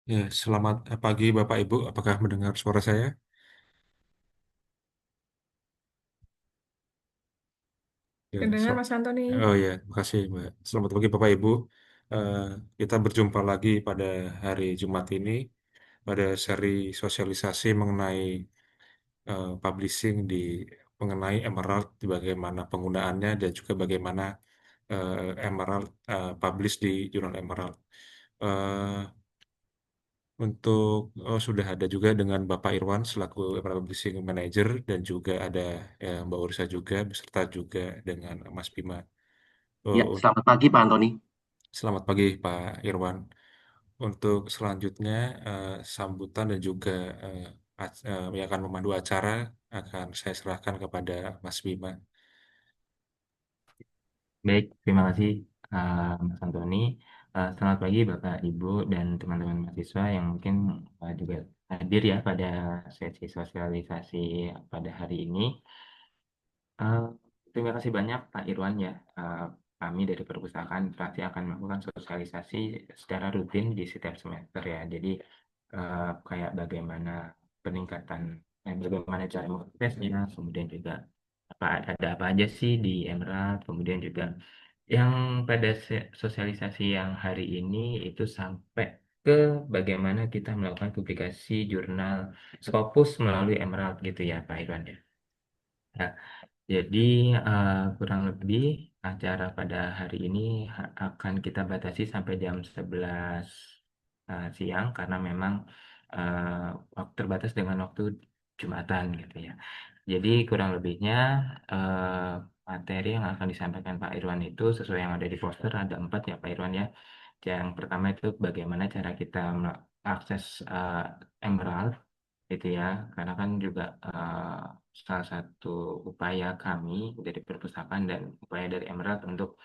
Ya, selamat pagi Bapak Ibu. Apakah mendengar suara saya? Ya, Kedengar Mas Antoni. oh ya, terima kasih Mbak. Selamat pagi Bapak Ibu. Eh, kita berjumpa lagi pada hari Jumat ini pada seri sosialisasi mengenai publishing mengenai Emerald, bagaimana penggunaannya dan juga bagaimana Emerald publish di jurnal Emerald. Eh, sudah ada juga dengan Bapak Irwan selaku Publishing Manager dan juga ada Mbak Ursa juga beserta juga dengan Mas Bima. Ya, Oh, selamat pagi Pak Antoni. selamat pagi Pak Irwan. Untuk selanjutnya sambutan dan juga yang akan memandu acara akan saya serahkan kepada Mas Bima. Baik, terima kasih Mas Antoni. Selamat pagi Bapak, Ibu, dan teman-teman mahasiswa yang mungkin juga hadir ya pada sesi sosialisasi pada hari ini. Eh, Terima kasih banyak Pak Irwan ya. Kami dari perpustakaan pasti akan melakukan sosialisasi secara rutin di setiap semester ya. Jadi kayak bagaimana peningkatan, bagaimana cara mengaksesnya, kemudian juga ada apa aja sih di Emerald, kemudian juga yang pada sosialisasi yang hari ini itu sampai ke bagaimana kita melakukan publikasi jurnal Scopus melalui Emerald gitu ya Pak Irwan ya. Nah, jadi kurang lebih acara pada hari ini akan kita batasi sampai jam 11 siang karena memang terbatas dengan waktu Jumatan gitu ya. Jadi kurang lebihnya eh, materi yang akan disampaikan Pak Irwan itu sesuai yang ada di poster ada 4 ya Pak Irwan ya. Yang pertama itu bagaimana cara kita mengakses Emerald itu ya, karena kan juga salah satu upaya kami dari perpustakaan dan upaya dari Emerald untuk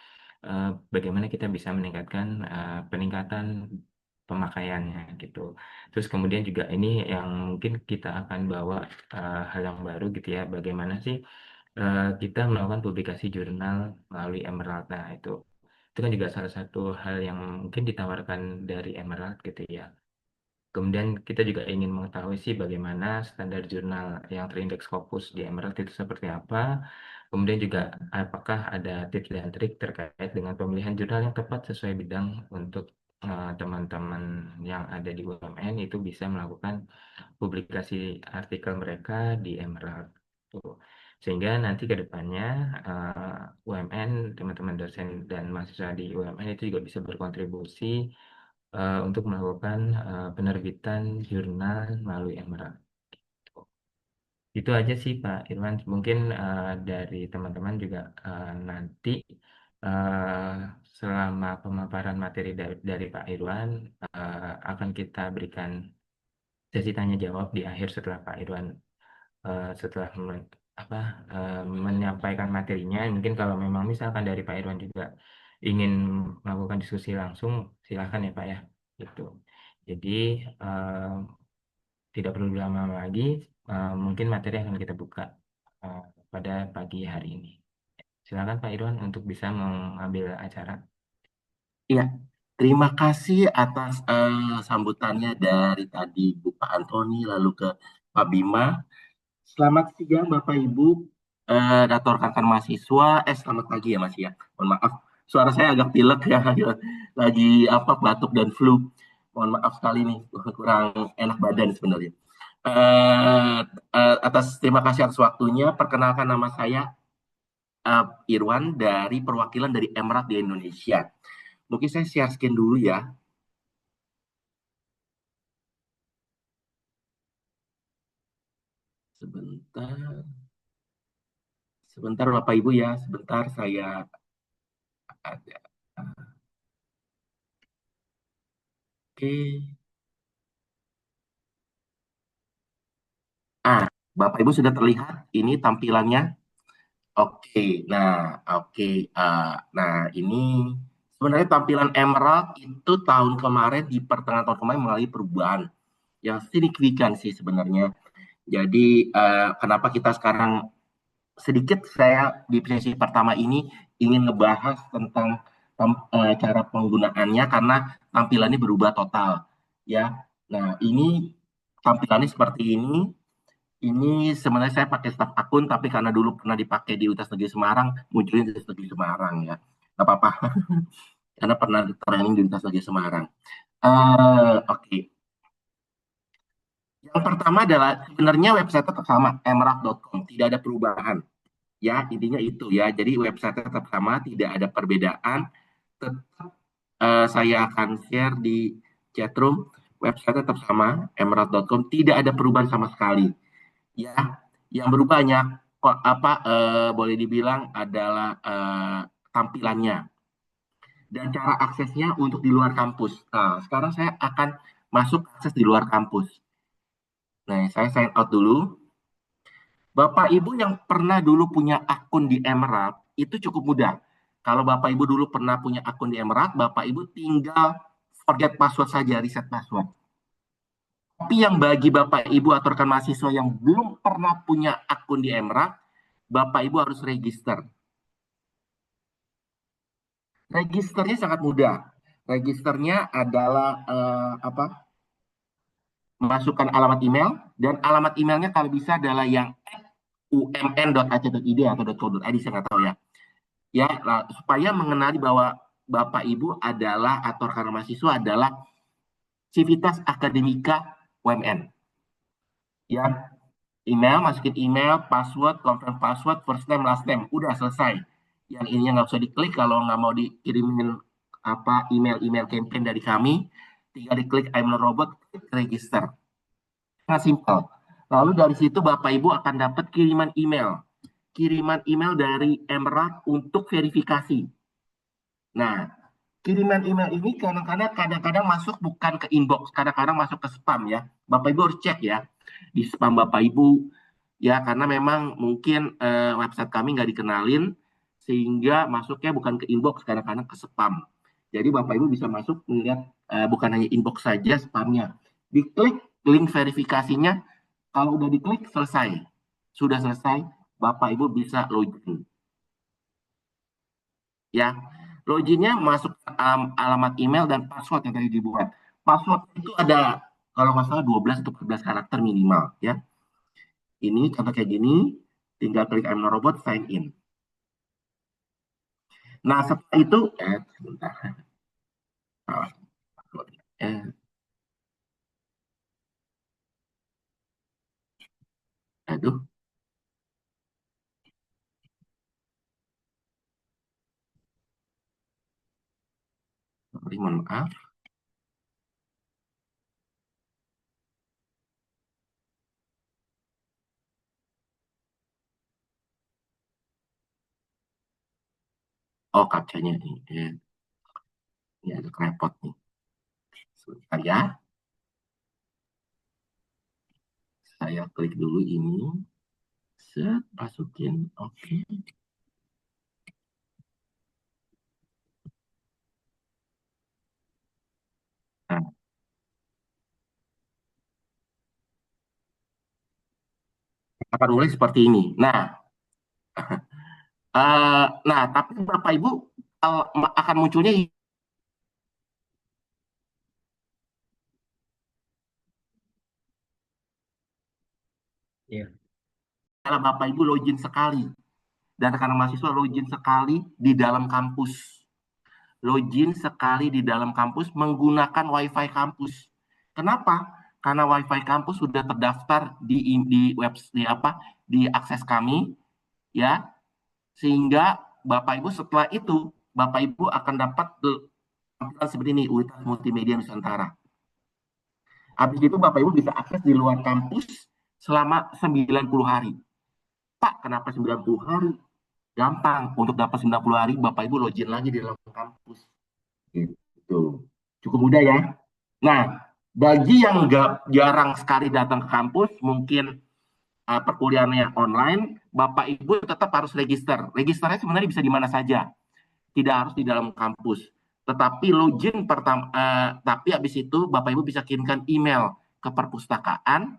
bagaimana kita bisa meningkatkan peningkatan pemakaiannya gitu. Terus kemudian juga ini yang mungkin kita akan bawa hal yang baru gitu ya, bagaimana sih kita melakukan publikasi jurnal melalui Emerald. Nah, itu kan juga salah satu hal yang mungkin ditawarkan dari Emerald gitu ya. Kemudian kita juga ingin mengetahui sih bagaimana standar jurnal yang terindeks Scopus di Emerald itu seperti apa. Kemudian juga apakah ada tips dan trik terkait dengan pemilihan jurnal yang tepat sesuai bidang untuk teman-teman yang ada di UMN itu bisa melakukan publikasi artikel mereka di Emerald. Tuh. Sehingga nanti ke depannya UMN, teman-teman dosen dan mahasiswa di UMN itu juga bisa berkontribusi untuk melakukan penerbitan jurnal melalui Emerald. Itu aja sih Pak Irwan. Mungkin dari teman-teman juga nanti eh, selama pemaparan materi dari Pak Irwan akan kita berikan sesi tanya jawab di akhir setelah Pak Irwan setelah apa menyampaikan materinya. Mungkin kalau memang misalkan dari Pak Irwan juga ingin melakukan diskusi langsung, silakan ya Pak ya. Gitu. Jadi eh, tidak perlu lama-lama lagi, mungkin materi akan kita buka eh, pada pagi hari ini. Silakan Pak Irwan untuk bisa mengambil acara. Iya, terima kasih atas sambutannya dari tadi Bu Pak Antoni lalu ke Pak Bima. Selamat siang Bapak Ibu, rekan-rekan mahasiswa. Selamat pagi ya Mas ya. Mohon maaf, suara saya agak pilek ya, lagi apa batuk dan flu. Mohon maaf sekali nih, kurang enak badan sebenarnya. Eh, Atas terima kasih atas waktunya. Perkenalkan nama saya Irwan dari perwakilan dari Emerald di Indonesia. Mungkin saya share screen dulu ya. Sebentar, sebentar Bapak Ibu ya. Sebentar saya ada. Oke. Ah, Bapak Ibu sudah terlihat ini tampilannya. Oke, oke. Nah, ini sebenarnya tampilan Emerald itu tahun kemarin di pertengahan tahun kemarin mengalami perubahan yang signifikan sih sebenarnya. Jadi kenapa kita sekarang sedikit saya di sesi pertama ini ingin ngebahas tentang cara penggunaannya karena tampilannya berubah total ya. Nah, ini tampilannya seperti ini. Ini sebenarnya saya pakai staf akun, tapi karena dulu pernah dipakai di Universitas Negeri Semarang, munculin di Universitas Negeri Semarang ya. Nggak apa-apa, karena pernah training di Universitas Negeri Semarang. Oke. Yang pertama adalah sebenarnya website tetap sama, emerald.com, tidak ada perubahan. Ya, intinya itu ya. Jadi website tetap sama, tidak ada perbedaan. Tetap saya akan share di chatroom. Website tetap sama, emerald.com, tidak ada perubahan sama sekali. Ya, yang berubah banyak kok apa boleh dibilang adalah tampilannya dan cara aksesnya untuk di luar kampus. Nah, sekarang saya akan masuk akses di luar kampus. Nah, saya sign out dulu. Bapak Ibu yang pernah dulu punya akun di Emerald itu cukup mudah. Kalau Bapak Ibu dulu pernah punya akun di Emerald, Bapak Ibu tinggal forget password saja, reset password. Tapi yang bagi Bapak Ibu atau rekan mahasiswa yang belum pernah punya akun di Emerald, Bapak Ibu harus register. Registernya sangat mudah. Registernya adalah masukkan alamat email dan alamat emailnya kalau bisa adalah yang umn.ac.id atau .co.id, saya nggak tahu ya. Ya, supaya mengenali bahwa Bapak Ibu adalah atau rekan mahasiswa adalah Civitas Akademika UMN. Ya, email, masukin email, password, confirm password, first name, last name, udah selesai. Yang ininya nggak usah diklik kalau nggak mau dikirimin apa email campaign dari kami, tinggal diklik I'm not robot, klik register. Nah, simple. Lalu dari situ Bapak Ibu akan dapat kiriman email. Kiriman email dari Emerald untuk verifikasi. Nah, kiriman email ini kadang-kadang masuk bukan ke inbox, kadang-kadang masuk ke spam ya. Bapak Ibu harus cek ya di spam Bapak Ibu ya, karena memang mungkin website kami nggak dikenalin sehingga masuknya bukan ke inbox, kadang-kadang ke spam. Jadi Bapak Ibu bisa masuk melihat bukan hanya inbox saja, spamnya. Diklik link verifikasinya, kalau udah diklik selesai. Sudah selesai, Bapak Ibu bisa login. Ya, loginnya masuk alamat email dan password yang tadi dibuat. Password itu ada kalau nggak salah 12 atau 14 karakter minimal ya. Ini contoh kayak gini, tinggal klik I'm not robot, sign in. Nah, setelah itu sebentar. Aduh, mohon maaf. Oh, captcha-nya ini. Ini agak repot nih. Sebentar ya. Saya klik dulu ini. Set, masukin. Oke. Nah, akan mulai seperti ini. Nah, tapi Bapak Ibu akan munculnya Iya. kalau Bapak Ibu login sekali dan rekan mahasiswa login sekali di dalam kampus. Login sekali di dalam kampus menggunakan WiFi kampus. Kenapa? Karena WiFi kampus sudah terdaftar di web di akses kami ya, sehingga Bapak Ibu setelah itu Bapak Ibu akan dapat tampilan seperti ini, Universitas Multimedia Nusantara. Habis itu Bapak Ibu bisa akses di luar kampus selama 90 hari. Pak, kenapa 90 hari? Gampang, untuk dapat 90 hari Bapak Ibu login lagi di dalam kampus. Gitu. Cukup mudah ya. Nah, bagi yang jarang sekali datang ke kampus, mungkin perkuliahannya online, Bapak Ibu tetap harus register. Registernya sebenarnya bisa di mana saja, tidak harus di dalam kampus. Tetapi login pertama, tapi habis itu Bapak Ibu bisa kirimkan email ke perpustakaan,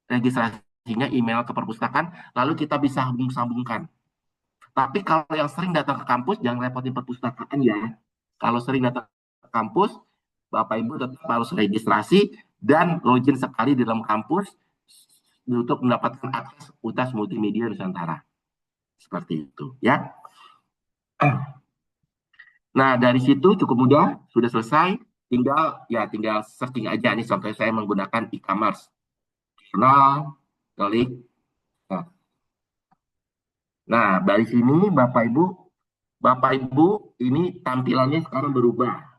registrasinya email ke perpustakaan, lalu kita bisa sambung-sambungkan. Tapi kalau yang sering datang ke kampus, jangan repotin perpustakaan ya. Kalau sering datang ke kampus, Bapak Ibu tetap harus registrasi dan login sekali di dalam kampus untuk mendapatkan akses UTAS Multimedia Nusantara. Seperti itu, ya. Nah, dari situ cukup mudah, sudah selesai. Tinggal searching aja nih. Contohnya saya menggunakan e-commerce. Nah, klik. Nah, dari sini Bapak Ibu ini tampilannya sekarang berubah.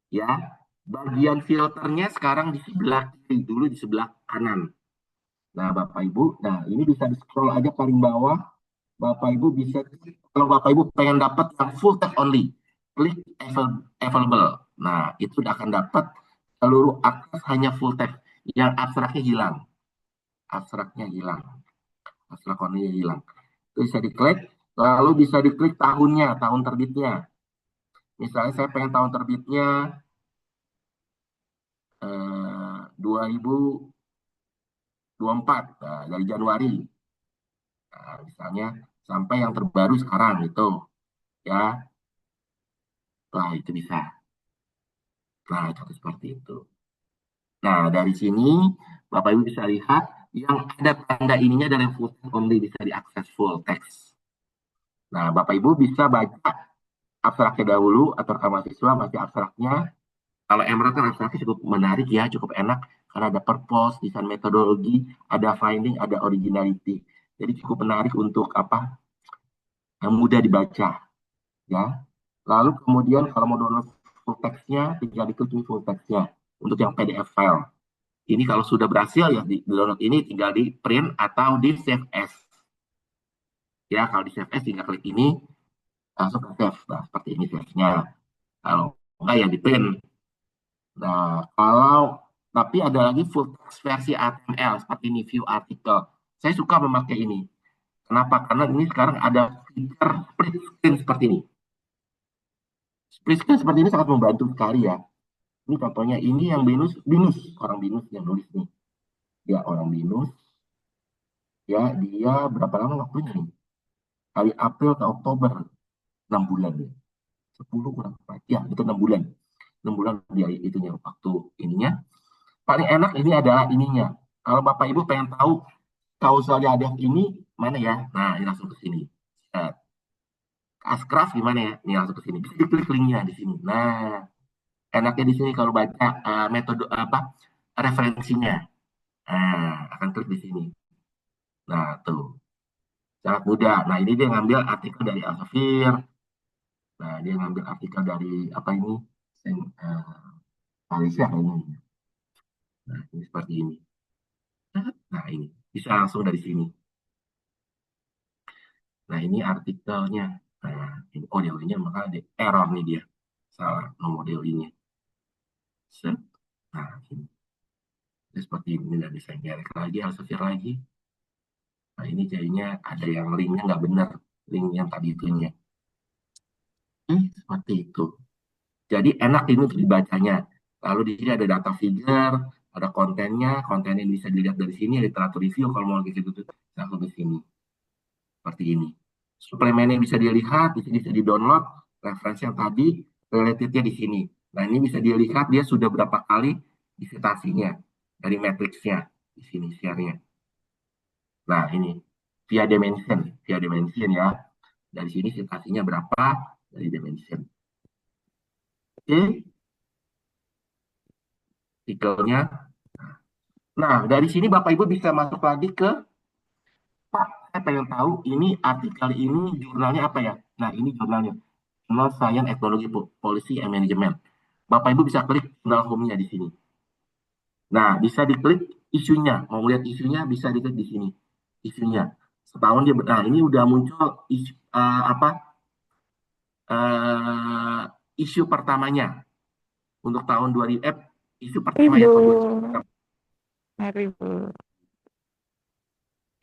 Ya, bagian filternya sekarang di sebelah kiri, dulu di sebelah kanan. Nah, Bapak Ibu, ini bisa di scroll aja paling bawah. Bapak Ibu bisa, kalau Bapak Ibu pengen dapat yang full text only, klik available. Nah, itu akan dapat seluruh akses hanya full text. Yang abstraknya hilang. Abstraknya hilang. Abstrak only hilang. Itu bisa diklik, lalu bisa diklik tahunnya, tahun terbitnya. Misalnya saya pengen tahun terbitnya 2024, dari Januari. Nah, misalnya sampai yang terbaru sekarang itu, ya. Nah, itu bisa. Nah, itu seperti itu. Nah, dari sini Bapak Ibu bisa lihat yang ada tanda ininya dari full text only, bisa diakses full text. Nah, Bapak Ibu bisa baca abstraknya dahulu atau mahasiswa masih abstraknya. Kalau Emerald kan abstraknya cukup menarik ya, cukup enak karena ada purpose, desain metodologi, ada finding, ada originality. Jadi cukup menarik untuk yang mudah dibaca, ya. Lalu kemudian kalau mau download full text-nya, tinggal diklik ini full text-nya untuk yang PDF file. Ini kalau sudah berhasil ya di download ini tinggal di print atau di save as. Ya, kalau di save as tinggal klik ini langsung ke save. Nah, seperti ini save-nya. Kalau enggak ya di print. Nah, tapi ada lagi full text versi HTML seperti ini view artikel. Saya suka memakai ini. Kenapa? Karena ini sekarang ada fitur split screen seperti ini. Split screen seperti ini sangat membantu sekali ya. Ini contohnya, ini yang binus orang binus yang nulis nih. Ya, orang binus. Ya, dia berapa lama waktunya nih? Dari April ke Oktober, 6 bulan ya. 10 kurang 4. Ya, itu 6 bulan. 6 bulan dia itunya waktu ininya. Paling enak ini adalah ininya. Kalau Bapak Ibu pengen tahu kausalnya ada ini mana ya? Nah, ini langsung ke sini. Ascraft gimana ya? Ini langsung ke sini. Bisa diklik linknya di sini. Nah, enaknya di sini kalau baca metode referensinya. Nah, akan klik di sini. Nah, tuh. Sangat mudah. Nah, ini dia ngambil artikel dari Elsevier. Nah, dia ngambil artikel dari apa ini? Malaysia kayaknya. Nah, ini seperti ini. Nah, ini bisa langsung dari sini. Nah, ini artikelnya. Nah, ini DOI-nya maka ada error nih dia. Salah nomor DOI-nya. Set. Nah, ini. Seperti ini. Nggak bisa nyari lagi, Elsevier lagi. Nah, ini jadinya ada yang linknya nggak benar. Link yang tadi itunya. Seperti itu. Jadi enak ini untuk dibacanya. Lalu di sini ada data figure, ada kontennya bisa dilihat dari sini, literatur review kalau mau gitu langsung di sini. Seperti ini. Suplemennya bisa dilihat, di sini bisa di-download, referensi yang tadi, relatednya di sini. Nah, ini bisa dilihat dia sudah berapa kali dissertasinya dari matriksnya di sini share-nya. Nah, ini via dimension ya. Dari sini citasinya berapa dari dimension. Oke. Artikelnya. Nah, dari sini Bapak Ibu bisa masuk lagi ke Pak, saya pengen tahu ini artikel ini jurnalnya apa ya? Nah, ini jurnalnya. Jurnal Science, Teknologi, Policy and Management. Bapak Ibu bisa klik jurnal home-nya di sini. Nah, bisa diklik isunya. Mau lihat isunya bisa diklik di sini. Isunya. Setahun dia, nah ini udah muncul isu, isu pertamanya untuk tahun 2000 isu pertama ya tahun 2006. Mari Bu.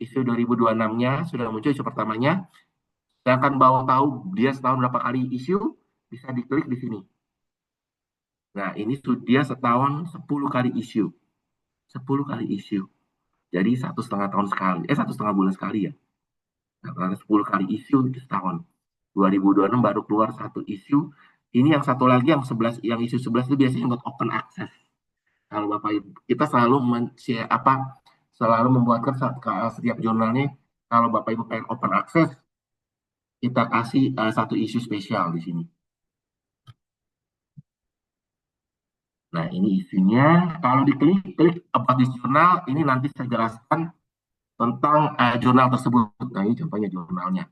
Isu 2026-nya sudah muncul isu pertamanya. Saya akan bawa tahu dia setahun berapa kali isu, bisa diklik di sini. Nah, ini dia setahun 10 kali isu. 10 kali isu. Jadi 1,5 tahun sekali. 1,5 bulan sekali ya. Nah, 10 kali isu di setahun. 2026 baru keluar satu isu Ini yang satu lagi yang 11, yang isu 11 itu biasanya buat open access. Kalau Bapak Ibu, kita selalu selalu membuatkan setiap jurnalnya, kalau Bapak Ibu pengen open access, kita kasih satu isu spesial di sini. Nah, ini isunya. Kalau diklik about this jurnal, ini nanti saya jelaskan tentang jurnal tersebut. Nah, ini contohnya jurnalnya.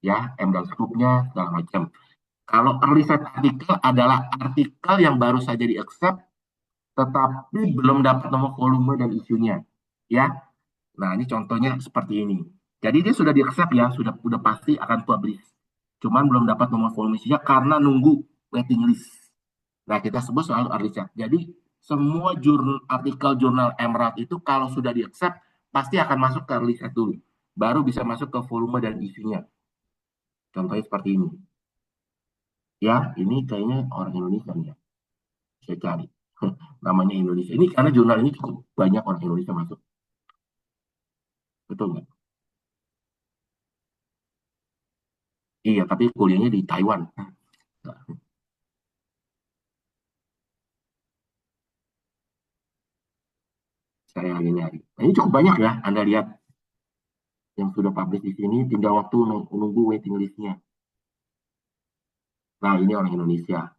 Ya, M dan scoop-nya, segala macam. Kalau early set artikel adalah artikel yang baru saja di-accept, tetapi belum dapat nomor volume dan isunya. Ya, nah ini contohnya seperti ini. Jadi dia sudah di-accept ya, sudah pasti akan publish. Cuman belum dapat nomor volume isunya karena nunggu waiting list. Nah, kita sebut selalu early set. Jadi semua artikel jurnal Emerald itu kalau sudah di-accept, pasti akan masuk ke early set dulu. Baru bisa masuk ke volume dan isunya. Contohnya seperti ini. Ya, ini kayaknya orang Indonesia nih ya. Saya cari. Namanya Indonesia. Ini karena jurnal ini cukup banyak orang Indonesia masuk. Betul nggak? Iya, tapi kuliahnya di Taiwan. Saya lagi nyari. Nah, ini cukup banyak ya. Anda lihat yang sudah publish di sini. Tinggal waktu nunggu waiting listnya. Nah, ini orang Indonesia.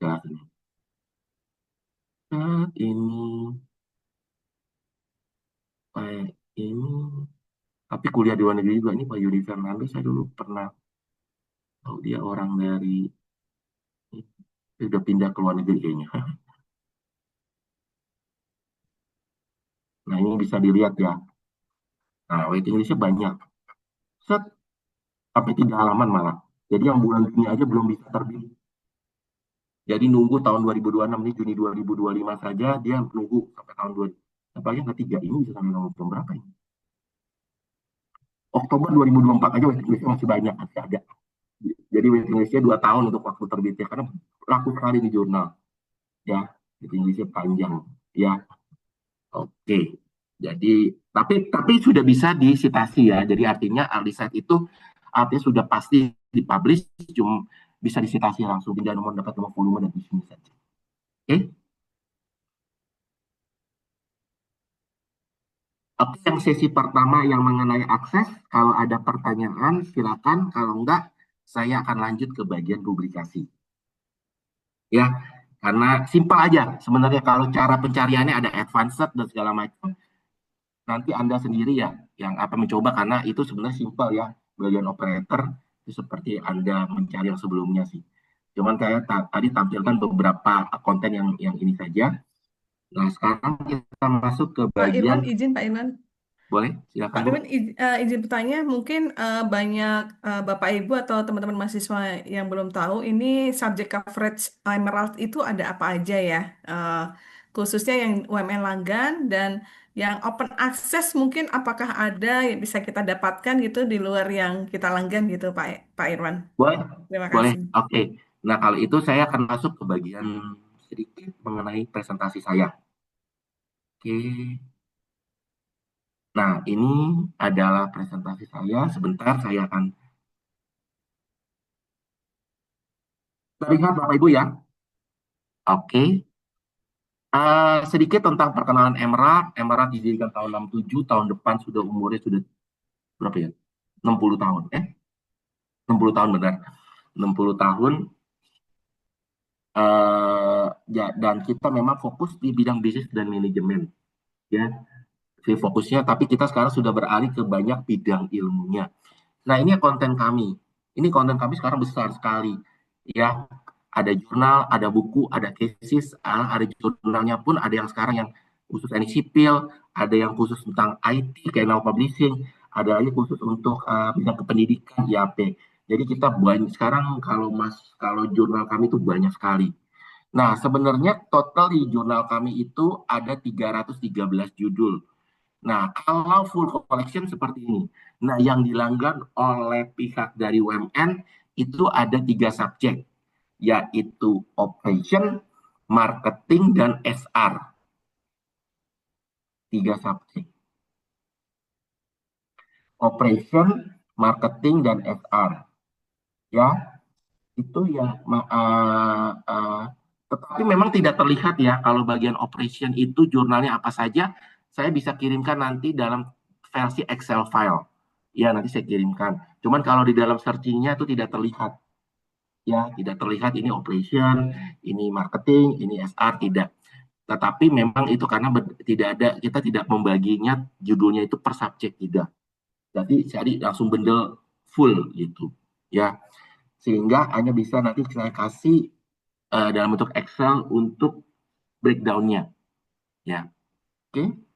Jelas ini. Nah, ini. Tapi kuliah di luar negeri juga. Ini Pak Yudi Fernando. Saya dulu pernah tahu dia orang dari. Dia udah pindah ke luar negeri kayaknya. Nah, ini bisa dilihat ya. Nah, waiting listnya banyak. Set, sampai 3 halaman malah. Jadi yang bulan Juni aja belum bisa terbit. Jadi nunggu tahun 2026 nih, Juni 2025 saja, dia nunggu sampai tahun 2000. Apalagi yang ketiga ini bisa sampai tahun berapa ini? Oktober 2024 aja waiting listnya masih banyak, masih ada. Jadi waiting listnya 2 tahun untuk waktu terbitnya, karena laku sekali di jurnal. Ya, waiting listnya panjang. Ya, oke. Jadi, tapi sudah bisa disitasi ya. Jadi artinya early site itu artinya sudah pasti dipublish, cuma bisa disitasi langsung, tidak dapat nomor volume dan isinya saja. Oke. Oke, yang sesi pertama yang mengenai akses, kalau ada pertanyaan silakan, kalau enggak saya akan lanjut ke bagian publikasi. Ya, karena simpel aja. Sebenarnya kalau cara pencariannya ada advanced dan segala macam, nanti Anda sendiri ya yang akan mencoba karena itu sebenarnya simpel ya. Bagian operator itu seperti Anda mencari yang sebelumnya sih. Cuman saya tadi tampilkan beberapa konten yang ini saja. Nah, sekarang kita masuk ke Pak bagian, Irwan, izin Pak Irwan. boleh silakan Pak Bu. Irwan, izin bertanya, mungkin banyak Bapak Ibu atau teman-teman mahasiswa yang belum tahu, ini subject coverage Emerald itu ada apa aja ya? Eh, Khususnya yang UMN Langgan dan yang open access mungkin apakah ada yang bisa kita dapatkan gitu di luar yang kita langgan gitu Pak Irwan? Boleh, Terima boleh. kasih. Oke. Nah, kalau itu saya akan masuk ke bagian sedikit mengenai presentasi saya. Oke. Nah, ini adalah presentasi saya. Sebentar, saya akan terlihat Bapak Ibu ya. Oke. Sedikit tentang perkenalan Emerald. Emerald didirikan tahun 67, tahun depan sudah umurnya sudah berapa ya? 60 tahun. 60 tahun benar. 60 tahun. Ya, dan kita memang fokus di bidang bisnis dan manajemen. Ya, fokusnya, tapi kita sekarang sudah beralih ke banyak bidang ilmunya. Nah, ini konten kami. Ini konten kami sekarang besar sekali. Ya, ada jurnal, ada buku, ada tesis, ada jurnalnya pun ada yang sekarang yang khusus teknik sipil, ada yang khusus tentang IT, kayak now publishing, ada lagi khusus untuk bidang kependidikan, IAP. Jadi kita banyak sekarang kalau jurnal kami itu banyak sekali. Nah, sebenarnya total di jurnal kami itu ada 313 judul. Nah, kalau full collection seperti ini. Nah, yang dilanggar oleh pihak dari UMN itu ada 3 subjek, yaitu operation, marketing, dan SR. 3 subjek. Operation, marketing, dan SR. Ya. itu ya tetapi memang tidak terlihat ya kalau bagian operation itu jurnalnya apa saja. Saya bisa kirimkan nanti dalam versi Excel file. Ya, nanti saya kirimkan. Cuman kalau di dalam searchingnya itu tidak terlihat. Ya, tidak terlihat ini operation, ini marketing, ini SR, tidak. Tetapi memang itu karena tidak ada, kita tidak membaginya judulnya itu per subjek, tidak. Jadi langsung bundle full gitu. Ya, sehingga hanya bisa nanti saya kasih dalam bentuk Excel untuk breakdown-nya. Ya, oke.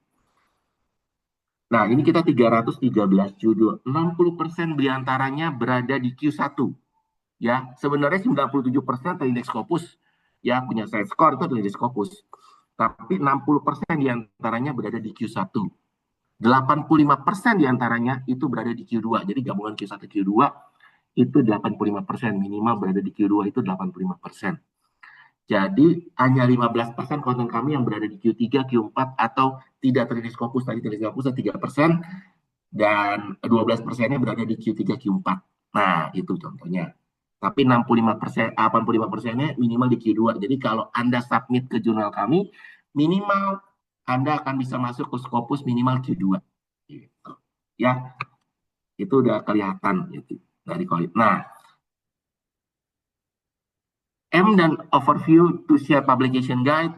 Nah, ini kita 313 judul. 60% diantaranya berada di Q1. Ya, sebenarnya 97% terindeks Scopus. Ya, punya saya skor itu terindeks Scopus. Tapi 60% diantaranya berada di Q1. 85% diantaranya itu berada di Q2. Jadi gabungan Q1 Q2 itu 85%. Minimal berada di Q2 itu 85%. Jadi hanya 15% konten kami yang berada di Q3, Q4 atau tidak terindeks Scopus. Tadi terindeks Scopus 3%. Dan 12%-nya berada di Q3, Q4. Nah, itu contohnya. Tapi 65%, 85%-nya minimal di Q2. Jadi kalau Anda submit ke jurnal kami, minimal Anda akan bisa masuk ke Scopus minimal Q2. Gitu. Ya, itu udah kelihatan gitu dari kualitas. Nah, M dan overview to share publication guide.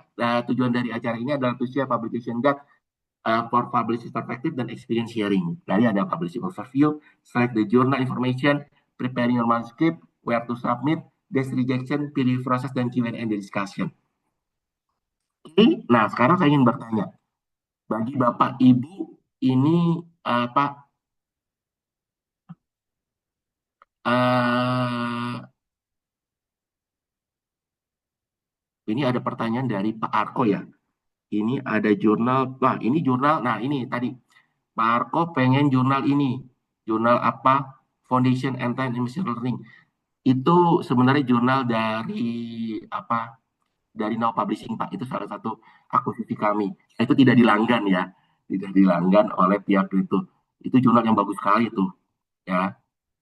Tujuan dari acara ini adalah to share publication guide for publishing perspective dan experience sharing. Dari ada publishing overview, select the journal information, preparing your manuscript, where to submit, desk rejection, peer review process, dan Q&A discussion. Oke, nah sekarang saya ingin bertanya, bagi Bapak Ibu ini apa ini ada pertanyaan dari Pak Arko ya. Ini ada jurnal, wah ini jurnal, nah ini tadi Pak Arko pengen jurnal ini, jurnal apa? Foundation and Time in Machine Learning. Itu sebenarnya jurnal dari apa? Dari Now Publishing Pak. Itu salah satu akuisisi kami. Itu tidak dilanggan ya, tidak dilanggan oleh pihak itu. Itu jurnal yang bagus sekali itu, ya.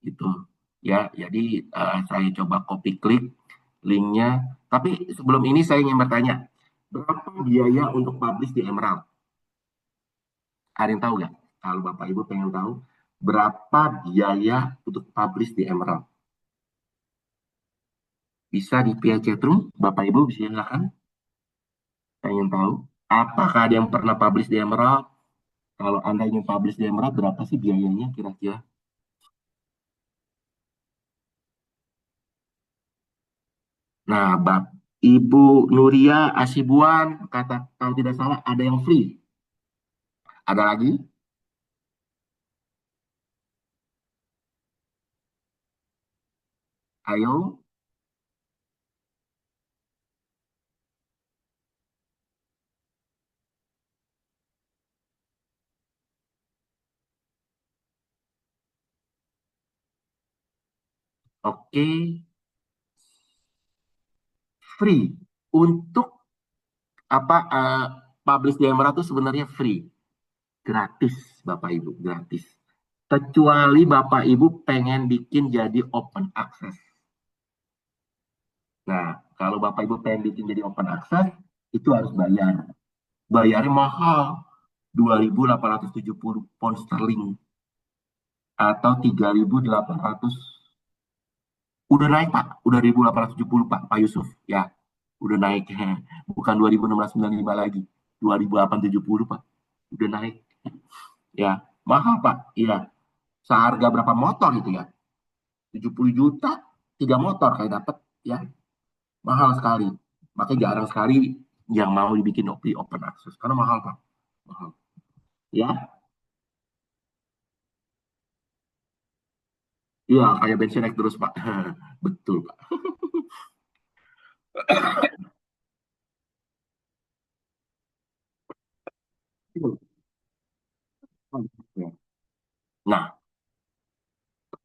Itu ya. Jadi saya coba copy klik linknya. Tapi sebelum ini saya ingin bertanya, berapa biaya untuk publish di Emerald? Ada yang tahu nggak? Kalau Bapak Ibu pengen tahu, berapa biaya untuk publish di Emerald? Bisa di via chatroom, Bapak Ibu bisa silakan. Saya ingin tahu, apakah ada yang pernah publish di Emerald? Kalau Anda ingin publish di Emerald, berapa sih biayanya kira-kira? Nah, Ibu Nuria Asibuan kata kalau tidak salah ada yang free. Ada lagi? Ayo. Oke, free. Untuk apa publish di Emerald itu sebenarnya free, gratis Bapak Ibu, gratis. Kecuali Bapak Ibu pengen bikin jadi open access. Nah, kalau Bapak Ibu pengen bikin jadi open access, itu harus bayar. Bayarnya mahal, 2.870 pound sterling atau 3.800. Udah naik Pak, udah 1.870 Pak Yusuf ya. Udah naik. Bukan 2.695 lagi. 2.870 Pak. Udah naik. Ya, mahal Pak. Iya. Seharga berapa motor itu ya? 70 juta, 3 motor kayak dapat ya. Mahal sekali. Makanya jarang sekali yang mau dibikin open access karena mahal Pak. Mahal. Ya, iya kayak bensin naik terus Pak. Betul Pak. Nah,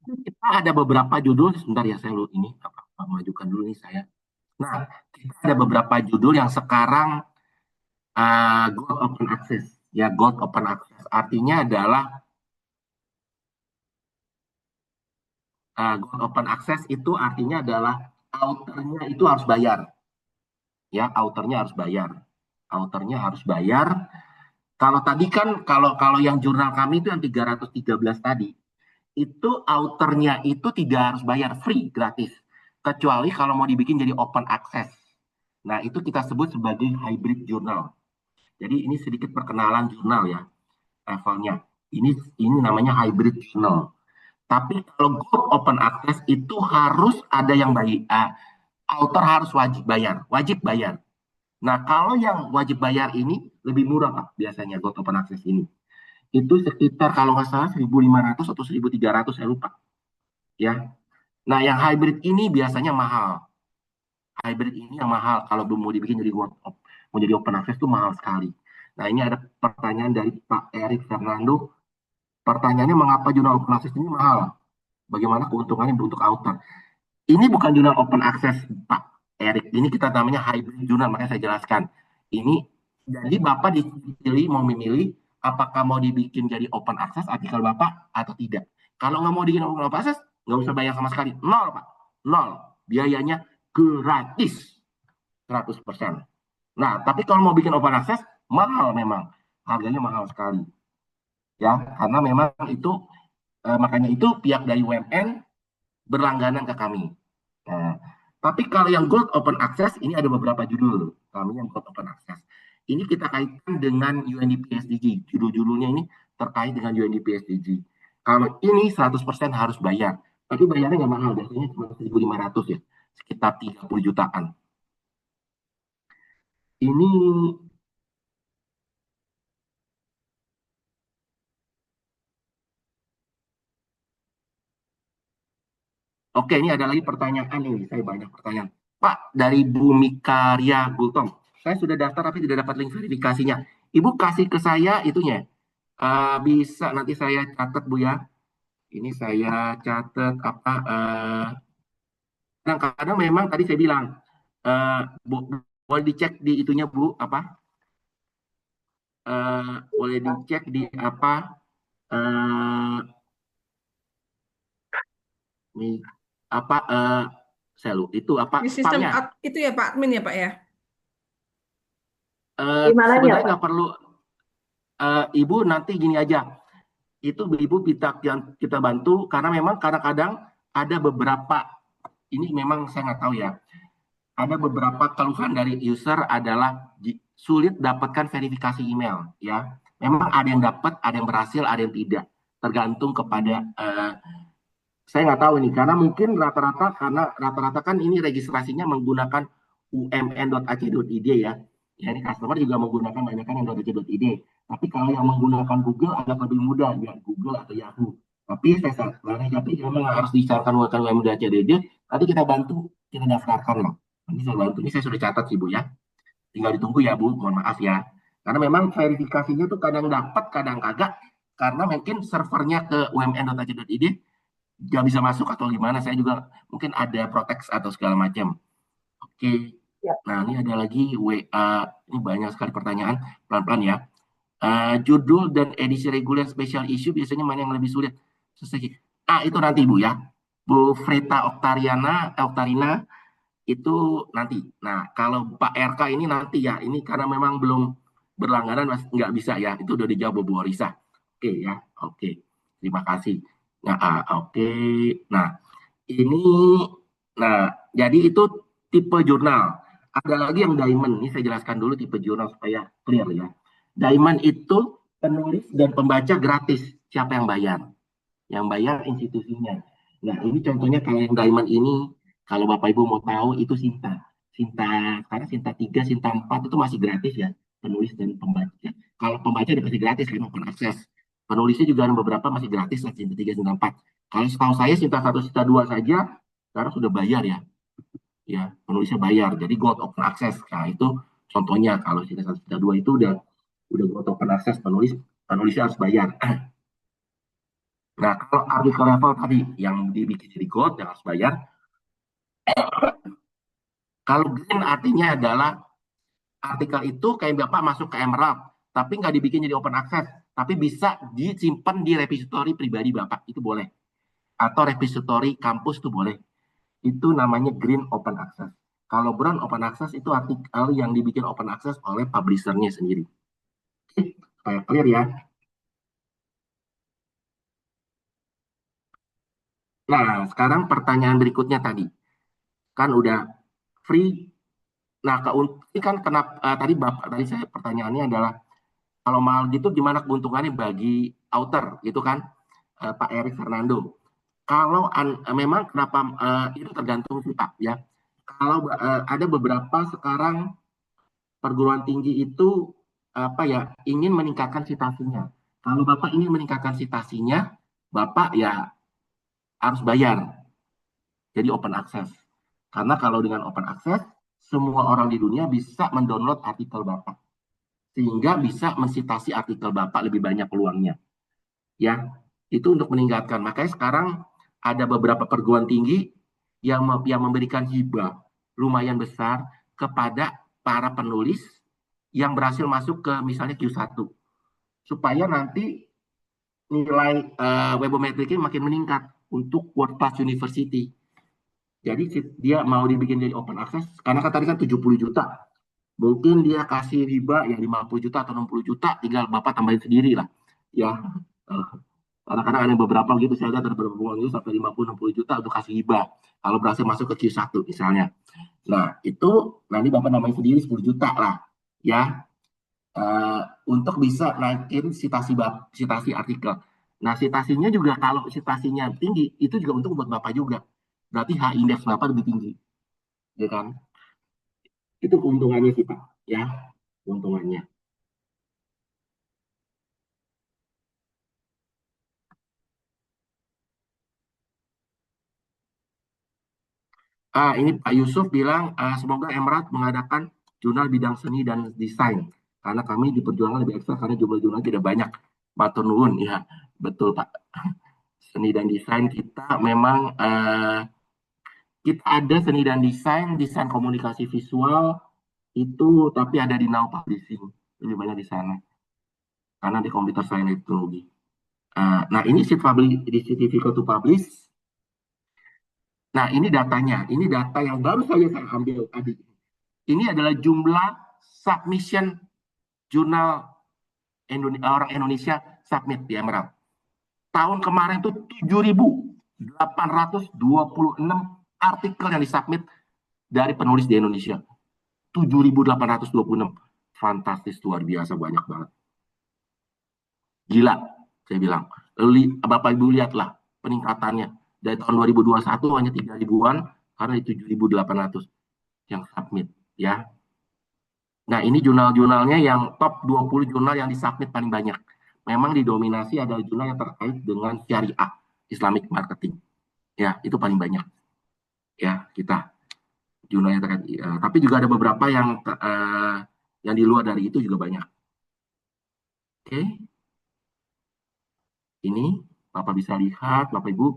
kita ada beberapa judul. Sebentar ya saya ini majukan dulu nih saya. Nah, kita ada beberapa judul yang sekarang Gold Open Access. Ya, Gold Open Access artinya adalah Gold Open Access itu artinya adalah authornya itu harus bayar. Ya, authornya harus bayar. Authornya harus bayar. Kalau tadi kan, kalau yang jurnal kami itu yang 313 tadi, itu authornya itu tidak harus bayar, free, gratis. Kecuali kalau mau dibikin jadi open access. Nah, itu kita sebut sebagai hybrid journal. Jadi ini sedikit perkenalan jurnal ya, levelnya. Ini namanya hybrid journal. Tapi kalau gold open access itu harus ada yang bayar. Author harus wajib bayar. Nah, kalau yang wajib bayar ini lebih murah Pak, biasanya gold open access ini. Itu sekitar kalau nggak salah 1.500 atau 1.300, saya lupa. Ya. Nah, yang hybrid ini biasanya mahal. Hybrid ini yang mahal kalau belum mau dibikin jadi mau jadi open access itu mahal sekali. Nah, ini ada pertanyaan dari Pak Erik Fernando. Pertanyaannya, mengapa jurnal open access ini mahal? Bagaimana keuntungannya untuk author? Ini bukan jurnal open access, Pak Erik. Ini kita namanya hybrid jurnal, makanya saya jelaskan. Ini jadi Bapak dipilih, mau memilih apakah mau dibikin jadi open access artikel Bapak atau tidak. Kalau nggak mau dibikin open access, nggak usah bayar sama sekali. Nol, Pak. Nol. Biayanya gratis. 100%. Nah, tapi kalau mau bikin open access, mahal memang. Harganya mahal sekali. Ya, karena memang itu, makanya itu pihak dari UMN berlangganan ke kami. Nah, tapi kalau yang Gold Open Access, ini ada beberapa judul. Kami yang Gold Open Access. Ini kita kaitkan dengan UNDP SDG. Judul-judulnya ini terkait dengan UNDP SDG. Kalau ini 100% harus bayar. Tapi bayarnya nggak mahal. Biasanya cuma 1.500 ya. Sekitar 30 jutaan. Ini Oke, ini ada lagi pertanyaan ini. Saya banyak pertanyaan. Pak, dari Bu Mikaria Gultom. Saya sudah daftar tapi tidak dapat link verifikasinya. Ibu kasih ke saya itunya. Bisa nanti saya catat Bu ya. Ini saya catat apa. Kadang-kadang memang tadi saya bilang. Boleh dicek di itunya Bu. Apa? Boleh dicek di apa. Nih, apa. Saya lupa. Itu apa Di sistem spamnya. itu ya Pak Admin ya Pak ya? Sebenarnya nggak perlu. Ibu nanti gini aja, itu Ibu kita bantu karena memang kadang-kadang ada beberapa, ini memang saya nggak tahu ya, ada beberapa keluhan dari user adalah sulit dapatkan verifikasi email ya. Memang ada yang dapat, ada yang berhasil, ada yang tidak, tergantung kepada saya nggak tahu ini karena mungkin rata-rata kan ini registrasinya menggunakan umn.ac.id ya. Ya, ini customer juga menggunakan banyak kan yang .ac.id. Tapi kalau yang menggunakan Google agak lebih mudah ya, Google atau Yahoo. Tapi memang harus dicarikan menggunakan umn.ac.id. Tadi kita bantu, kita daftarkan loh. Ini saya bantu, ini saya sudah catat sih Bu ya. Tinggal ditunggu ya Bu, mohon maaf ya. Karena memang verifikasinya tuh kadang dapat, kadang kagak. Karena mungkin servernya ke umn.ac.id nggak bisa masuk atau gimana, saya juga mungkin ada protek atau segala macam. Oke. Ya. Nah, ini ada lagi WA, ini banyak sekali pertanyaan, pelan-pelan ya. Judul dan edisi reguler special issue biasanya mana yang lebih sulit? Itu nanti Bu ya. Bu Freta Oktarina itu nanti. Nah, kalau Pak RK ini nanti ya, ini karena memang belum berlangganan nggak bisa ya, itu udah dijawab Bu Orisa. Oke ya, oke. Terima kasih. Nah, oke. Nah, ini, jadi itu tipe jurnal. Ada lagi yang diamond. Ini saya jelaskan dulu tipe jurnal supaya clear ya. Diamond itu penulis dan pembaca gratis. Siapa yang bayar? Yang bayar institusinya. Nah, ini contohnya kayak yang diamond ini. Kalau Bapak Ibu mau tahu, itu Sinta. Karena Sinta 3, Sinta 4 itu masih gratis ya. Penulis dan pembaca. Kalau pembaca udah pasti gratis, kan open access. Penulisnya juga ada beberapa masih gratis lah, Sinta 3, Sinta 4. Kalau setahu saya Sinta 1, Sinta 2 saja sekarang sudah bayar ya. Ya, penulisnya bayar. Jadi gold open access. Nah, itu contohnya kalau Sinta 1, Sinta 2 itu udah gold open access, penulisnya harus bayar. Nah, kalau artikel level tadi yang dibikin jadi gold yang harus bayar. Kalau green artinya adalah artikel itu kayak Bapak masuk ke Emerald, tapi nggak dibikin jadi open access, tapi bisa disimpan di repository pribadi Bapak, itu boleh. atau repository kampus itu boleh. Itu namanya green open access. Kalau brown open access itu artikel yang dibikin open access oleh publishernya sendiri. Oke, supaya clear ya. Nah, sekarang pertanyaan berikutnya tadi. Kan udah free. Nah, ini kan kenapa tadi Bapak tadi saya pertanyaannya adalah kalau mahal gitu gimana keuntungannya bagi author gitu kan, Pak Erik Fernando. Kalau memang kenapa itu tergantung sih Pak ya. Kalau ada beberapa sekarang perguruan tinggi itu apa ya ingin meningkatkan citasinya. Kalau Bapak ingin meningkatkan citasinya, Bapak ya harus bayar. Jadi open access. Karena kalau dengan open access, semua orang di dunia bisa mendownload artikel Bapak. Sehingga bisa mensitasi artikel Bapak lebih banyak peluangnya. Ya, itu untuk meningkatkan. Makanya sekarang ada beberapa perguruan tinggi yang memberikan hibah lumayan besar kepada para penulis yang berhasil masuk ke misalnya Q1. Supaya nanti nilai webometriknya makin meningkat untuk World Class University. Jadi dia mau dibikin jadi open access, karena kan tadi kan 70 juta. Mungkin dia kasih riba ya 50 juta atau 60 juta, tinggal Bapak tambahin sendiri lah. Ya, kadang-kadang ada beberapa gitu, saya lihat ada beberapa uang itu sampai 50-60 juta untuk kasih riba. Kalau berhasil masuk ke Q1 misalnya. Nah, itu nanti Bapak nambahin sendiri 10 juta lah. Ya, untuk bisa naikin citasi artikel. Nah, citasinya juga kalau citasinya tinggi, itu juga untuk buat Bapak juga. Berarti H indeks Bapak lebih tinggi. Ya kan? Itu keuntungannya sih Pak. Ya, keuntungannya. Ini Pak Yusuf bilang, semoga Emerald mengadakan jurnal bidang seni dan desain. Karena kami diperjuangkan lebih ekstra karena jumlah jurnal tidak banyak. Matur nuwun, ya betul Pak. Seni dan desain kita memang kita ada seni dan desain komunikasi visual itu, tapi ada di Now Publishing, lebih banyak di sana. Karena di komputer science teknologi. Nah ini certificate to publish. Nah ini datanya, ini data yang baru saja saya ambil tadi. Ini adalah jumlah submission jurnal orang Indonesia submit di Emerald. Tahun kemarin itu 7.826 artikel yang disubmit dari penulis di Indonesia. 7.826. Fantastis, luar biasa, banyak banget. Gila, saya bilang. Bapak Ibu lihatlah peningkatannya. Dari tahun 2021 hanya 3 ribuan, karena 7.800 yang submit. Ya. Nah, ini jurnal-jurnalnya yang top 20 jurnal yang disubmit paling banyak. Memang didominasi adalah jurnal yang terkait dengan syariah, Islamic marketing. Ya, itu paling banyak. Ya, kita jurnal yang terkait. Tapi juga ada beberapa yang di luar dari itu juga banyak. Oke. Ini Bapak bisa lihat, Bapak Ibu.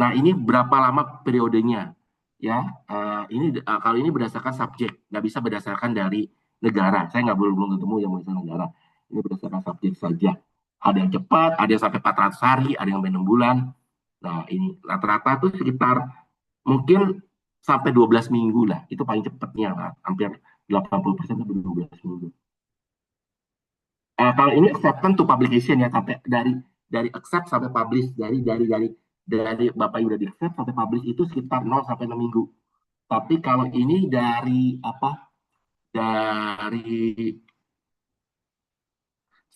Nah, ini berapa lama periodenya? Ya, kalau ini berdasarkan subjek, nggak bisa berdasarkan dari negara. Saya nggak belum ketemu yang berdasarkan negara. Ini berdasarkan subjek saja. Ada yang cepat, ada yang sampai 400 hari, ada yang sampai 6 bulan. Nah, ini rata-rata tuh sekitar mungkin sampai 12 minggu lah. Itu paling cepatnya, lah. Hampir 80% sampai 12 minggu. Kalau ini acceptance to publication ya, sampai dari accept sampai publish, dari Bapak Ibu udah di accept sampai publish itu sekitar 0 sampai 6 minggu. Tapi kalau ini dari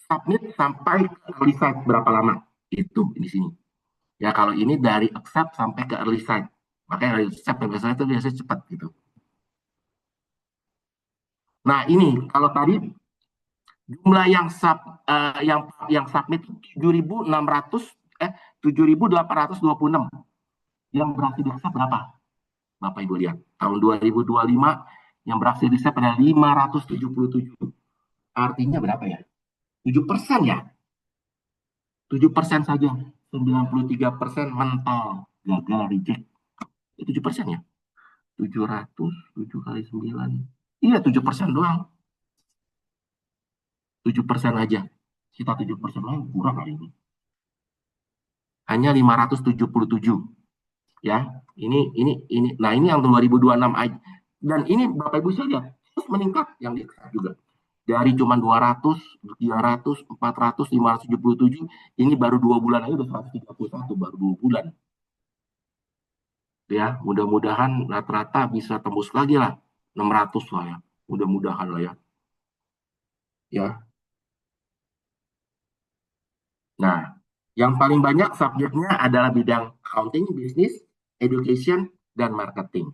submit sampai early site berapa lama? Itu di sini. Ya kalau ini dari accept sampai ke early site. Makanya early site dan itu biasanya cepat gitu. Nah, ini kalau tadi jumlah yang submit 7.826. Yang berhasil di accept berapa? Bapak Ibu lihat. Tahun 2025 yang berhasil di accept adalah 577. Artinya berapa ya? 7% ya? 7% saja. 93% mental gagal reject. Itu 7% ya? 700, 7 kali 9. Iya, 7% doang. 7% aja. Kita 7% lagi kurang kali ini. hanya 577 ya. Nah ini yang 2026 aja. Dan ini Bapak Ibu saja terus meningkat yang di juga. Dari cuma 200, 300, 400, 577, ini baru 2 bulan aja udah 131, baru 2 bulan. Ya, mudah-mudahan rata-rata bisa tembus lagi lah 600 lah ya. Mudah-mudahan lah ya. Ya. Nah, yang paling banyak subjeknya adalah bidang accounting, business, education, dan marketing.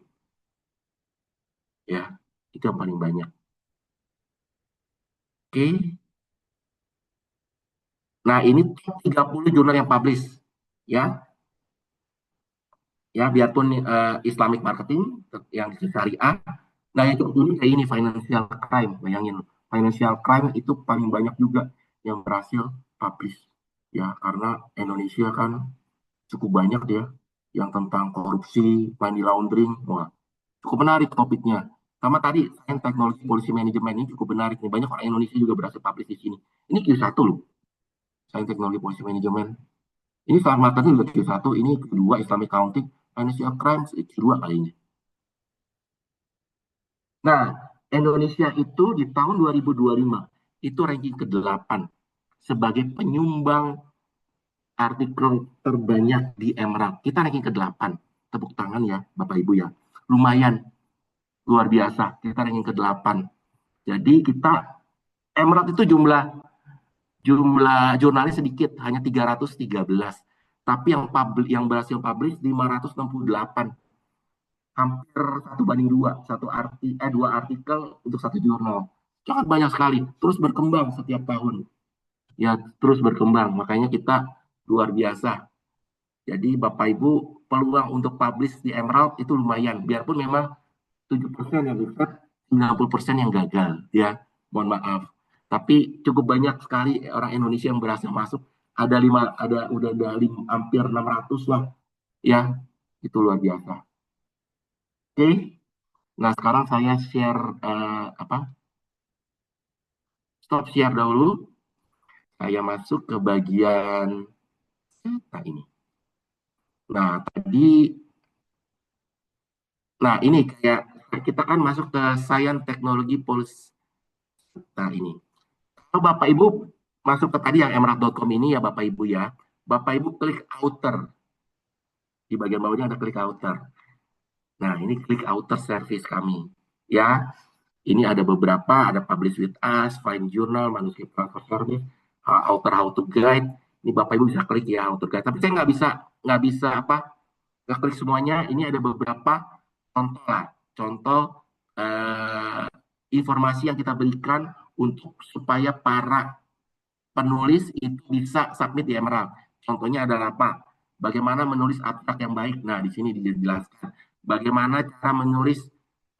Ya, itu yang paling banyak. Oke. Nah, ini 30 jurnal yang publish. Ya, ya biarpun Islamic marketing yang syariah. Nah, yang cukup unik kayak ini financial crime. Bayangin, financial crime itu paling banyak juga yang berhasil publish. Ya, karena Indonesia kan cukup banyak ya yang tentang korupsi, money laundering. Wah, cukup menarik topiknya. Sama tadi, sains teknologi polisi manajemen ini cukup menarik nih. Banyak orang Indonesia juga berhasil publish di sini. Ini Q1 loh, sains teknologi polisi manajemen. Ini sama tadi juga Q1, ini Q2 Islamic Accounting, Financial Crimes, Q2 kali ini. Nah, Indonesia itu di tahun 2025 itu ranking ke-8 sebagai penyumbang artikel terbanyak di Emerald. Kita ranking ke-8. Tepuk tangan ya, Bapak Ibu ya. Lumayan luar biasa. Kita ranking ke-8. Jadi kita Emerald itu jumlah jurnalnya sedikit, hanya 313. Tapi yang berhasil publish 568. Hampir 1 banding 2, dua artikel untuk satu jurnal. Sangat banyak sekali, terus berkembang setiap tahun. Ya, terus berkembang, makanya kita luar biasa. Jadi Bapak Ibu, peluang untuk publish di Emerald itu lumayan, biarpun memang 7% yang sukses, 90% yang gagal, ya. Mohon maaf. Tapi cukup banyak sekali orang Indonesia yang berhasil masuk. Hampir 600 lah, ya. Itu luar biasa. Oke. Nah, sekarang saya share stop share dahulu. Saya masuk ke bagian ini. Nah, ini kayak kita kan masuk ke Sains Teknologi Polisi. Nah, ini. Kalau Bapak Ibu masuk ke tadi yang emerald.com ini ya Bapak Ibu ya. Bapak Ibu klik outer. Di bagian bawahnya ada klik outer. Nah, ini klik outer service kami. Ya, ini ada beberapa, ada Publish with Us, Find Journal, Manuscript Transfer Service, Author How to Guide. Ini Bapak Ibu bisa klik ya How to Guide. Tapi saya nggak bisa nggak klik semuanya. Ini ada beberapa contoh lah, contoh informasi yang kita berikan untuk supaya para penulis itu bisa submit di Emerald. Contohnya adalah apa? Bagaimana menulis abstrak yang baik. Nah, di sini dijelaskan. Bagaimana cara menulis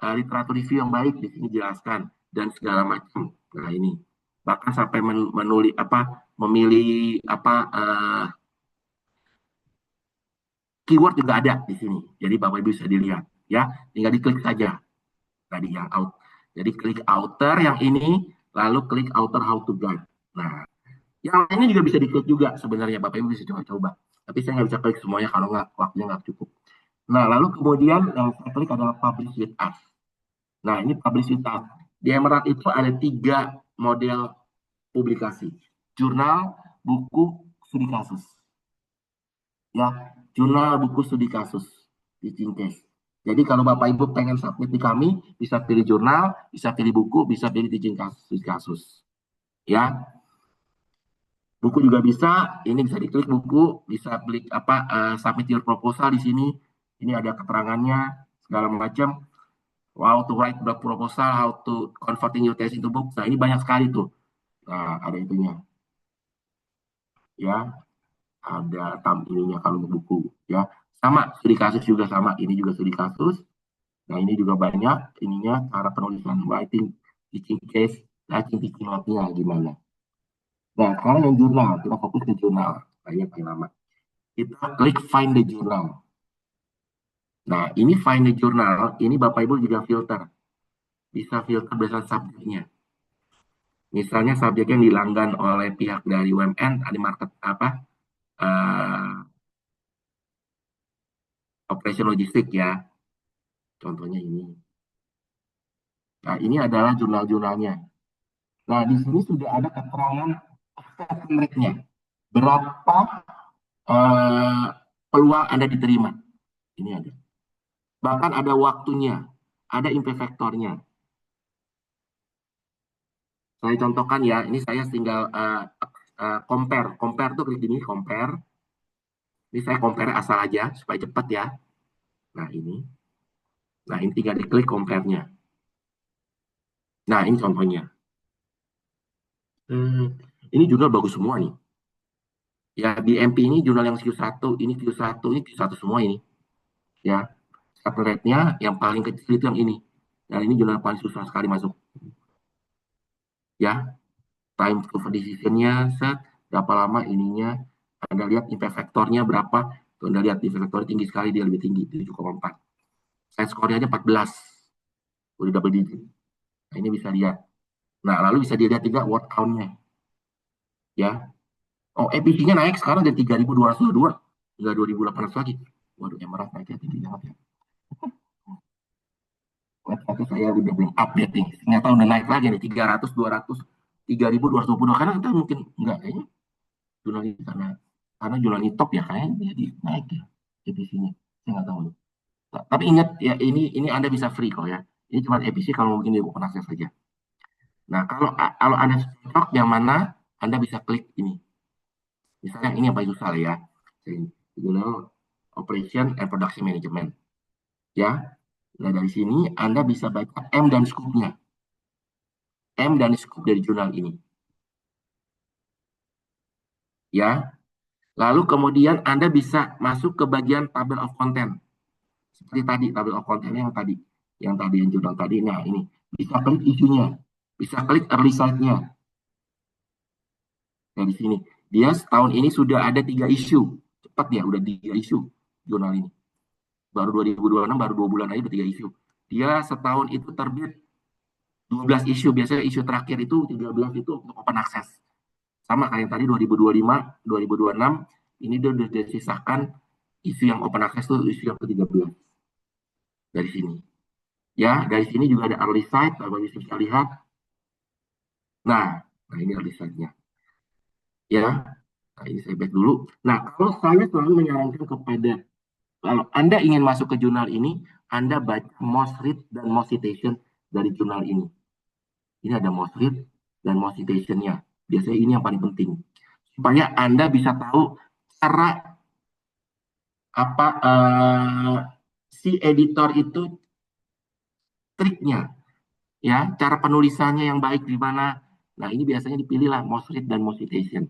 literatur review yang baik, di sini dijelaskan dan segala macam. Nah, ini bahkan sampai menulis memilih keyword juga ada di sini. Jadi Bapak Ibu bisa dilihat ya, tinggal diklik saja tadi yang out. Jadi klik outer yang ini, lalu klik outer how to guide. Nah, yang ini juga bisa diklik juga sebenarnya, Bapak Ibu bisa coba-coba. Tapi saya nggak bisa klik semuanya kalau waktunya nggak cukup. Nah, lalu kemudian yang saya klik adalah Publish with Us. Nah, ini Publish with Us. Di Emerald itu ada 3 model publikasi. Jurnal, buku, studi kasus. Ya, jurnal, buku, studi kasus. Teaching case. Jadi kalau Bapak Ibu pengen submit di kami, bisa pilih jurnal, bisa pilih buku, bisa pilih teaching kasus. Ya, buku juga bisa, ini bisa diklik buku, bisa klik submit your proposal di sini. Ini ada keterangannya segala macam. How to write blog proposal, how to converting your text into book. Nah, ini banyak sekali tuh. Nah, ada itunya. Ya, ada ininya kalau buku, ya. Sama, studi kasus juga sama. Ini juga studi kasus. Nah, ini juga banyak ininya cara penulisan writing, teaching case, writing teaching note-nya gimana. Nah, sekarang yang jurnal, kita fokus ke jurnal. Banyak yang lama. Kita klik find the journal. Nah, ini find the journal, ini Bapak Ibu juga filter. Bisa filter berdasarkan subjeknya. Misalnya subjek yang dilanggan oleh pihak dari UMN, ada market operation logistik ya. Contohnya ini. Nah, ini adalah jurnal-jurnalnya. Nah, di sini sudah ada keterangan acceptance rate-nya. Berapa eh, peluang Anda diterima. Ini ada. Bahkan ada waktunya, ada impact factor-nya. Saya contohkan ya, ini saya tinggal compare. Compare tuh klik ini, compare. Ini saya compare asal aja, supaya cepat ya. Nah, ini. Nah, ini tinggal diklik compare-nya. Nah, ini contohnya. Ini jurnal bagus semua nih. Ya, BMP ini jurnal yang Q1, ini Q1, ini Q1 semua ini. Ya, acceptance rate-nya yang paling kecil itu yang ini. Dan ini jurnal paling susah sekali masuk. Ya, time to decision-nya, set, berapa lama ininya. Anda lihat impact factor-nya berapa. Tuh, Anda lihat impact factor tinggi sekali, dia lebih tinggi, 7,4. Saya skornya aja 14. Udah double digit. Nah, ini bisa lihat. Nah, lalu bisa dilihat juga word count-nya. Ya. Oh, EPC-nya naik sekarang dari 3.222 hingga 2.800 lagi. Waduh, emerald naiknya tinggi banget ya. Website saya udah belum update nih. Ternyata udah naik lagi nih, 300, 200, 3.220. Karena kita mungkin enggak kayaknya jurnal ini karena jurnal ini top ya, kayaknya jadi naik ya EPC-nya. Saya nggak tahu nih. Tapi ingat ya, ini Anda bisa free kok ya. Ini cuma EPC kalau mungkin di open access saja. Nah, kalau Anda cocok yang mana, Anda bisa klik ini. Misalnya ini yang paling susah lah ya. Jurnal Operation and Production Management. Ya. Nah, dari sini Anda bisa baca M dan scope-nya. M dan scope dari jurnal ini. Ya. Lalu kemudian Anda bisa masuk ke bagian table of content. Seperti tadi, table of content yang tadi. Yang jurnal tadi. Nah, ini. Bisa klik isunya. Bisa klik early site-nya. Nah, di sini. Dia setahun ini sudah ada 3 isu. Cepat ya, udah 3 isu jurnal ini. Baru 2026, baru 2 bulan aja udah 3 isu. Dia setahun itu terbit 12 isu. Biasanya isu terakhir itu 13 itu untuk open access. Sama kayak tadi 2025, 2026, ini udah disisahkan isu yang open access itu isu yang ke-13. Dari sini. Ya, dari sini juga ada early site, kalau bisa lihat. Nah ini early site-nya. Ya, nah ini saya back dulu. Nah, kalau saya selalu menyarankan kepada, kalau Anda ingin masuk ke jurnal ini, Anda baca most read dan most citation dari jurnal ini. Ini ada most read dan most citation-nya. Biasanya ini yang paling penting. Supaya Anda bisa tahu cara apa si editor itu triknya, ya, cara penulisannya yang baik di mana. Nah, ini biasanya dipilih lah most read dan most citation.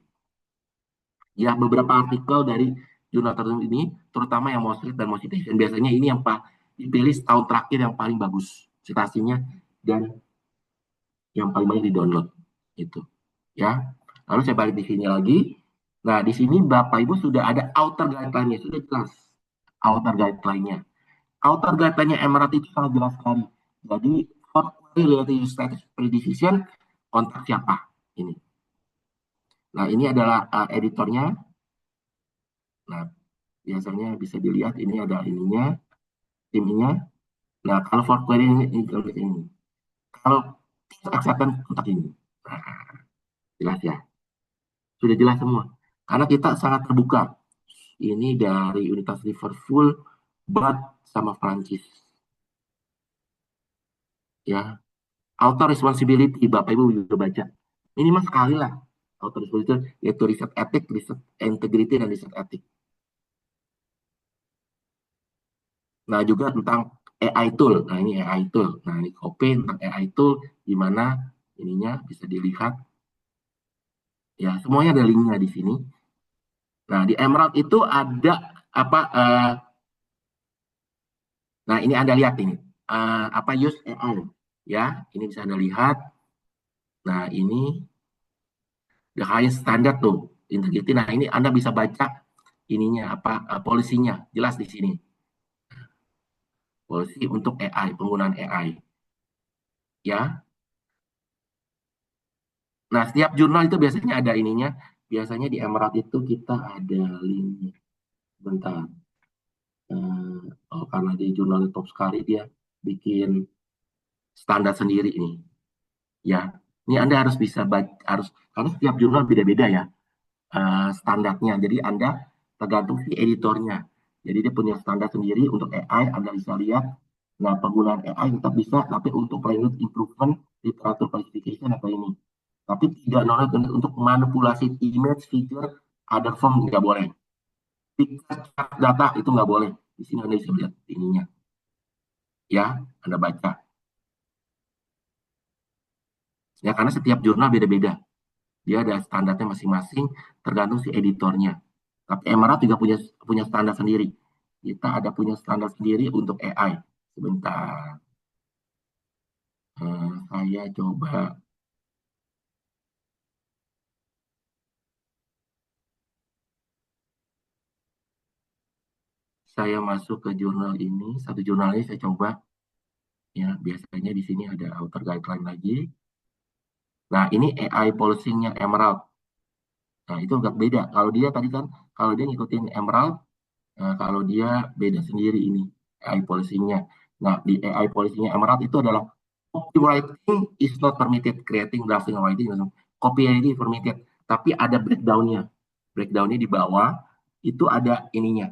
Ya, beberapa artikel dari jurnal tertentu ini, terutama yang most read dan most citation, biasanya ini yang dipilih tahun terakhir yang paling bagus citasinya dan yang paling banyak di-download itu. Ya. Lalu saya balik di sini lagi. Nah, di sini Bapak Ibu sudah ada outer guideline-nya, sudah jelas. Outer guideline-nya. Outer guideline-nya Emerald itu sangat jelas sekali. Jadi, for query related to status predecision, kontak siapa? Ini. Nah, ini adalah editornya. Nah, biasanya bisa dilihat ini ada ininya, timnya. Nah, kalau for query ini. Kalau acceptance kontak ini. Nah, jelas ya. Sudah jelas semua. Karena kita sangat terbuka. Ini dari Universitas Liverpool, Bath, sama Prancis. Ya, author responsibility, Bapak Ibu juga baca. Minimal sekali lah. Author responsibility, yaitu riset etik, riset integrity, dan riset etik. Nah, juga tentang AI tool. Nah, ini AI tool. Nah, ini copy tentang AI tool, di mana ininya bisa dilihat. Ya, semuanya ada linknya di sini. Nah, di Emerald itu ada apa? Nah, ini Anda lihat ini. Apa use AI. Ya, ini bisa Anda lihat. Nah, ini the highest standard tuh integrity. Nah, ini Anda bisa baca ininya apa polisinya jelas di sini. Polisi untuk AI, penggunaan AI. Ya. Nah, setiap jurnal itu biasanya ada ininya. Biasanya di Emerald itu kita ada linknya. Bentar. Karena di jurnal top sekali dia bikin standar sendiri ini, ya. Ini Anda harus bisa harus, karena setiap jurnal beda-beda ya standarnya. Jadi Anda tergantung si editornya. Jadi dia punya standar sendiri untuk AI, Anda bisa lihat. Nah, penggunaan AI tetap bisa, tapi untuk language improvement, literatur classification atau ini. Tapi tidak knowledge untuk manipulasi image, figure, other form nggak boleh. Data itu nggak boleh. Di sini Anda bisa lihat ininya. Ya, Anda baca. Ya, karena setiap jurnal beda-beda. Dia ada standarnya masing-masing, tergantung si editornya. Tapi Emerald juga punya standar sendiri. Kita ada punya standar sendiri untuk AI. Sebentar. Saya coba. Saya masuk ke jurnal ini. Satu jurnal ini saya coba. Ya, biasanya di sini ada author guideline lagi. Nah, ini AI policing-nya Emerald. Nah, itu agak beda. Kalau dia tadi kan, kalau dia ngikutin Emerald, kalau dia beda sendiri ini AI policing-nya. Nah, di AI policing-nya Emerald itu adalah copywriting is not permitted, creating, drafting, writing, copywriting permitted. Tapi ada breakdown-nya. Breakdown-nya di bawah itu ada ininya.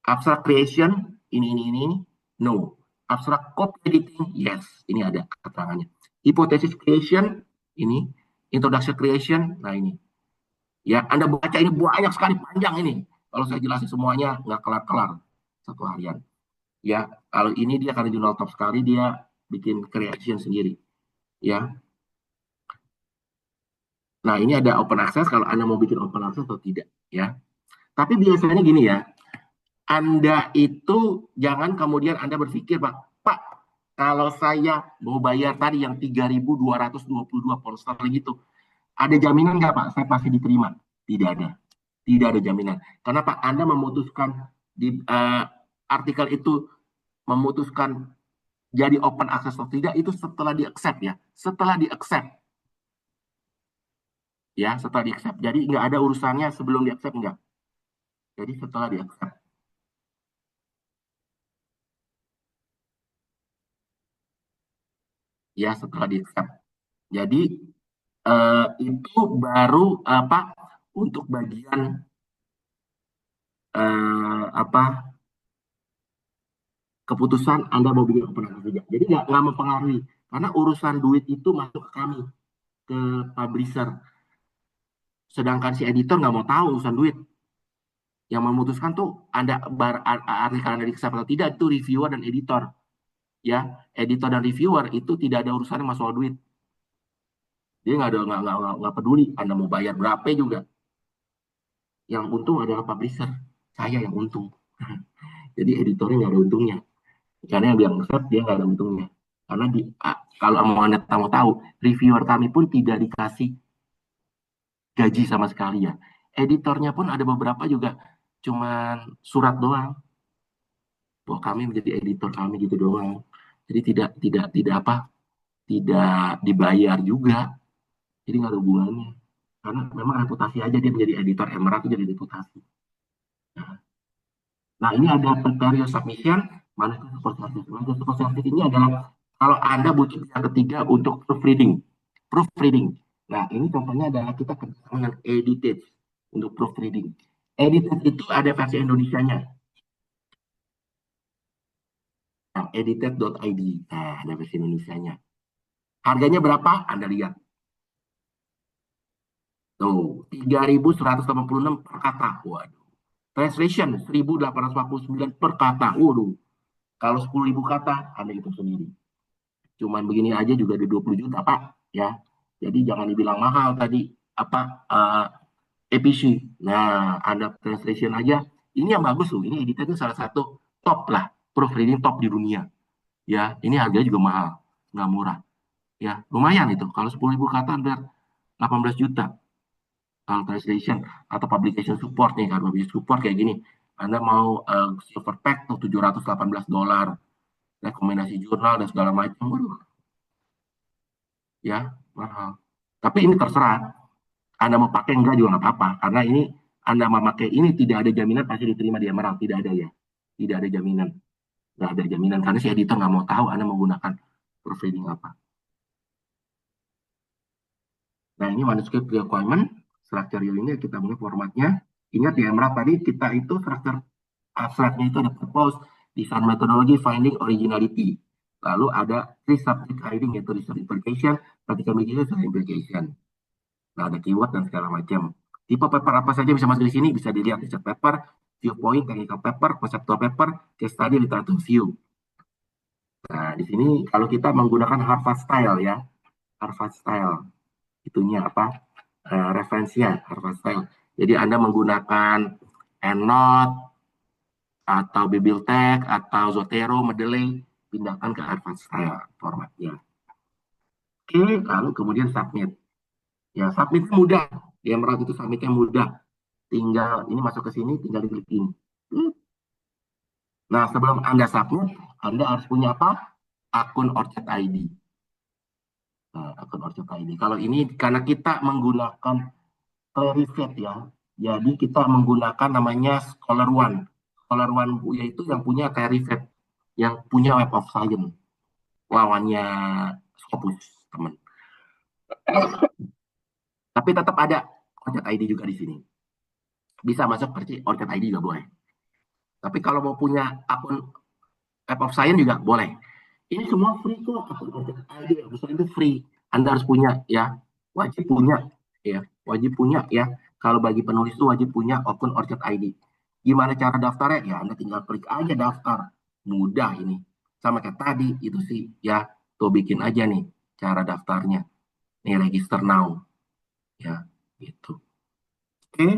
Abstract creation, ini, no. Abstract copy editing, yes. Ini ada keterangannya. Hypothesis creation, ini. Introduction creation, nah ini. Ya, Anda baca ini banyak sekali, panjang ini. Kalau saya jelasin semuanya, nggak kelar-kelar satu harian. Ya, kalau ini dia karena jurnal top sekali, dia bikin creation sendiri. Ya. Nah, ini ada open access, kalau Anda mau bikin open access atau tidak. Ya. Tapi biasanya gini ya, Anda itu jangan kemudian Anda berpikir, Pak, kalau saya mau bayar tadi yang 3.222 pound sterling itu, ada jaminan nggak Pak? Saya pasti diterima. Tidak ada. Tidak ada jaminan. Karena Pak, Anda memutuskan di artikel itu memutuskan jadi open access atau tidak, itu setelah di-accept ya. Setelah di-accept. Ya, setelah di-accept. Jadi nggak ada urusannya sebelum di-accept, nggak. Jadi setelah di-accept. Ya, setelah di-accept. Jadi itu baru apa untuk bagian keputusan Anda mau bikin open access juga. Jadi nggak mempengaruhi karena urusan duit itu masuk ke kami, ke publisher. Sedangkan si editor nggak mau tahu urusan duit. Yang memutuskan tuh Anda artikel Anda di atau tidak itu reviewer dan editor. Ya, editor dan reviewer itu tidak ada urusannya masalah duit. Dia nggak peduli Anda mau bayar berapa juga. Yang untung adalah publisher. Saya yang untung. Jadi editornya nggak ada untungnya. Karena yang bilang accept dia nggak ada untungnya. Karena kalau mau Anda mau tahu, reviewer kami pun tidak dikasih gaji sama sekali ya. Editornya pun ada beberapa juga cuman surat doang. Bahwa kami menjadi editor kami gitu doang. Jadi tidak apa? Tidak dibayar juga. Jadi nggak ada hubungannya. Karena memang reputasi aja dia menjadi editor Emerald itu jadi reputasi. Nah, ini ada prepare your submission, mana itu support service. Support service ini adalah kalau Anda butuh yang ketiga untuk proofreading. Proofreading. Nah, ini contohnya adalah kita kerja dengan Edited untuk proofreading. Edited itu ada versi Indonesianya. Nah, edited.id. Nah, ada versi Indonesianya. Harganya berapa? Anda lihat. Tuh, 3.186 per kata. Waduh. Translation 1.849 per kata. Waduh. Kalau 10.000 kata, Anda hitung sendiri. Cuman begini aja juga ada 20 juta, Pak. Ya. Jadi jangan dibilang mahal tadi. Apa EPC. Nah, Anda translation aja. Ini yang bagus tuh. Ini editornya salah satu top lah. Proofreading top di dunia. Ya, ini harganya juga mahal. Nggak murah. Ya, lumayan itu. Kalau 10.000 kata, hampir 18 juta. Kalau translation atau publication support nih, kalau publication support kayak gini. Anda mau silver pack tuh $718. Rekomendasi jurnal dan segala macam. Waduh. Ya, mahal. Tapi ini terserah. Anda mau pakai enggak juga nggak apa-apa. Karena ini Anda memakai ini tidak ada jaminan pasti diterima di Emerald, tidak ada ya, tidak ada jaminan, nggak ada jaminan karena si editor nggak mau tahu Anda menggunakan proofreading apa. Nah ini manuscript requirement, structure ini kita mulai formatnya. Ingat ya Emerald tadi kita itu structure abstraknya itu ada purpose, design methodology, finding originality. Lalu ada three subject hiding yaitu research implication, practical application, implication. Nah ada keyword dan segala macam. Tipe paper apa saja bisa masuk di sini, bisa dilihat research paper, viewpoint, technical paper, conceptual paper, case study, literature review. Nah di sini kalau kita menggunakan Harvard style ya, Harvard style itunya apa? Referensinya Harvard style. Jadi Anda menggunakan EndNote atau Bibliotek atau Zotero, Mendeley, pindahkan ke Harvard style formatnya. Oke, lalu kemudian submit. Ya, submit mudah. Di Emerald itu submitnya mudah. Tinggal ini masuk ke sini, tinggal diklik ini. Nah, sebelum Anda submit, Anda harus punya apa? Akun Orchard ID. Nah, akun Orchard ID. Kalau ini karena kita menggunakan Clarivate ya, jadi kita menggunakan namanya Scholar One. Scholar One yaitu yang punya Clarivate, yang punya Web of Science. Lawannya Scopus, teman. Tapi tetap ada Orchard ID juga di sini. Bisa masuk seperti Orchard ID juga boleh. Tapi kalau mau punya akun Web of Science juga boleh. Ini semua free kok, akun Orchard ID itu free. Anda harus punya ya, wajib punya ya, wajib punya ya. Kalau bagi penulis itu wajib punya akun Orchard ID. Gimana cara daftarnya? Ya Anda tinggal klik aja daftar. Mudah ini. Sama kayak tadi itu sih ya, tuh bikin aja nih cara daftarnya. Nih register now ya, gitu. Oke.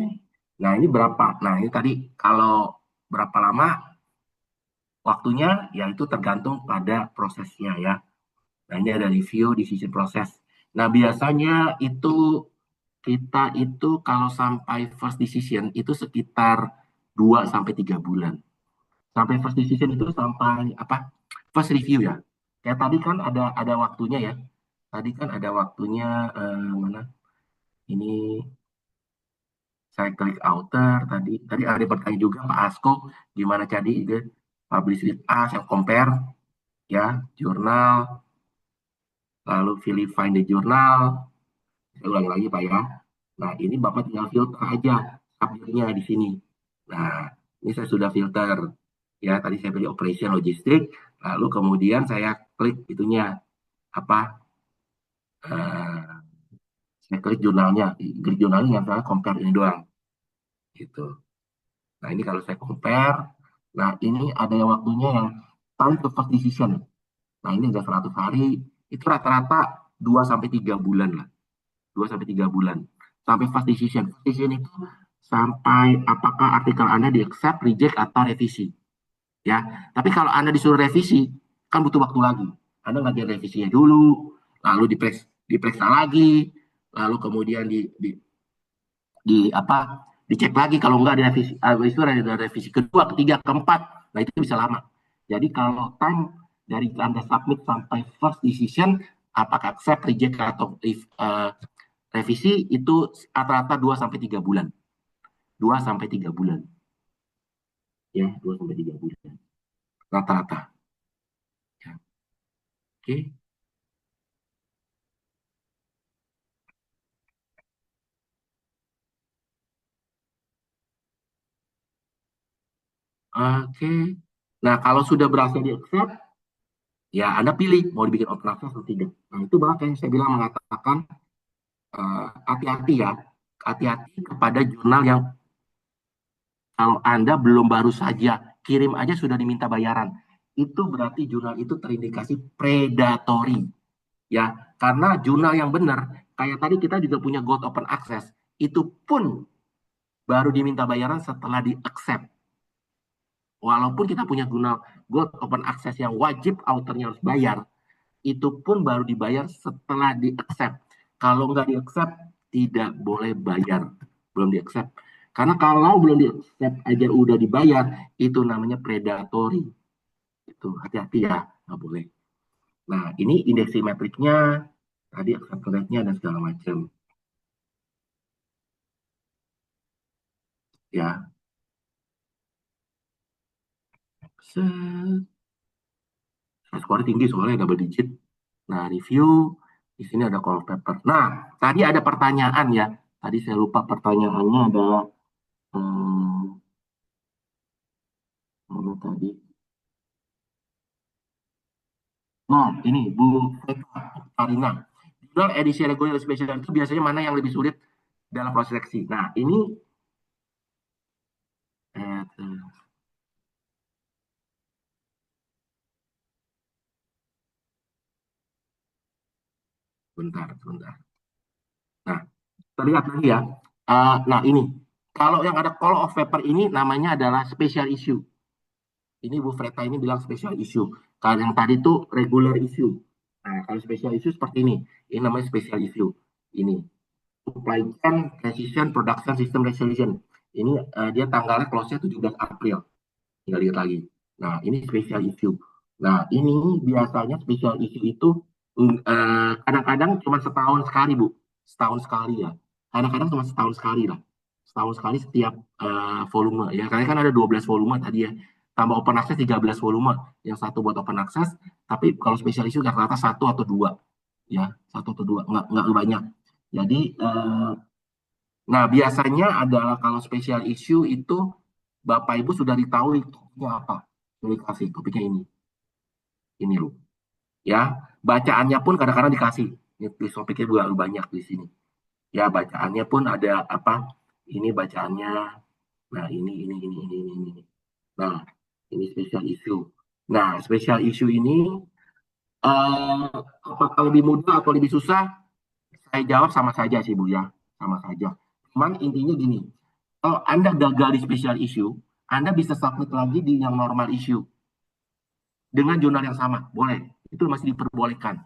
Nah, ini berapa? Nah, ini tadi kalau berapa lama waktunya ya itu tergantung pada prosesnya ya. Nah, ini ada review decision proses. Nah, biasanya itu kita itu kalau sampai first decision itu sekitar 2 sampai 3 bulan. Sampai first decision itu sampai apa? First review ya. Kayak tadi kan ada waktunya ya. Tadi kan ada waktunya mana? Ini saya klik author tadi ada pertanyaan juga Pak Asko gimana jadi ide publish with us yang compare ya jurnal lalu pilih find the journal. Saya ulangi lagi Pak ya. Nah ini Bapak tinggal filter aja subjeknya di sini. Nah ini saya sudah filter ya tadi saya pilih operation logistik lalu kemudian saya klik itunya apa uh, saya klik jurnalnya yang saya compare ini doang gitu. Nah, ini kalau saya compare, nah ini ada yang waktunya yang time to first decision. Nah, ini udah 100 hari, itu rata-rata 2 sampai 3 bulan lah. 2 sampai 3 bulan. Sampai first decision. First decision itu sampai apakah artikel Anda di accept, reject atau revisi. Ya. Tapi kalau Anda disuruh revisi, kan butuh waktu lagi. Anda ngerjain revisinya dulu, lalu diperiksa lagi, lalu kemudian di apa dicek lagi kalau enggak itu ada revisi kedua, ketiga, keempat. Nah, itu bisa lama. Jadi kalau time dari Anda submit sampai first decision apakah accept, reject atau revisi itu rata-rata 2 sampai 3 bulan. 2 sampai 3 bulan. Ya, 2 sampai 3 bulan. Rata-rata. Ya. Oke. Oke. Nah, kalau sudah berhasil di accept, ya Anda pilih mau dibikin open access atau tidak. Nah, itu bahkan yang saya bilang mengatakan hati-hati ya, hati-hati kepada jurnal yang kalau Anda belum baru saja kirim aja sudah diminta bayaran. Itu berarti jurnal itu terindikasi predatory. Ya, karena jurnal yang benar, kayak tadi kita juga punya Gold Open Access, itu pun baru diminta bayaran setelah di-accept. Walaupun kita punya jurnal Gold Open Access yang wajib authornya harus bayar, itu pun baru dibayar setelah di-accept. Kalau nggak di-accept, tidak boleh bayar. Belum di-accept. Karena kalau belum di-accept aja udah dibayar, itu namanya predatory. Itu hati-hati ya, nggak boleh. Nah, ini indeks metriknya, tadi accept rate-nya dan segala macam. Ya. Set. Skornya tinggi soalnya double digit. Nah, review. Di sini ada call paper. Nah, tadi ada pertanyaan ya. Tadi saya lupa pertanyaannya adalah mana tadi? Nah, ini Bu Feta Karina. Jurnal edisi reguler spesial itu biasanya mana yang lebih sulit dalam proses seleksi? Nah, ini eh, bentar, bentar. Nah, terlihat lagi ya. Nah, ini. Kalau yang ada call of paper ini namanya adalah special issue. Ini Bu Freta ini bilang special issue. Kalau yang tadi itu regular issue. Nah, kalau special issue seperti ini. Ini namanya special issue. Ini. Supply chain, precision, production system resolution. Ini dia tanggalnya close-nya 17 April. Tinggal lihat lagi. Nah, ini special issue. Nah, ini biasanya special issue itu kadang-kadang cuma setahun sekali, Bu. Setahun sekali ya. Kadang-kadang cuma setahun sekali lah. Setahun sekali setiap volume. Ya, karena kan ada 12 volume tadi ya. Tambah open access 13 volume. Yang satu buat open access. Tapi kalau special issue rata-rata satu atau dua. Ya, satu atau dua. Nggak banyak. Jadi, nah biasanya adalah kalau special issue itu Bapak Ibu sudah ditahu topiknya apa. Dikasih topiknya ini loh. Ya, bacaannya pun kadang-kadang dikasih. Ini topiknya juga banyak di sini. Ya, bacaannya pun ada apa? Ini bacaannya. Nah, ini. Nah, ini special issue. Nah, special issue ini apakah lebih mudah atau lebih susah? Saya jawab sama saja sih Bu ya, sama saja. Cuman intinya gini, kalau Anda gagal di special issue, Anda bisa submit lagi di yang normal issue dengan jurnal yang sama, boleh. Itu masih diperbolehkan.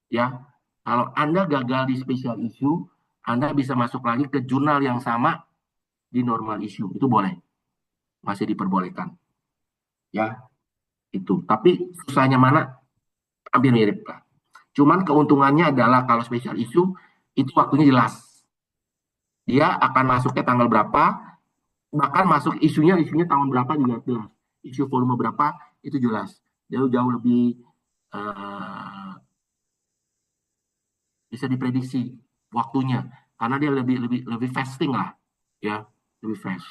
Ya, kalau Anda gagal di special issue, Anda bisa masuk lagi ke jurnal yang sama di normal issue. Itu boleh, masih diperbolehkan. Ya, itu. Tapi susahnya mana? Hampir mirip lah. Cuman keuntungannya adalah kalau special issue itu waktunya jelas. Dia akan masuknya tanggal berapa, bahkan masuk isunya tahun berapa juga jelas. Isu volume berapa itu jelas. Jauh-jauh lebih bisa diprediksi waktunya karena dia lebih fasting lah ya, lebih fast.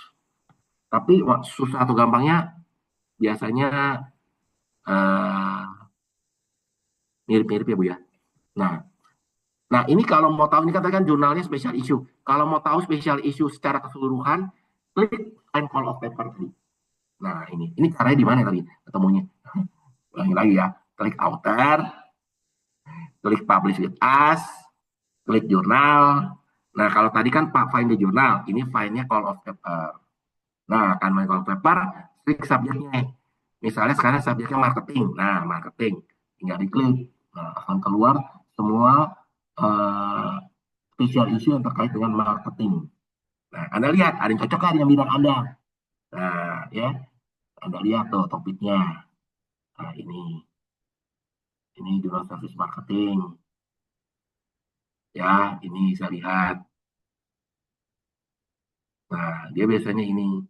Tapi susah atau gampangnya biasanya uh, mirip-mirip ya Bu ya. Nah, nah ini kalau mau tahu ini katakan jurnalnya special issue. Kalau mau tahu special issue secara keseluruhan, klik time call of paper tadi. Nah ini caranya di mana tadi ketemunya? Ulangi lagi ya. Klik outer, klik publish with us, klik jurnal. Nah kalau tadi kan Pak find the jurnal, ini filenya call of paper. Nah akan main call of paper, klik subjeknya. Misalnya sekarang subjeknya marketing. Nah marketing, tinggal diklik. Nah akan keluar semua special issue yang terkait dengan marketing. Nah, Anda lihat, ada yang cocok kan dengan bidang Anda. Nah, ya, Anda lihat tuh topiknya. Nah, ini jurnal service marketing. Ya, ini saya lihat. Nah, dia biasanya ini.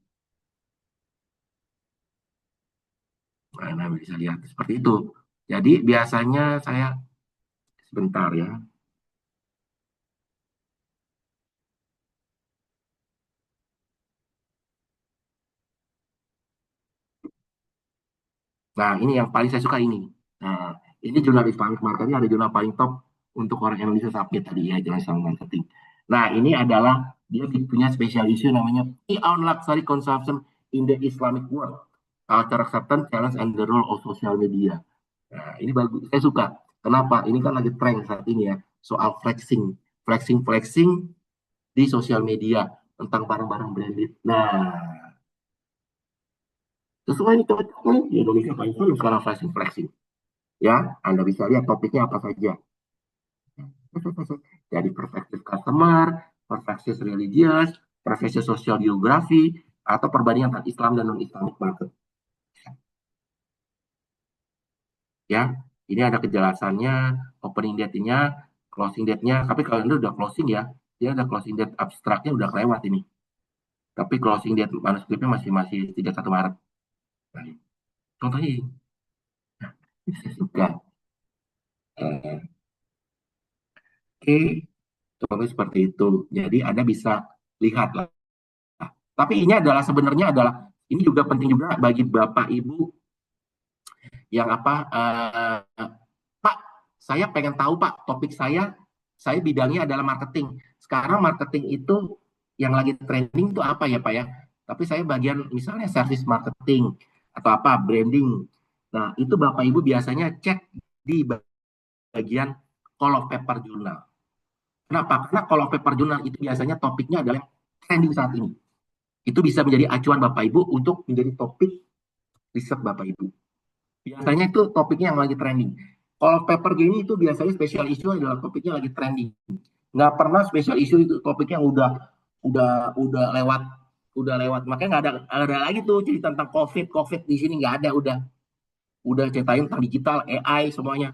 Nah, Anda bisa lihat seperti itu. Jadi biasanya saya sebentar ya. Nah, ini yang paling saya suka ini. Nah, ini jurnal Islamic marketing ada jurnal paling top untuk orang Indonesia submit tadi ya, jurnal Islamic marketing. Nah, ini adalah dia punya special issue namanya on luxury consumption in the Islamic world. Culture acceptance, challenge, and the role of social media. Nah, ini bagus, saya suka. Kenapa? Ini kan lagi tren saat ini ya, soal flexing, flexing di sosial media tentang barang-barang branded. Nah, sesuai ini cocok nih di Indonesia paling sering sekarang flexing. Ya, Anda bisa lihat topiknya apa saja. Dari perspektif customer, perspektif religius, perspektif sosial geografi, atau perbandingan antara Islam dan non-Islamic market. Ya, ini ada kejelasannya, opening date-nya, closing date-nya. Tapi kalau Anda udah closing ya, dia ada closing date abstraknya udah kelewat ini. Tapi closing date manuskripnya masih masih 31 Maret. Nah, contohnya ini. Nah, bisa juga. Oke, contohnya seperti itu. Jadi Anda bisa lihat lah. Tapi ini adalah sebenarnya adalah ini juga penting juga bagi Bapak Ibu yang apa Pak, saya pengen tahu Pak, topik saya bidangnya adalah marketing. Sekarang marketing itu yang lagi trending itu apa ya Pak ya? Tapi saya bagian misalnya service marketing atau apa branding. Nah, itu Bapak Ibu biasanya cek di bagian call of paper jurnal. Kenapa? Karena call of paper jurnal itu biasanya topiknya adalah trending saat ini. Itu bisa menjadi acuan Bapak Ibu untuk menjadi topik riset Bapak Ibu. Biasanya itu topiknya yang lagi trending. Kalau paper gini itu biasanya special issue adalah topiknya lagi trending. Nggak pernah special issue itu topiknya udah lewat. Makanya nggak ada lagi tuh cerita tentang COVID di sini nggak ada. Udah ceritain tentang digital, AI semuanya.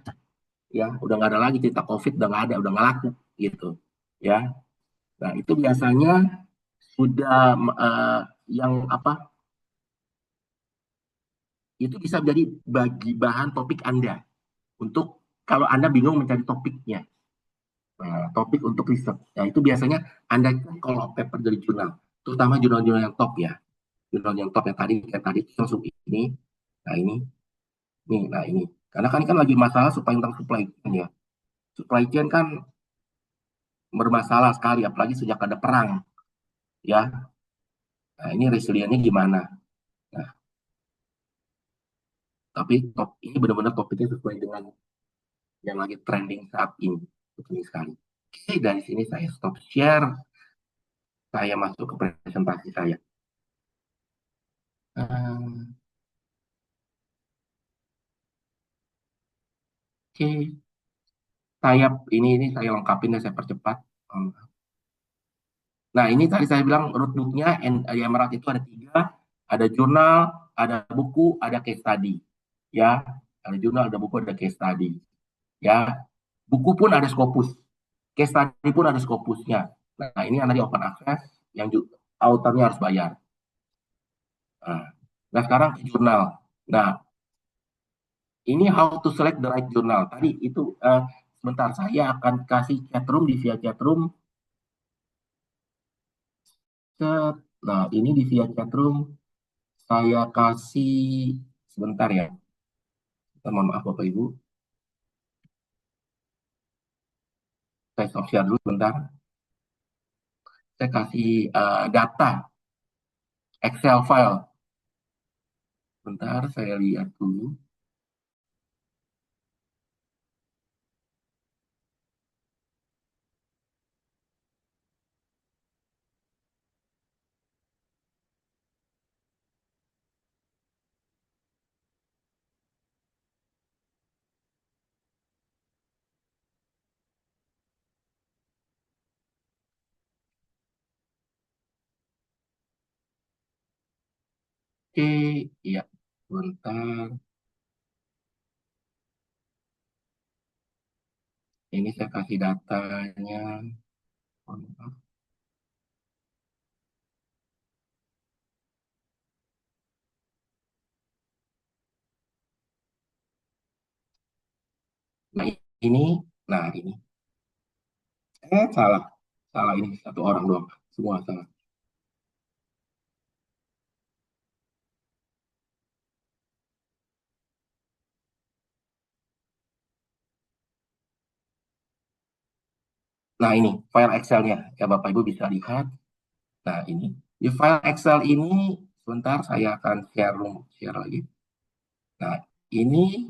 Ya, udah nggak ada lagi cerita COVID, udah nggak ada, udah nggak laku gitu. Ya, nah itu biasanya sudah yang apa? Itu bisa menjadi bagi bahan topik Anda untuk kalau Anda bingung mencari topiknya. Nah, topik untuk riset. Nah, itu biasanya Anda kalau paper dari jurnal, terutama jurnal-jurnal yang top ya. Jurnal yang top yang tadi langsung ini. Nah, ini. Karena kan lagi masalah supaya tentang supply chain ya. Supply chain kan bermasalah sekali apalagi sejak ada perang ya. Nah, ini resiliennya gimana? Nah, tapi ini benar-benar topiknya sesuai dengan yang lagi trending saat ini. Penting sekali. Oke, dari sini saya stop share. Saya masuk ke presentasi saya. Oke, ini saya lengkapin dan saya percepat. Nah, ini tadi saya bilang rootbooknya Emerald itu ada 3, ada jurnal, ada buku, ada case study. Ya, ada jurnal, ada buku, ada case study. Ya, buku pun ada Scopus, case study pun ada Scopusnya. Nah, ini yang tadi open access, yang autornya harus bayar. Nah, sekarang ke jurnal. Nah, ini how to select the right journal. Tadi itu sebentar saya akan kasih chatroom di via chatroom. Nah, ini di via chatroom saya kasih sebentar ya. Mohon maaf Bapak Ibu. Saya stop share dulu sebentar. Saya kasih data Excel file. Bentar saya lihat dulu. Oke, iya. Bentar. Ini saya kasih datanya. Nah, ini. Nah, ini. Salah. Salah ini. Satu orang doang. Semua salah. Nah, ini file Excel-nya. Ya, Bapak Ibu bisa lihat. Nah, ini. Di file Excel ini, sebentar saya akan share lagi. Nah, ini.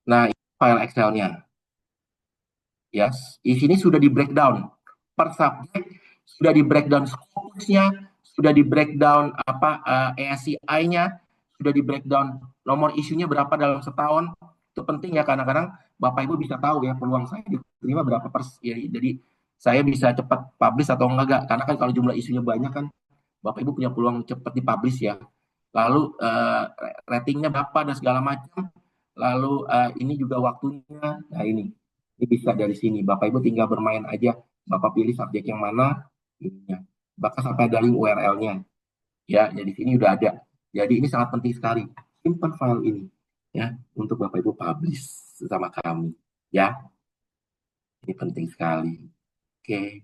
Nah, ini file Excel-nya. Yes, di sini sudah di breakdown per subjek, sudah di breakdown skopusnya, sudah di breakdown apa ASCI-nya, sudah di breakdown nomor isunya berapa dalam setahun. Itu penting ya kadang-kadang Bapak Ibu bisa tahu ya peluang saya diterima berapa ya, jadi saya bisa cepat publish atau enggak. Karena kan kalau jumlah isunya banyak kan Bapak Ibu punya peluang cepat dipublish ya. Lalu ratingnya berapa dan segala macam. Lalu ini juga waktunya. Nah, ini Ini bisa dari sini. Bapak Ibu tinggal bermain aja. Bapak pilih subjek yang mana, ininya. Bahkan sampai ada link URL-nya. Ya, jadi sini udah ada. Jadi ini sangat penting sekali. Simpan file ini ya untuk Bapak Ibu publish sama kami. Ya, ini penting sekali. Oke.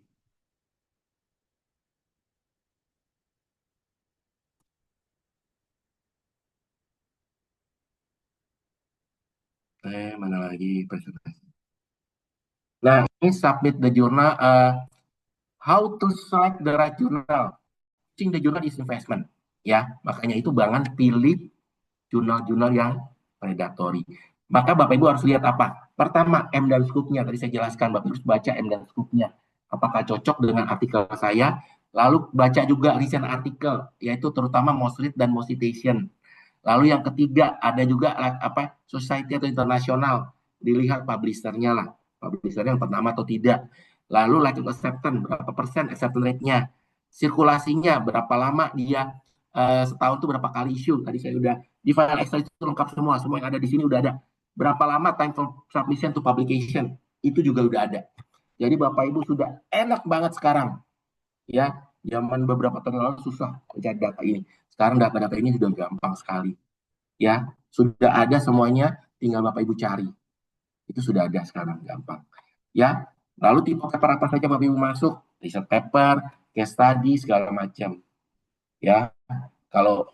Mana lagi presentasi? Nah, ini submit the journal. How to select the right journal? Choosing the journal is investment. Ya, makanya itu jangan pilih jurnal-jurnal yang predatory. Maka Bapak Ibu harus lihat apa? Pertama, M dan scoop-nya. Tadi saya jelaskan, Bapak Ibu harus baca M dan scoop-nya. Apakah cocok dengan artikel saya? Lalu baca juga recent artikel, yaitu terutama most read dan most citation. Lalu yang ketiga, ada juga apa society atau internasional. Dilihat publishernya lah. Publishernya yang pertama atau tidak. Lalu like acceptance, berapa persen acceptance rate-nya. Sirkulasinya, berapa lama dia setahun itu berapa kali issue. Tadi saya udah di file Excel itu lengkap semua. Semua yang ada di sini udah ada. Berapa lama time for submission to publication. Itu juga udah ada. Jadi Bapak Ibu sudah enak banget sekarang. Ya, zaman beberapa tahun lalu susah mencari data ini. Sekarang data-data ini sudah gampang sekali. Ya, sudah ada semuanya, tinggal Bapak Ibu cari. Itu sudah ada sekarang, gampang. Ya, lalu tipe paper apa saja Bapak Ibu masuk? Research paper, case study, segala macam. Ya, kalau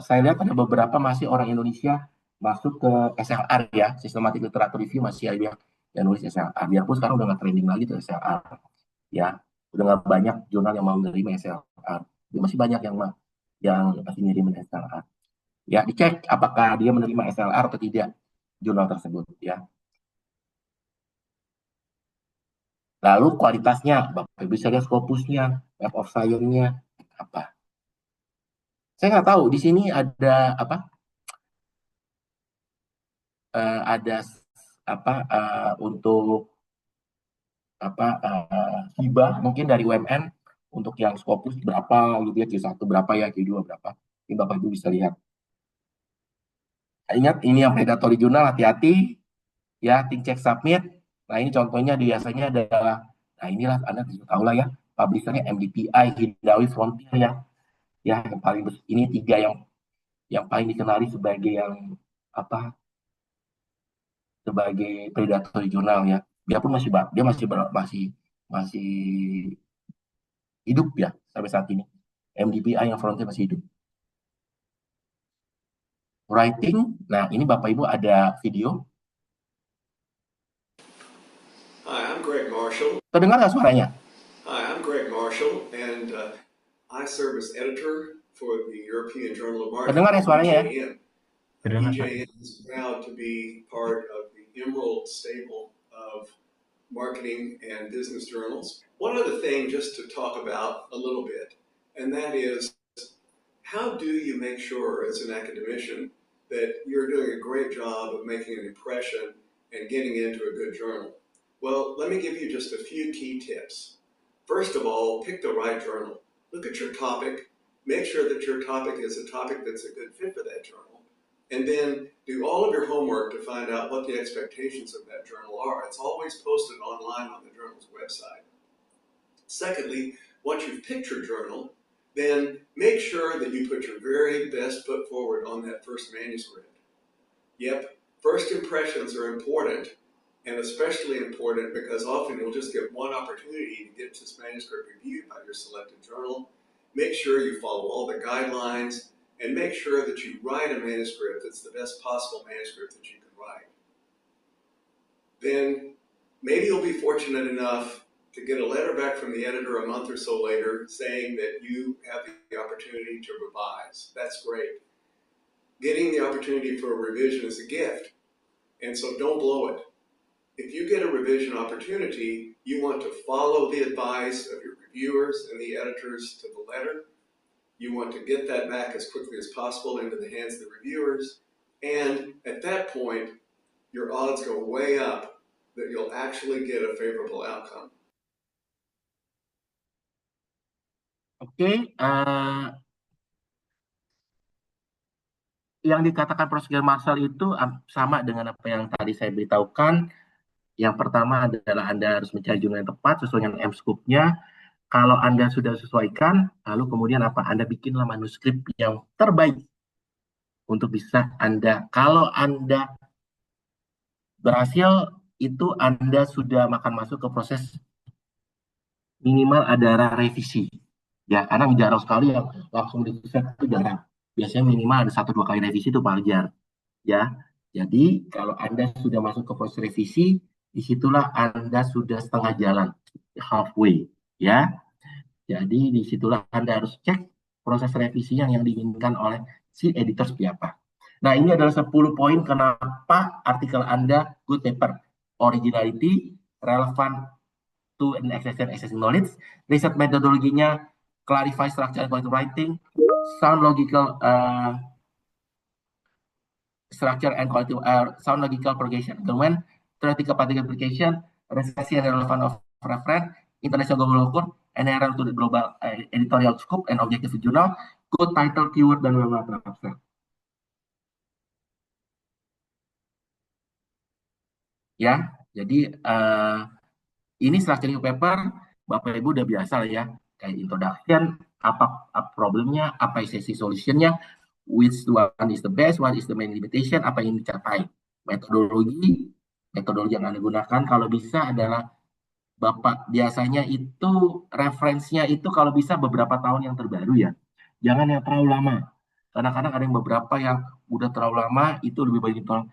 saya lihat ada beberapa masih orang Indonesia masuk ke SLR ya, Systematic Literature Review masih ada yang nulis SLR. Biarpun sekarang udah nggak trending lagi tuh SLR. Ya, udah nggak banyak jurnal yang mau menerima SLR. Masih banyak yang masih ngirimin SLR. Ya, dicek apakah dia menerima SLR atau tidak jurnal tersebut ya. Lalu kualitasnya, Bapak bisa lihat Scopusnya, Web of Science-nya apa. Saya nggak tahu di sini ada apa? Ada apa untuk apa hibah mungkin dari UMN untuk yang Scopus berapa gitu ya, Q1 berapa ya, Q2 berapa. Ini Bapak Ibu bisa lihat. Ingat ini yang predatory jurnal, hati-hati ya, think check submit. Nah, ini contohnya biasanya adalah, nah inilah Anda tahu lah ya, publishernya MDPI, Hindawi Frontier ya. Ya, yang paling ini tiga yang paling dikenali sebagai yang apa? Sebagai predatory jurnal ya. Biarpun dia masih hidup ya sampai saat ini. MDPI yang Frontier masih hidup. Writing, nah ini Bapak Ibu ada video. Hi, I'm Greg Marshall. Terdengar nggak suaranya? Hi, I'm Greg Marshall, and I serve as editor for the European Journal of Marketing. Terdengar ya suaranya ya? EJN is proud to be part of the Emerald stable of marketing and business journals. One other thing just to talk about a little bit, and that is how do you make sure as an academician that you're doing a great job of making an impression and getting into a good journal? Well, let me give you just a few key tips. First of all, pick the right journal. Look at your topic. Make sure that your topic is a topic that's a good fit for that journal. And then do all of your homework to find out what the expectations of that journal are. It's always posted online on the journal's website. Secondly, once you've picked your journal, then make sure that you put your very best foot forward on that first manuscript. Yep, first impressions are important, and especially important because often you'll just get one opportunity to get this manuscript reviewed by your selected journal. Make sure you follow all the guidelines, and make sure that you write a manuscript that's the best possible manuscript that you can write. Then maybe you'll be fortunate enough to get a letter back from the editor a month or so later saying that you have the opportunity to revise. That's great. Getting the opportunity for a revision is a gift, and so don't blow it. If you get a revision opportunity, you want to follow the advice of your reviewers and the editors to the letter. You want to get that back as quickly as possible into the hands of the reviewers, and at that point, your odds go way up that you'll actually get a favorable outcome. Oke, yang dikatakan prosedur Marshall itu sama dengan apa yang tadi saya beritahukan. Yang pertama adalah Anda harus mencari jurnal yang tepat sesuai dengan M-Scoop-nya. Kalau Anda sudah sesuaikan, lalu kemudian apa? Anda bikinlah manuskrip yang terbaik untuk bisa Anda. Kalau Anda berhasil, itu Anda sudah akan masuk ke proses minimal ada revisi. Ya, karena jarang sekali yang langsung diselesai itu jarang. Biasanya minimal ada 1-2 kali revisi itu wajar. Ya, jadi kalau Anda sudah masuk ke proses revisi, disitulah Anda sudah setengah jalan, halfway. Ya, jadi disitulah Anda harus cek proses revisi yang diinginkan oleh si editor seperti apa. Nah, ini adalah 10 poin kenapa artikel Anda good paper. Originality, relevant to an existing knowledge, riset metodologinya, clarify structure and quality writing, sound logical structure and quality sound logical progression, argument, theoretical practical application, recency and relevant of reference, international global occur, inherent to the global editorial scope and objective journal, good title, keyword, dan beberapa abstrak. Ya, jadi ini structuring paper, Bapak Ibu udah biasa lah ya, kayak introduction, apa problemnya, apa sesi solutionnya, which one is the best, what is the main limitation, apa yang dicapai, metodologi yang Anda gunakan kalau bisa adalah Bapak biasanya itu referensinya itu kalau bisa beberapa tahun yang terbaru ya, jangan yang terlalu lama. Kadang-kadang ada yang beberapa yang udah terlalu lama itu lebih baik ditolong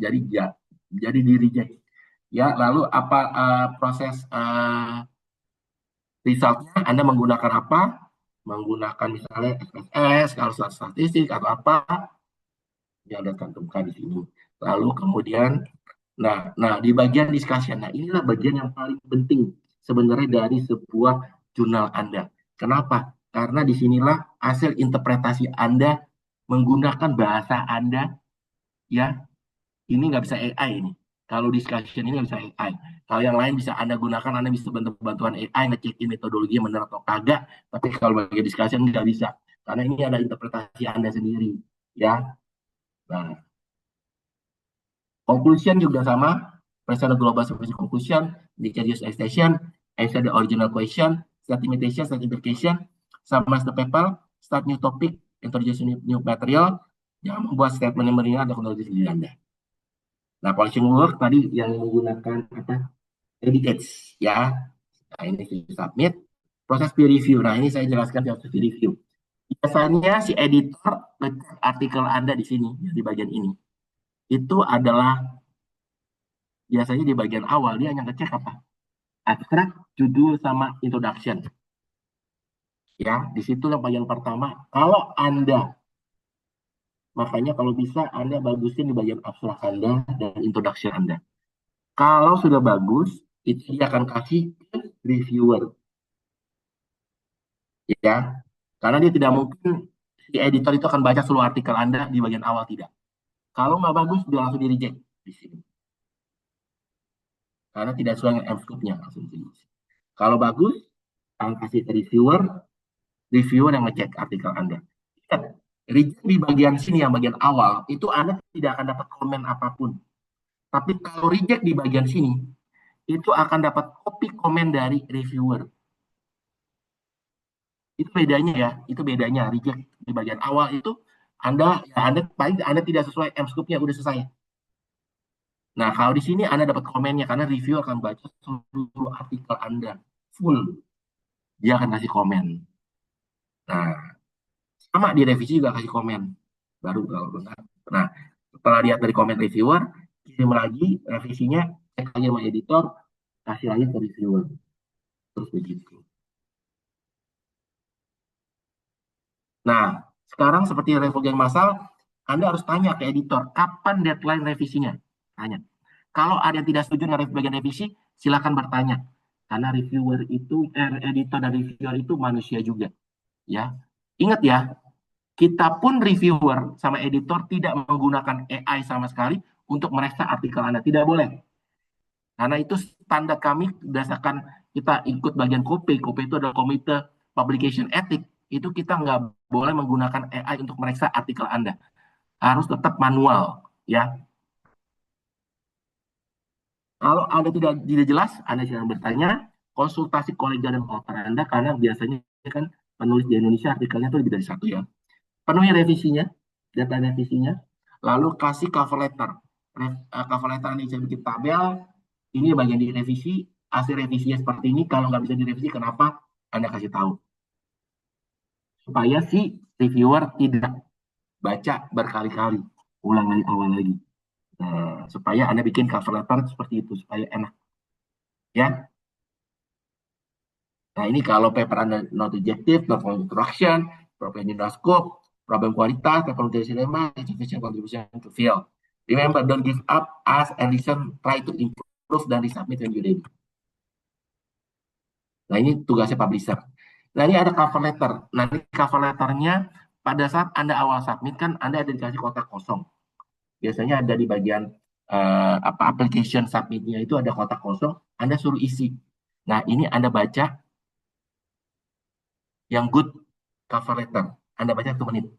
jadi jadi di reject ya. Lalu apa proses resultnya Anda menggunakan apa? Menggunakan misalnya SPSS, kalau statistik atau apa yang Anda cantumkan di sini. Lalu kemudian, nah di bagian discussion, nah inilah bagian yang paling penting sebenarnya dari sebuah jurnal Anda. Kenapa? Karena disinilah hasil interpretasi Anda menggunakan bahasa Anda, ya. Ini nggak bisa AI ini. Kalau discussion ini nggak bisa AI. Kalau yang lain bisa Anda gunakan, Anda bisa bantuan AI ngecekin metodologi benar atau kagak. Tapi kalau bagian discussion nggak bisa. Karena ini ada interpretasi Anda sendiri. Ya. Nah, conclusion juga sama. Present global sufficient conclusion, indicate use extension, answer the original question, state limitation, state implication, summarize the paper, start new topic, introduce new material, jangan membuat statement yang meringan atau kronologis diri Anda. Nah, polishing work tadi yang menggunakan apa? Edits ya. Nah, ini submit. Proses peer review. Nah, ini saya jelaskan proses peer review. Biasanya si editor ngecek artikel Anda di sini, di bagian ini. Itu adalah biasanya di bagian awal dia hanya ngecek apa? Abstrak, judul sama introduction. Ya, di situ yang bagian pertama. Kalau Anda makanya kalau bisa Anda bagusin di bagian abstrak Anda dan introduction Anda. Kalau sudah bagus, itu dia akan kasih ke reviewer. Ya, karena dia tidak mungkin si editor itu akan baca seluruh artikel Anda di bagian awal, tidak. Kalau nggak bagus, dia langsung di reject di sini. Karena tidak sesuai dengan M-Scoop-nya langsung di sini. Kalau bagus, akan kasih ke reviewer yang ngecek artikel Anda. Reject di bagian sini, yang bagian awal, itu Anda tidak akan dapat komen apapun. Tapi kalau reject di bagian sini, itu akan dapat copy komen dari reviewer. Itu bedanya ya, itu bedanya. Reject di bagian awal itu Anda tidak sesuai M-Scoop-nya, udah selesai. Nah, kalau di sini Anda dapat komennya karena review akan baca seluruh artikel Anda full. Dia akan kasih komen. Nah, sama di revisi juga kasih komen. Baru kalau benar. Nah, setelah lihat dari komen reviewer, kirim lagi revisinya, cek lagi sama editor, kasih lagi ke reviewer. Terus begitu. Nah, sekarang seperti revogen masal, Anda harus tanya ke editor, kapan deadline revisinya? Tanya. Kalau ada yang tidak setuju dengan bagian revisi, silakan bertanya. Karena reviewer itu, editor dan reviewer itu manusia juga. Ya, ingat ya, kita pun reviewer sama editor tidak menggunakan AI sama sekali untuk mereksa artikel Anda. Tidak boleh. Karena itu standar kami berdasarkan kita ikut bagian KOPE. KOPE itu adalah Komite Publication Ethics. Itu kita nggak boleh menggunakan AI untuk mereksa artikel Anda. Harus tetap manual. Ya. Kalau Anda tidak jelas, Anda silahkan bertanya, konsultasi kolega dan author Anda, karena biasanya kan penulis di Indonesia artikelnya itu lebih dari satu ya. Penuhi revisinya, data revisinya, lalu kasih cover letter. Cover letter ini saya bikin tabel, ini bagian di revisi, hasil revisinya seperti ini, kalau nggak bisa direvisi, kenapa? Anda kasih tahu. Supaya si reviewer tidak baca berkali-kali, ulang dari awal lagi. Nah, supaya Anda bikin cover letter seperti itu, supaya enak. Ya, nah ini kalau paper Anda not objective, not introduction, problem general scope, problem kualitas, problem dari cinema, education contribution to field. Remember, don't give up, ask and listen, try to improve dan resubmit when you're ready. Nah ini tugasnya publisher. Nah ini ada cover letter. Nah ini cover letternya pada saat Anda awal submit kan Anda ada dikasih kotak kosong. Biasanya ada di bagian application submitnya itu ada kotak kosong, Anda suruh isi. Nah ini Anda baca yang good cover letter. Anda baca 1 menit.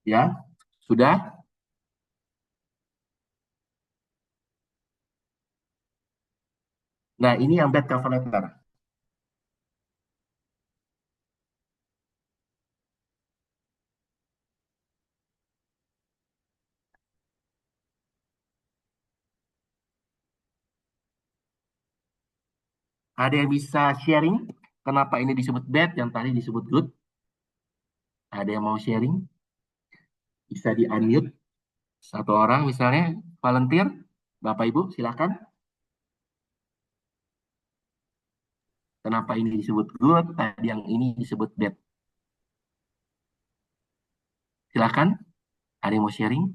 Ya, sudah? Nah, ini yang bad cover letter. Ada yang bisa sharing? Kenapa ini disebut bad, yang tadi disebut good? Ada yang mau sharing? Bisa di-unmute. Satu orang misalnya, volunteer. Bapak Ibu, silakan. Kenapa ini disebut good, tadi yang ini disebut bad? Silakan. Ada yang mau sharing?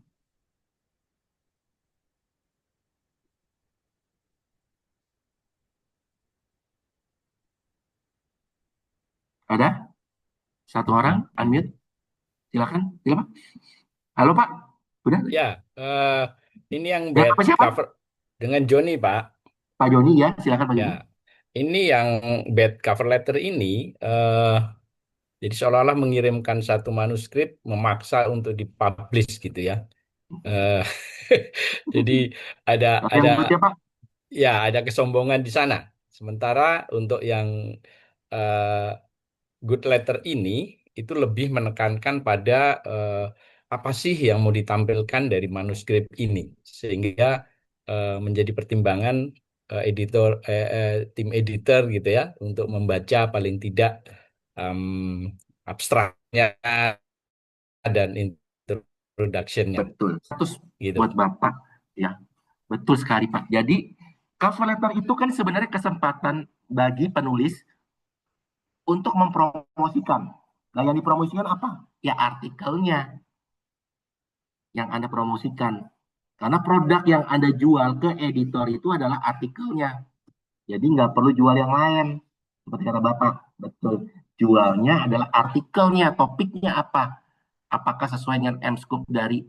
Ada? Satu orang, unmute. Silakan. Silakan. Halo Pak, udah? Ya, ini yang Ya, bad apa siapa? cover dengan Joni, Pak. Pak Joni ya, silakan Pak Joni. Ya, ini yang bad cover letter ini, jadi seolah-olah mengirimkan satu manuskrip memaksa untuk dipublish gitu ya. Eh, jadi ada Yang good ya Pak? ada kesombongan di sana. Sementara untuk yang eh, good letter ini itu lebih menekankan pada apa sih yang mau ditampilkan dari manuskrip ini, sehingga menjadi pertimbangan tim editor gitu ya untuk membaca paling tidak em, abstraknya dan introduction-nya Betul. 100 gitu. buat Bapak ya. Betul sekali Pak. Jadi cover letter itu kan sebenarnya kesempatan bagi penulis untuk mempromosikan. Nah, yang dipromosikan apa? Ya artikelnya yang Anda promosikan. Karena produk yang Anda jual ke editor itu adalah artikelnya. Jadi nggak perlu jual yang lain. Seperti kata Bapak. Betul. Jualnya adalah artikelnya, topiknya apa. Apakah sesuai dengan M-scope dari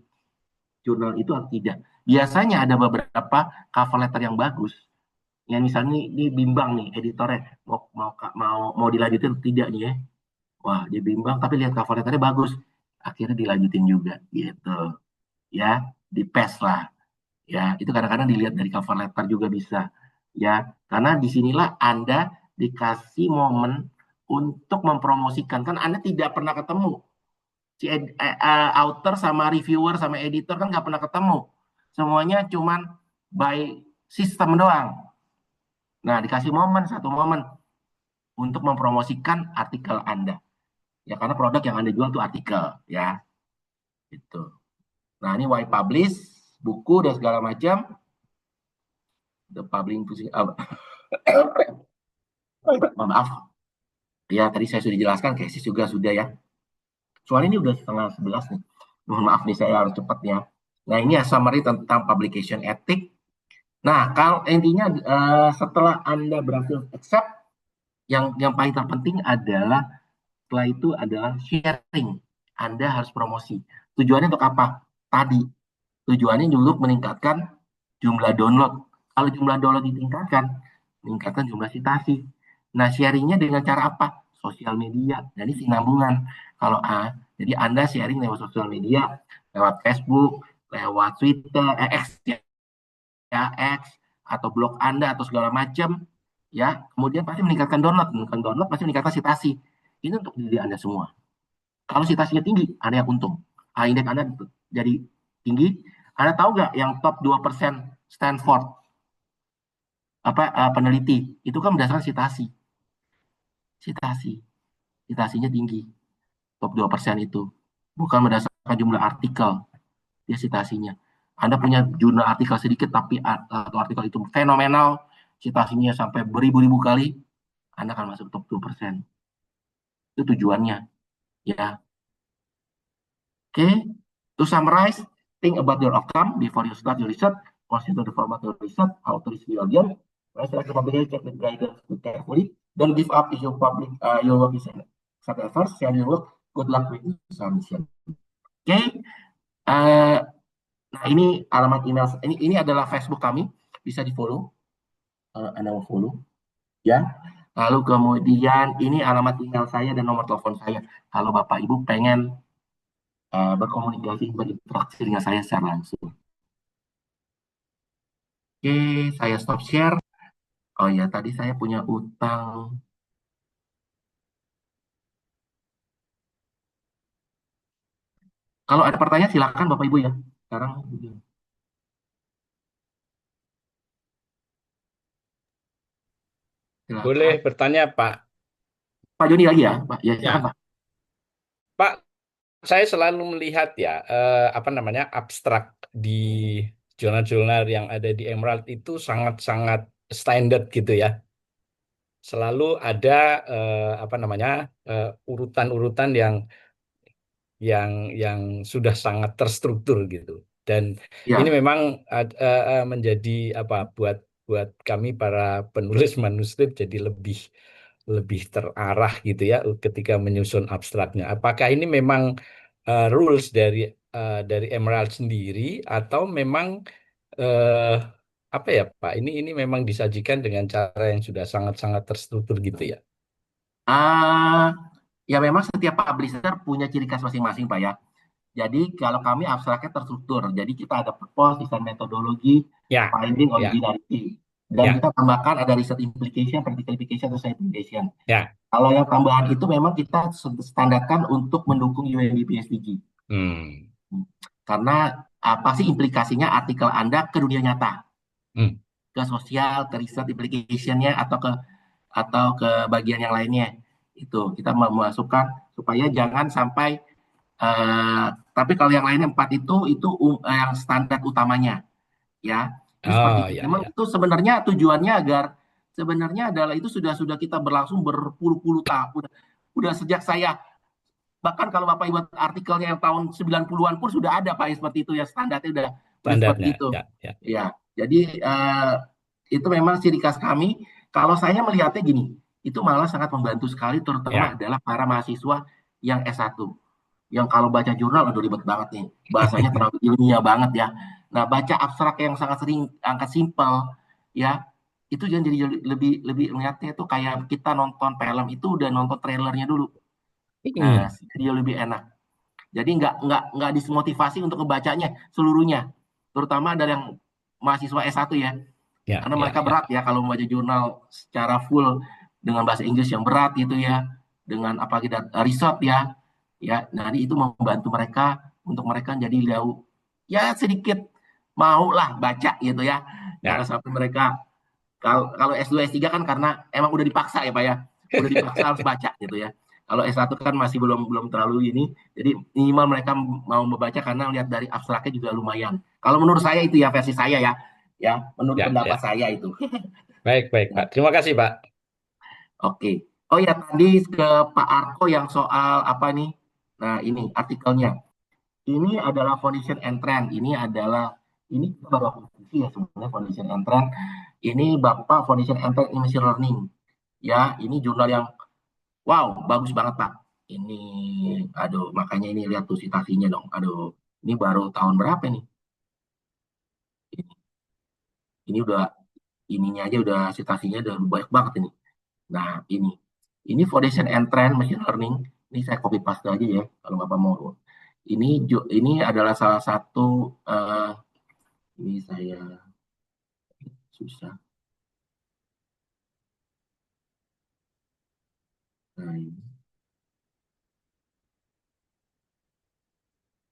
jurnal itu atau tidak. Biasanya ada beberapa cover letter yang bagus. Yang misalnya ini bimbang nih editornya mau dilanjutin atau tidak nih ya. Wah, dia bimbang tapi lihat cover letternya bagus. Akhirnya dilanjutin juga gitu. Ya, di paste lah. Ya, itu kadang-kadang dilihat dari cover letter juga bisa. Ya, karena disinilah Anda dikasih momen untuk mempromosikan. Kan Anda tidak pernah ketemu. Si author sama reviewer sama editor kan nggak pernah ketemu. Semuanya cuman by system doang. Nah, dikasih satu momen untuk mempromosikan artikel Anda. Ya, karena produk yang Anda jual itu artikel, ya. Itu. Nah, ini why publish, buku dan segala macam. The publishing maaf. Ya, tadi saya sudah jelaskan, cases juga sudah ya. Soalnya ini udah setengah 11 nih. Mohon maaf nih, saya harus cepat ya. Nah, ini ya summary tentang publication ethic. Nah, kalau intinya setelah Anda berhasil accept, yang paling terpenting adalah setelah itu adalah sharing. Anda harus promosi. Tujuannya untuk apa? Tadi Tujuannya untuk meningkatkan jumlah download. Kalau jumlah download ditingkatkan, meningkatkan jumlah citasi. Nah, sharingnya dengan cara apa? Sosial media. Jadi sinambungan. Jadi Anda sharing lewat sosial media, lewat Facebook, lewat Twitter, X ya, X atau blog Anda atau segala macam, ya. Kemudian pasti meningkatkan download pasti meningkatkan citasi. Ini untuk diri Anda semua. Kalau citasinya tinggi, Anda yang untung. Indeks Anda jadi tinggi. Anda tahu nggak yang top 2% Stanford peneliti itu kan berdasarkan citasi. Citasinya tinggi. Top 2% itu. Bukan berdasarkan jumlah artikel, dia citasinya. Anda punya jurnal artikel sedikit tapi atau artikel itu fenomenal, citasinya sampai beribu-ribu kali, Anda akan masuk top 2%. Itu tujuannya, ya. Oke, to summarize, think about your outcome before you start your research. Consider the format of your research, how to reach the audience. When select the publication, check the guidance carefully. Don't give up if your work is successful. Share your work. Good luck with the submission. Oke, nah ini alamat email. Ini adalah Facebook kami, bisa di follow. Anda mau follow, ya. Lalu kemudian ini alamat email saya dan nomor telepon saya. Kalau Bapak Ibu pengen berkomunikasi, berinteraksi dengan saya secara langsung. Oke, saya stop share. Oh ya, tadi saya punya utang. Kalau ada pertanyaan silakan Bapak Ibu ya. Sekarang Boleh silakan. bertanya, Pak. Pak Joni lagi ya, Pak. Ya, silakan Ya, Pak. Pak, saya selalu melihat ya, abstrak di jurnal-jurnal yang ada di Emerald itu sangat-sangat standar gitu ya. Selalu ada urutan-urutan yang sudah sangat terstruktur gitu. Dan ini Ya. memang menjadi buat buat kami para penulis manuskrip jadi lebih terarah gitu ya ketika menyusun abstraknya. Apakah ini memang rules dari Emerald sendiri atau memang eh, apa ya Pak? Ini memang disajikan dengan cara yang sudah sangat-sangat terstruktur gitu ya. Ya memang setiap publisher punya ciri khas masing-masing Pak ya. Jadi kalau kami abstraknya terstruktur. Jadi kita ada purpose, design metodologi, Ya, finding ya, originality. Dan ya, kita tambahkan ada research implication, practical implication, atau science implication. ya. Kalau yang tambahan itu memang kita standarkan untuk mendukung UNDP SDG. Hmm. Karena apa sih implikasinya artikel Anda ke dunia nyata? Hmm. Ke sosial, ke research implication-nya, atau ke bagian yang lainnya. Itu kita memasukkan supaya jangan sampai tapi kalau yang lainnya 4 itu yang standar utamanya, ya. Itu seperti Oh itu. ya, Memang ya. itu sebenarnya tujuannya agar sebenarnya adalah itu sudah kita berlangsung berpuluh-puluh tahun. Udah sejak saya bahkan kalau Bapak Ibu artikelnya yang tahun 90-an pun sudah ada Pak seperti itu ya, standarnya udah seperti Standarnya, itu. ya, ya. Ya. Jadi itu memang ciri khas kami. Kalau saya melihatnya gini, itu malah sangat membantu sekali terutama Ya. adalah para mahasiswa yang S1. Yang kalau baca jurnal aduh ribet banget nih. Bahasanya terlalu ilmiah banget ya. Nah, baca abstrak yang sangat sering angkat simpel ya, itu yang jadi lebih lebih melihatnya itu kayak kita nonton film itu udah nonton trailernya dulu. Nah, Hmm. jadi lebih enak. Jadi nggak dismotivasi untuk ngebacanya seluruhnya. Terutama dari yang mahasiswa S1 ya. Ya, Karena ya, mereka ya. berat ya kalau membaca jurnal secara full dengan bahasa Inggris yang berat gitu ya. Dengan apa kita riset ya. Ya, nah itu membantu mereka untuk mereka jadi jauh ya sedikit mau lah baca gitu ya. Jangan Ya. sampai mereka kalau S2 S3 kan karena emang udah dipaksa ya Pak ya. Udah dipaksa harus baca gitu ya. Kalau S1 kan masih belum belum terlalu ini. Jadi minimal mereka mau membaca karena lihat dari abstraknya juga lumayan. Kalau menurut saya itu ya versi saya ya. Ya, menurut Ya, pendapat ya. saya itu. Baik, baik, Pak. Terima kasih, Pak. Oke. Oh ya tadi ke Pak Arko yang soal apa nih? Nah, ini artikelnya. Ini adalah foundation and trend. Ini baru akuisisi ya sebenarnya foundation and trend. Ini Bapak foundation and trend in machine learning. Ya, ini jurnal yang wow, bagus banget Pak. Ini, aduh, makanya ini lihat tuh citasinya dong. Aduh, ini baru tahun berapa nih? Ini udah ininya aja udah citasinya udah banyak banget ini. Nah, ini foundation and trend machine learning. Ini saya copy paste aja ya kalau Bapak mau. Ini adalah salah satu ini saya susah.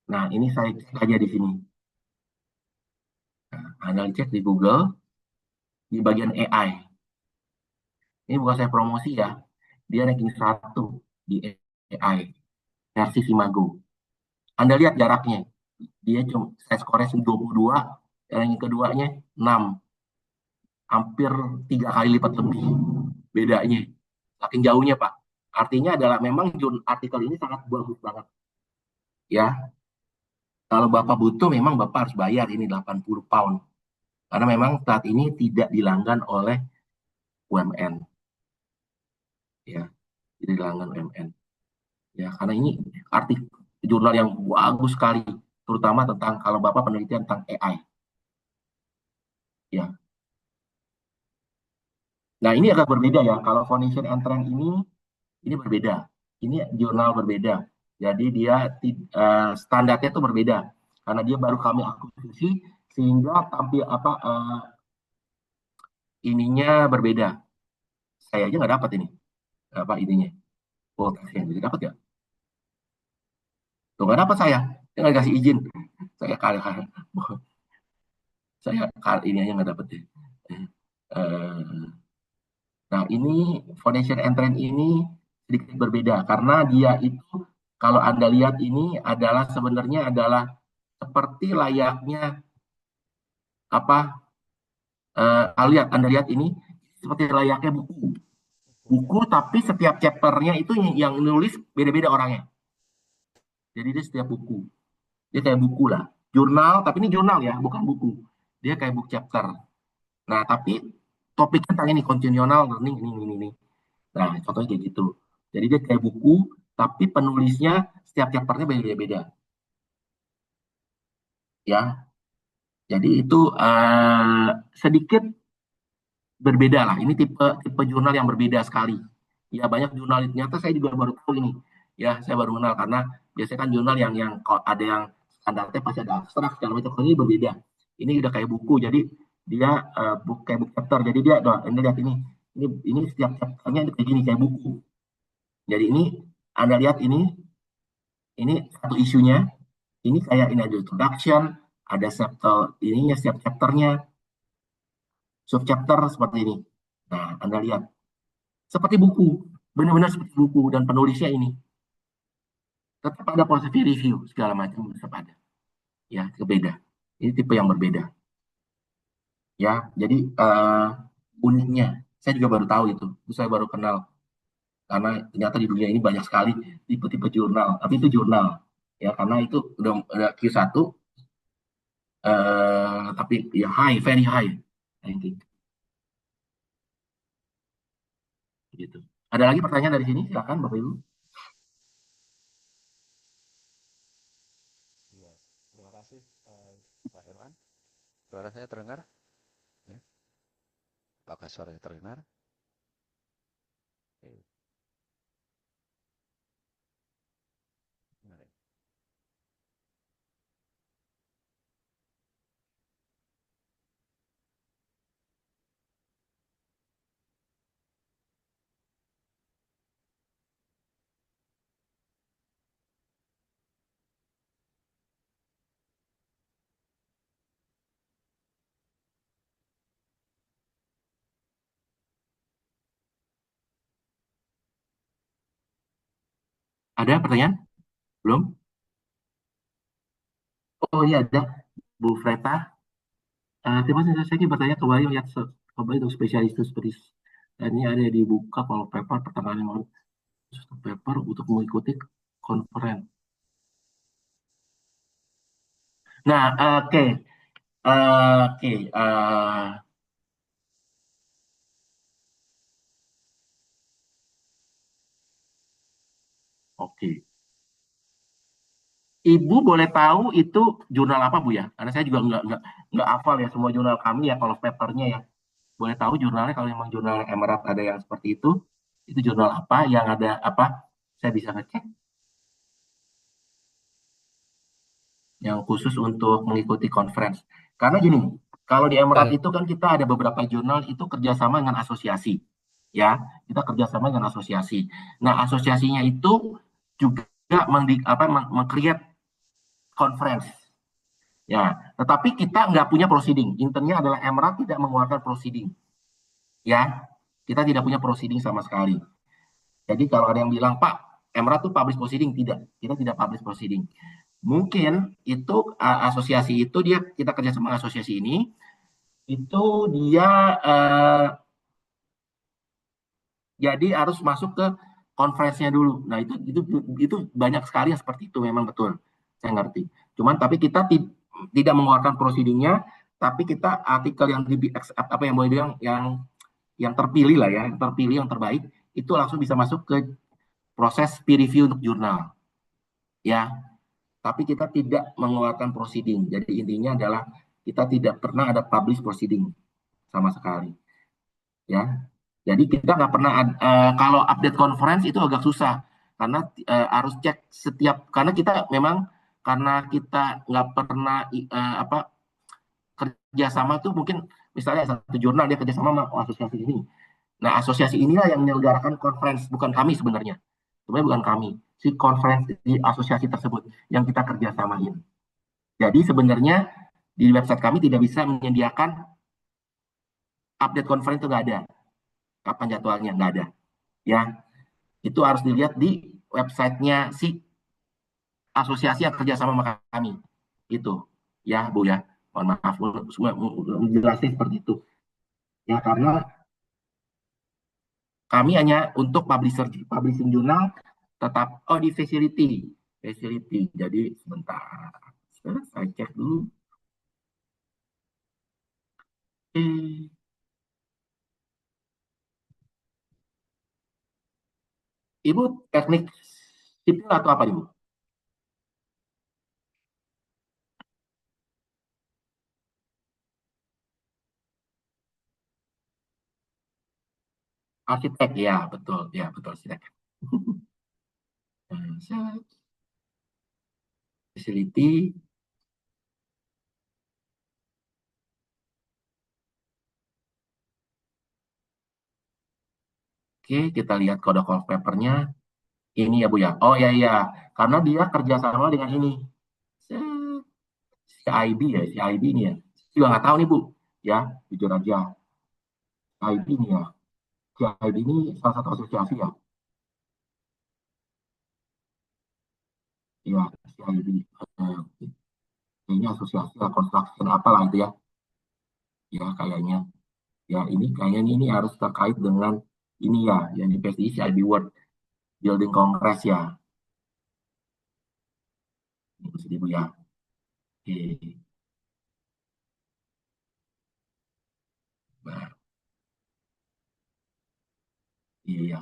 Nah, ini saya cek aja di sini. Nah, Anda cek di Google di bagian AI. Ini bukan saya promosi ya. Dia ranking 1 di AI versi Simago. Anda lihat jaraknya. Dia cuma saya skornya 22, ranking keduanya 6. Hampir 3 kali lipat lebih bedanya. Saking jauhnya, Pak. Artinya adalah memang artikel ini sangat bagus banget. Ya, kalau Bapak butuh memang Bapak harus bayar ini 80 pound. Karena memang saat ini tidak dilanggan oleh UMN. Ya, tidak dilanggan UMN. Ya, karena ini artikel jurnal yang bagus sekali, terutama tentang kalau Bapak penelitian tentang AI. Ya. Nah, ini agak berbeda ya. Kalau Foundation and Trend ini berbeda. Ini jurnal berbeda. Jadi dia standarnya itu berbeda karena dia baru kami akuisisi sehingga tampil ininya berbeda. Saya aja nggak dapat ini apa ininya voltasenya jadi dapat ya? Tuh nggak dapat saya nggak dikasih izin. Saya kali saya kali ini aja nggak dapat ya. Eh, Nah, ini foundation and trend ini sedikit berbeda karena dia itu kalau Anda lihat ini adalah sebenarnya adalah seperti layaknya apa Anda lihat ini seperti layaknya buku tapi setiap chapternya itu yang nulis beda-beda orangnya. Jadi dia setiap buku dia kayak buku lah jurnal tapi ini jurnal ya bukan buku dia kayak book chapter. Nah tapi topiknya tentang ini continual learning ini. Nah, contohnya kayak gitu. Jadi dia kayak buku, tapi penulisnya setiap chapternya beda-beda. Ya, jadi itu sedikit berbeda lah. Ini tipe tipe jurnal yang berbeda sekali. Ya banyak jurnal ternyata saya juga baru tahu ini. Ya, saya baru kenal karena biasanya kan jurnal yang kalau ada yang standarnya pasti ada abstrak segala macam. Kalau ini berbeda. Ini udah kayak buku. Jadi dia kayak buku chapter. Jadi dia, ini lihat ini. Ini setiap chapternya kayak gini kayak buku. Jadi ini Anda lihat ini satu isunya. Ini kayak ini ada introduction, ada chapter ininya setiap chapternya, sub chapter seperti ini. Nah, Anda lihat seperti buku, benar-benar seperti buku dan penulisnya ini tetap ada proses review segala macam tetap ada. Ya, berbeda. Ini tipe yang berbeda. Ya, jadi uniknya saya juga baru tahu itu saya baru kenal karena ternyata di dunia ini banyak sekali tipe-tipe jurnal, tapi itu jurnal ya karena itu udah Q1 tapi ya high, very high, I think. Gitu. Ada lagi pertanyaan dari sini? Silakan Bapak Ibu. Iya, terima kasih Pak Irwan. Suara saya terdengar? Ya. Apakah suara saya terdengar? Oke, menarik. Ada pertanyaan? Belum? Oh iya ada. Bu Freta. Terima kasih saya ingin bertanya kembali lihat kembali untuk spesialis itu seperti dan ini ada dibuka kalau paper pertengahan yang paper untuk mengikuti konferen. Nah, oke. Oke. Oke. Ibu boleh tahu itu jurnal apa Bu ya? Karena saya juga nggak hafal ya semua jurnal kami ya kalau papernya ya. Boleh tahu jurnalnya kalau memang jurnal Emerald ada yang seperti itu jurnal apa yang ada apa? Saya bisa ngecek yang khusus untuk mengikuti conference. Karena gini, kalau di Emerald Dan itu kan kita ada beberapa jurnal itu kerjasama dengan asosiasi, ya kita kerjasama dengan asosiasi. Nah asosiasinya itu juga meng-create conference. Ya, tetapi kita nggak punya proceeding. Internnya adalah Emerald tidak mengeluarkan proceeding. Ya, kita tidak punya proceeding sama sekali. Jadi kalau ada yang bilang, Pak, Emerald tuh publish proceeding, tidak. Kita tidak publish proceeding. Mungkin itu asosiasi itu dia kita kerja sama asosiasi ini itu dia jadi harus masuk ke konferensinya dulu. Nah itu banyak sekali yang seperti itu memang betul. Saya ngerti. Cuman tapi kita tidak mengeluarkan proceedingnya, tapi kita artikel yang di apa yang boleh bilang yang terpilih lah ya, yang terpilih yang terbaik itu langsung bisa masuk ke proses peer review untuk jurnal. Ya, tapi kita tidak mengeluarkan proceeding. Jadi intinya adalah kita tidak pernah ada publish proceeding sama sekali. Ya, jadi kita nggak pernah kalau update conference itu agak susah karena harus cek setiap karena kita memang karena kita nggak pernah apa kerjasama tuh mungkin misalnya satu jurnal dia kerjasama sama asosiasi ini. Nah asosiasi inilah yang menyelenggarakan conference bukan kami sebenarnya. Sebenarnya bukan kami si conference di asosiasi tersebut yang kita kerjasamain. Jadi sebenarnya di website kami tidak bisa menyediakan update conference itu nggak ada. Kapan jadwalnya nggak ada. Ya, itu harus dilihat di websitenya si asosiasi yang kerjasama sama kami. Itu, ya Bu ya. Mohon maaf, semua menjelaskan seperti itu. Ya, karena kami hanya untuk publishing jurnal tetap di facility. Jadi sebentar, saya cek dulu. Eh, Ibu teknik sipil atau apa Ibu? Arsitek ya betul arsitek. Facility. Oke, kita lihat kode call papernya. Ini ya Bu ya. Oh ya ya, karena dia kerjasama dengan ini. CIB ya, CIB ini ya. Saya juga nggak tahu nih Bu. Ya, jujur aja. CIB ini ya. CIB ini salah satu asosiasi ya. Ya, CIB. Ini asosiasi ya, construction apalah itu ya. Ya, kayaknya. Ya, ini kayaknya ini harus terkait dengan ini ya, yang di PSI CIB World Building Congress ya. Ini sedih Bu ya. Oke. Nah, iya.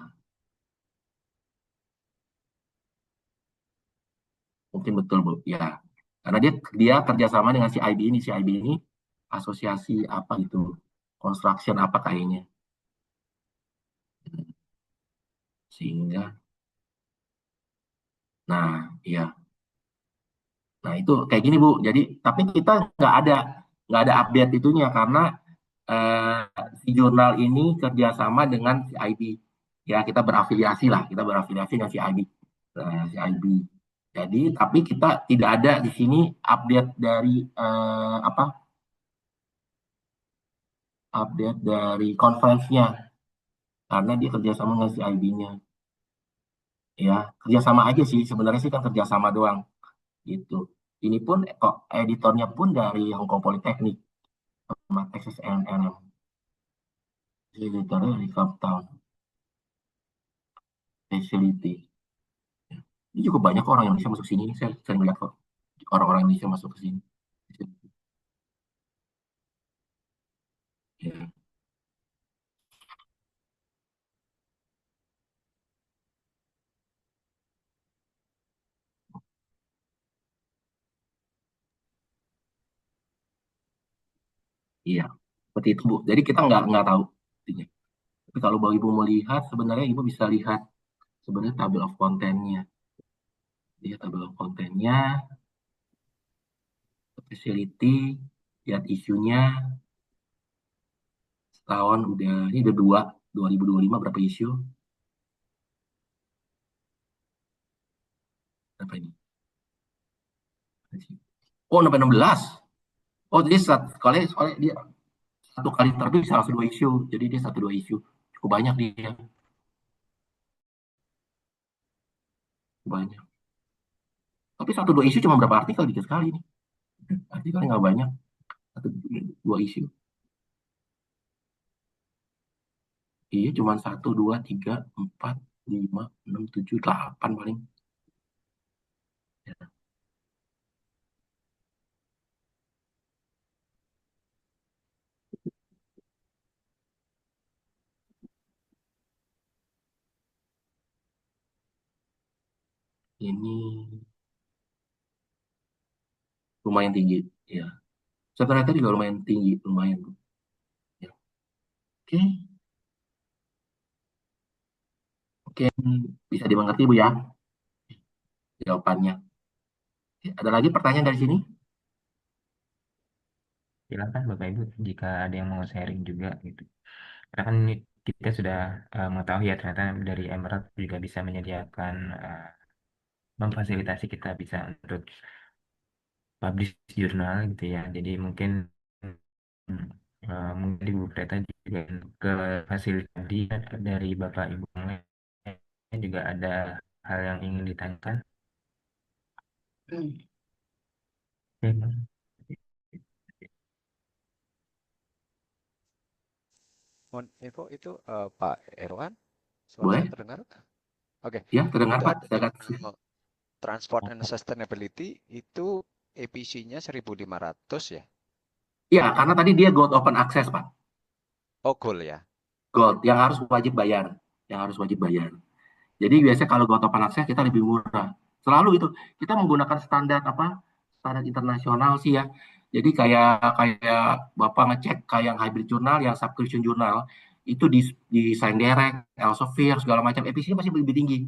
Mungkin betul Bu, ya. Karena dia kerjasama dengan si IB ini, si IB ini asosiasi apa itu, construction apa kayaknya, sehingga, nah, iya, nah itu kayak gini Bu. Jadi, tapi kita nggak ada update itunya karena eh, si jurnal ini kerjasama dengan si IB. Ya, kita berafiliasi lah, kita berafiliasi dengan si IB, si IB. Jadi, tapi kita tidak ada di sini update dari apa update dari conference-nya karena dia kerjasama dengan si IB-nya. Ya, kerjasama aja sih. Sebenarnya sih kan kerjasama doang gitu. Ini pun kok editornya pun dari Hong Kong Polytechnic sama Texas A&M. Editornya dari Camptown Facility. Ini juga banyak orang yang bisa masuk sini. Saya sering lihat kok orang-orang Indonesia masuk ke sini. Ya. Iya, seperti itu Bu. Jadi kita nggak tahu intinya. Tapi kalau Bapak Ibu mau lihat, sebenarnya Ibu bisa lihat sebenarnya table of content-nya. Lihat table of content-nya, facility, lihat isunya, setahun udah, ini udah 2025 berapa isu? Berapa ini? Oh, sampai 16. Oh, jadi soalnya dia satu kali terbit bisa langsung 2 isu. Jadi dia 1-2 isu. Cukup banyak dia. Cukup banyak. Tapi 1-2 isu cuma berapa artikel? Dikit sekali nih. Artikelnya nggak banyak. 1-2 isu. Iya, cuma 1, 2, 3, 4, 5, 6, 7, 8 paling. Ya. Ini lumayan tinggi. Ya. Ternyata juga lumayan tinggi. Lumayan. Ya. Oke. Oke. Bisa dimengerti Bu ya jawabannya. Oke, ada lagi pertanyaan dari sini? Silakan Bapak Ibu jika ada yang mau sharing juga gitu. Karena kan ini kita sudah mengetahui ya ternyata dari Emerald juga bisa menyediakan memfasilitasi kita bisa untuk publish jurnal gitu ya. Jadi mungkin mungkin di Bu Preta juga ke fasilitas tadi dari Bapak Ibu yang lain juga ada hal yang ingin ditanyakan. Oke, Bang. Mohon info itu Pak Erwan, suara Boleh? saya terdengar? Oke, Ya, terdengar itu Pak. ada Saya kasih. Transport and Sustainability itu APC-nya 1.500 ya? Ya, karena tadi dia Gold Open Access, Pak. Oh, goal ya. Gold, yang harus wajib bayar. Yang harus wajib bayar. Jadi Oke. biasanya kalau Gold Open Access kita lebih murah. Selalu itu. Kita menggunakan standar apa? Standar internasional sih ya. Jadi kayak Bapak ngecek kayak yang hybrid journal, yang subscription journal, itu di Sign Direct, Elsevier, segala macam. EPC-nya pasti lebih tinggi.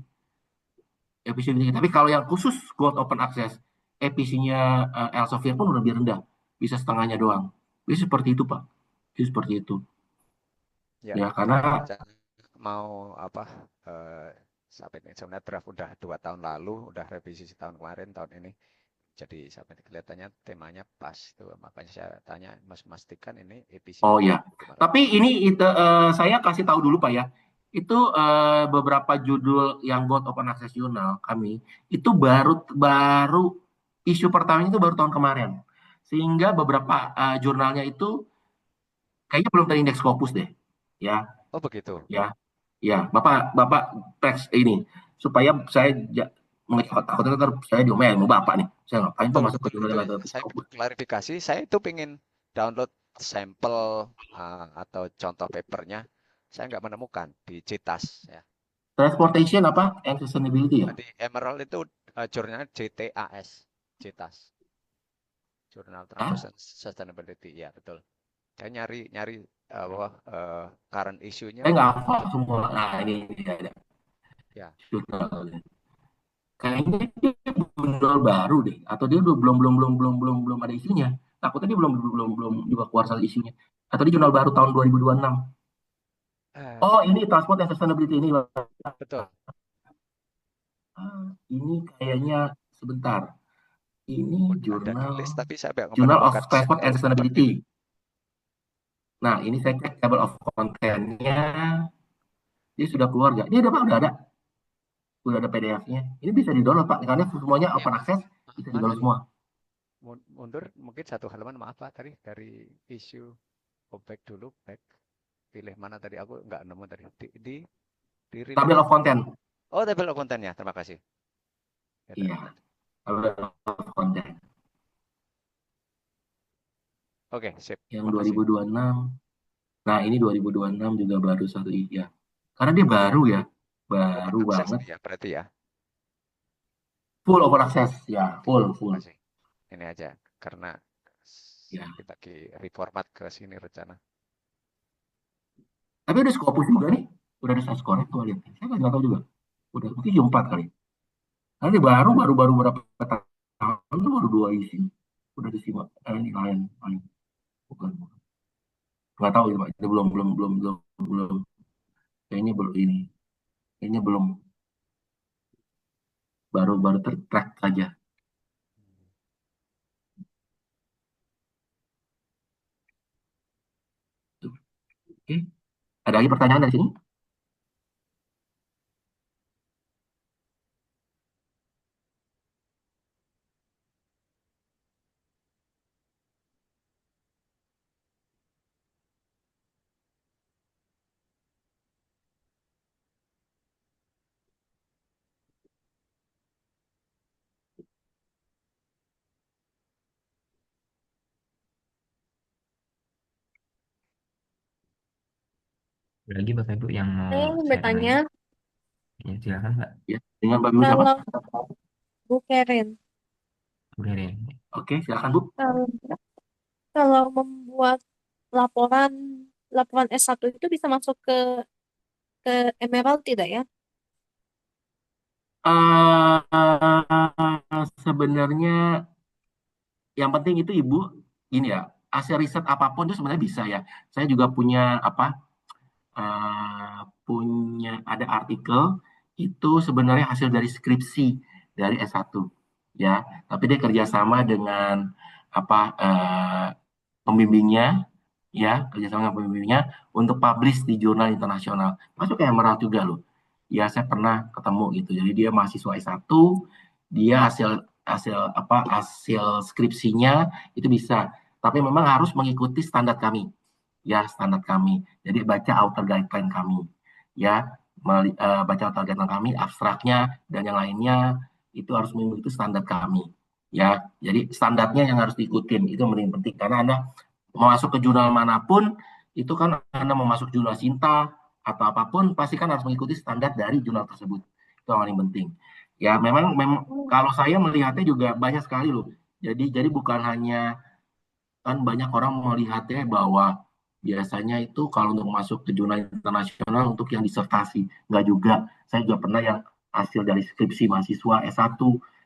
EPC lebih tinggi. Tapi kalau yang khusus Gold Open Access, EPC-nya Elsevier pun udah lebih rendah. Bisa setengahnya doang. Bisa seperti itu, Pak. Bisa seperti itu. Ya, Ya, saya karena rencana mau apa? Sampai ini sebenarnya draft udah 2 tahun lalu, udah revisi tahun kemarin, tahun ini. Jadi sampai kelihatannya temanya pas itu, makanya saya tanya, Mas memastikan ini oh APC-nya ya. 1.500. Tapi ini saya kasih tahu dulu Pak ya. Itu beberapa judul yang Gold Open Access Journal kami itu baru baru isu pertamanya itu baru tahun kemarin. Sehingga beberapa jurnalnya itu kayaknya belum terindeks Scopus deh. Ya, Oh begitu. ya, ya. Bapak Bapak teks ini supaya saya takutnya ntar saya diomelin sama Bapak nih. Saya ngapain Pak Betul, masuk ke betul jurnal itu yang ada saya Scopus. klarifikasi, saya itu pengen download sampel atau contoh papernya, saya nggak menemukan di CITAS ya. Jadi Transportation apa? And Sustainability ya? di Emerald itu jurnalnya JTAS, CITAS, Jurnal Hah? Transport and Sustainability ya betul. Saya nyari current isunya Saya nggak belum hafal ketemu. semua. Nah ini ada Ya, jurnal. Kayaknya dia jurnal baru deh, atau dia udah belum ada isunya. Takutnya dia belum juga keluar soal isunya. Atau dia jurnal baru tahun 2026. eh, Oh ini Transport and Sustainability ini. betul. Ini kayaknya sebentar. Ini Udah ada di list tapi saya nggak Journal of menemukan Transport sampel and papernya. Sustainability. Nah ini saya cek table of content-nya. Dia sudah keluar nggak? Dia udah ada PDF-nya. Ini bisa di-download Pak, karena semuanya Iya, open access, bisa ada di-download semua. mundur mungkin 1 halaman, maaf Pak, tadi dari isu. Go back dulu, back. Pilih mana tadi? Aku nggak nemu tadi. Di Table release. of content. Oh, table of content-nya. Terima kasih. Ya, Iya, table of content. Oke, sip. Yang Terima kasih. 2026. Nah, ini 2026 juga baru satu ya. Karena dia baru ya. Open Baru access banget. ini ya, berarti ya. Full open access. Ya, Oke, full. terima kasih. Ini aja. Karena Ya. kita lagi reformat ke sini rencana. Tapi ada Scopus juga nih. Udah ada Sascore tuh lihat. Saya nggak tahu juga. Udah mungkin Q4 kali. Nanti baru berapa tahun tuh baru 2 isi. Udah disimak. Ini lain. Bukan. Nggak tahu ya Pak. Itu belum. Kayaknya belum ini. Kayaknya belum. Baru tertrack aja. Tuh. Oke. Ada lagi pertanyaan dari sini? Ada lagi Bapak Ibu yang mau Saya ingin share bertanya, lagi? Ya, silakan Pak. Ya. Dengan Mbak Biu siapa? kalau Bu Karen, Bu Herin. Oke, silakan Bu. kalau, kalau membuat laporan laporan S1 itu bisa masuk ke Emerald tidak ya? Sebenarnya yang penting itu Ibu ini ya, hasil riset apapun itu sebenarnya bisa ya. Saya juga punya apa? Punya ada artikel itu sebenarnya hasil dari skripsi dari S1 ya. Tapi dia kerjasama dengan apa pembimbingnya ya, kerjasama dengan pembimbingnya untuk publish di jurnal internasional. Masuk ke Emerald juga loh. Ya, saya pernah ketemu gitu. Jadi dia mahasiswa S1, dia hasil skripsinya itu bisa. Tapi memang harus mengikuti standar kami. Ya, standar kami. Jadi baca author guideline kami. Ya, baca author guideline kami, abstraknya dan yang lainnya itu harus mengikuti standar kami. Ya, jadi standarnya yang harus diikutin itu yang paling penting karena Anda mau masuk ke jurnal manapun itu kan Anda mau masuk jurnal Sinta atau apapun pasti kan harus mengikuti standar dari jurnal tersebut. Itu yang paling penting. Ya memang kalau saya melihatnya juga banyak sekali loh. Jadi bukan hanya kan banyak orang melihatnya bahwa biasanya itu kalau untuk masuk ke jurnal internasional untuk yang disertasi nggak juga. Saya juga pernah yang hasil dari skripsi mahasiswa S1,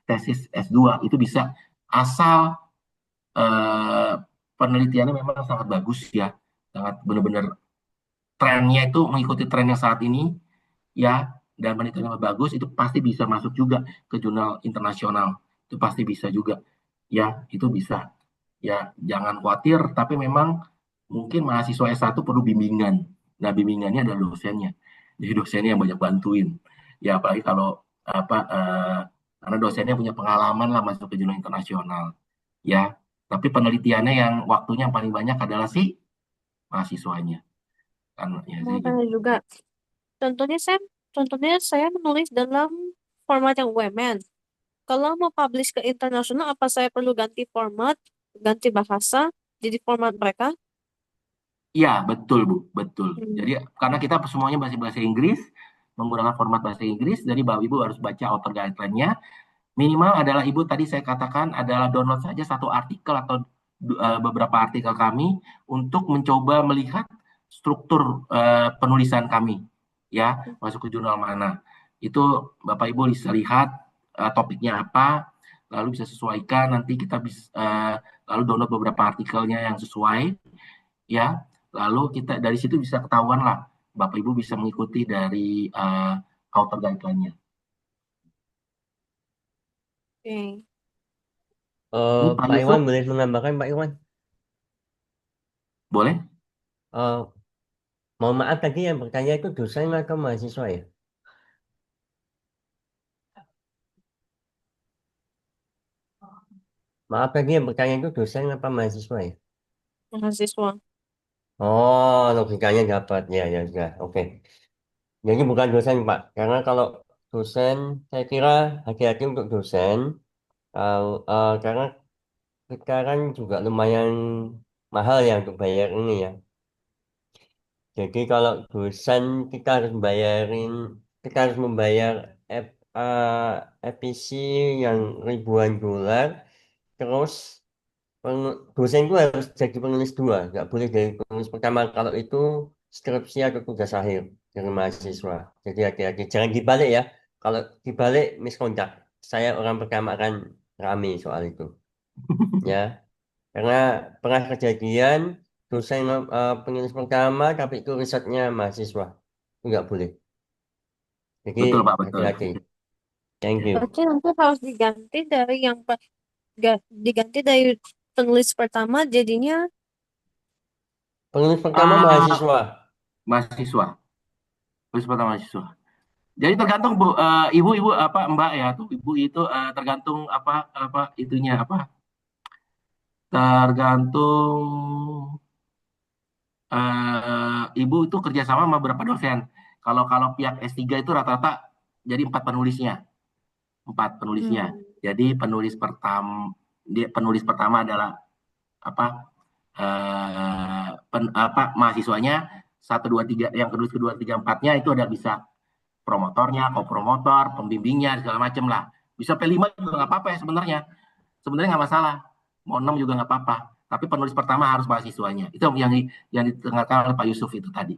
tesis S2 itu bisa asal eh, penelitiannya memang sangat bagus ya, sangat benar-benar trennya itu mengikuti tren yang saat ini ya, dan penelitiannya bagus itu pasti bisa masuk juga ke jurnal internasional, itu pasti bisa juga ya, itu bisa ya, jangan khawatir, tapi memang mungkin mahasiswa S1 perlu bimbingan. Nah, bimbingannya adalah dosennya, jadi dosennya yang banyak bantuin ya, apalagi kalau apa karena dosennya punya pengalaman lah masuk ke jurnal internasional ya. Tapi penelitiannya yang waktunya yang paling banyak adalah si mahasiswanya. Kan ya Mau jadi gitu. tanya juga. Contohnya saya, contohnya saya menulis dalam format yang UMN. Kalau mau publish ke internasional, apa saya perlu ganti format, ganti bahasa, jadi format mereka? Iya, betul Bu, betul. Hmm. Jadi karena kita semuanya bahasa bahasa Inggris, menggunakan format bahasa Inggris, jadi Bapak Ibu harus baca author guideline-nya. Minimal adalah Ibu tadi saya katakan adalah download saja satu artikel atau beberapa artikel kami untuk mencoba melihat struktur penulisan kami ya, masuk ke jurnal mana. Itu Bapak Ibu bisa lihat topiknya apa, lalu bisa sesuaikan nanti kita bisa lalu download beberapa artikelnya yang sesuai ya. Lalu kita dari situ bisa ketahuan lah Bapak Ibu bisa mengikuti dari author guideline-nya. Oke. Ini Pak Pak Yusuf Iwan boleh menambahkan Pak Iwan. boleh? Eh, Mohon maaf tadi yang bertanya itu dosen atau mahasiswa ya? Maaf tadi yang bertanya itu dosen apa mahasiswa ya? Mahasiswa. Oh, logikanya dapat. Ya, ya, ya. Oke. Jadi bukan dosen, Pak. Karena kalau dosen, saya kira hati-hati untuk dosen. Karena sekarang juga lumayan mahal ya untuk bayar ini ya. Jadi kalau dosen kita harus membayar FPC yang ribuan dolar. Terus dosen itu harus jadi penulis dua, nggak boleh jadi penulis pertama kalau itu skripsi atau tugas akhir dari mahasiswa. Jadi hati-hati, jangan dibalik ya. Kalau dibalik misconduct, saya orang pertama akan rame soal itu, ya. Karena pernah kejadian dosen penulis pertama tapi itu risetnya mahasiswa, itu nggak boleh. Jadi Betul Pak, betul. hati-hati. Thank you. Berarti nanti harus diganti dari penulis pertama jadinya Penulis pertama Ah, mahasiswa. mahasiswa, terus pertama mahasiswa. Jadi tergantung Bu, ibu-ibu apa Mbak ya tuh ibu itu tergantung apa itunya apa tergantung ibu itu kerjasama sama beberapa dosen. Kalau kalau pihak S3 itu rata-rata jadi empat penulisnya. hmm, Jadi penulis pertama adalah apa apa mahasiswanya satu dua tiga yang kedua tiga empatnya itu ada bisa promotornya, kopromotor, pembimbingnya segala macam lah. Bisa P5 juga nggak apa-apa ya sebenarnya. Sebenarnya nggak masalah. Mau 6 juga nggak apa-apa. Tapi penulis pertama harus mahasiswanya. Itu yang ditengahkan oleh Pak Yusuf itu tadi.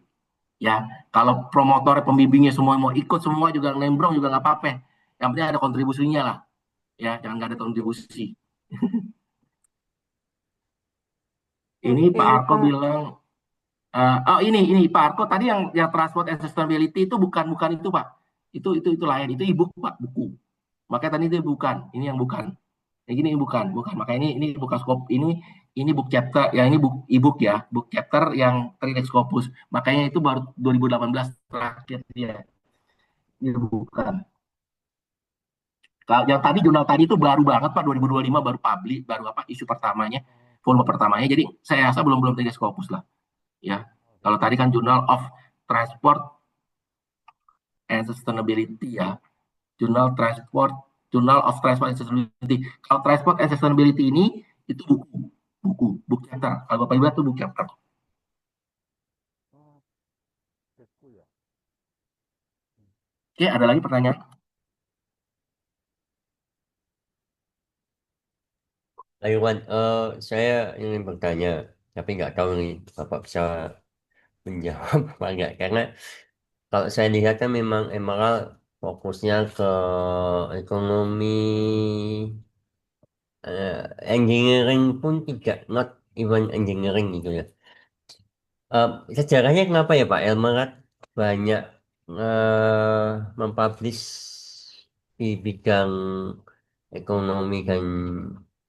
Ya, kalau promotor pembimbingnya semua mau ikut semua juga nembrong juga nggak apa-apa. Yang penting ada kontribusinya lah. Ya, jangan nggak ada kontribusi. Ini oke Pak Arko Pak. bilang, oh ini Pak Arko tadi yang transport and sustainability itu bukan itu Pak. Itu lain. Itu e-book Pak, buku. Makanya tadi itu bukan. Ini yang bukan. Yang ini bukan. Makanya ini bukan skop. Ini book chapter. Yang ini book e-book ya. Book chapter yang Trilex Scopus. Makanya itu baru 2018 terakhir dia. Ini bukan. Kalau yang tadi jurnal tadi itu baru banget Pak 2025 baru publish, baru apa isu pertamanya, volume pertamanya. Jadi saya rasa belum Trilex Scopus lah. Ya. Kalau tadi kan Journal of Transport and Sustainability ya. Journal of Transport and Sustainability. Kalau Transport and Sustainability ini itu book chapter. Kalau Bapak Ibu itu book chapter. Oke, ada lagi pertanyaan? Aywan, saya ingin bertanya, tapi nggak tahu nih Bapak bisa menjawab apa enggak. Karena kalau saya lihat kan memang Emerald fokusnya ke ekonomi, engineering pun tidak, not even engineering gitu ya. Eh, Sejarahnya kenapa ya Pak Emerald banyak mempublish di bidang ekonomi dan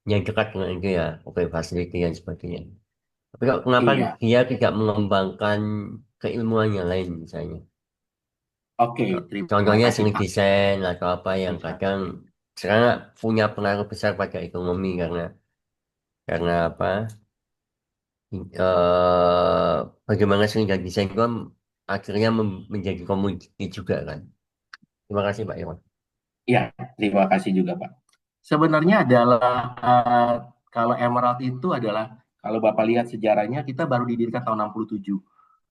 yang dekat dengan itu ya, oke facility dan sebagainya. Tapi kenapa Iya. dia tidak mengembangkan keilmuan yang lain misalnya? Oke, terima Contohnya kasih seni Pak. desain atau apa yang Bisa. kadang sekarang punya pengaruh besar pada ekonomi karena apa? Bagaimana seni dan desain itu kan akhirnya menjadi komoditi juga kan. Terima kasih Pak Iwan. Iya, terima kasih juga Pak. Sebenarnya adalah kalau Emerald itu adalah kalau Bapak lihat sejarahnya kita baru didirikan tahun 67.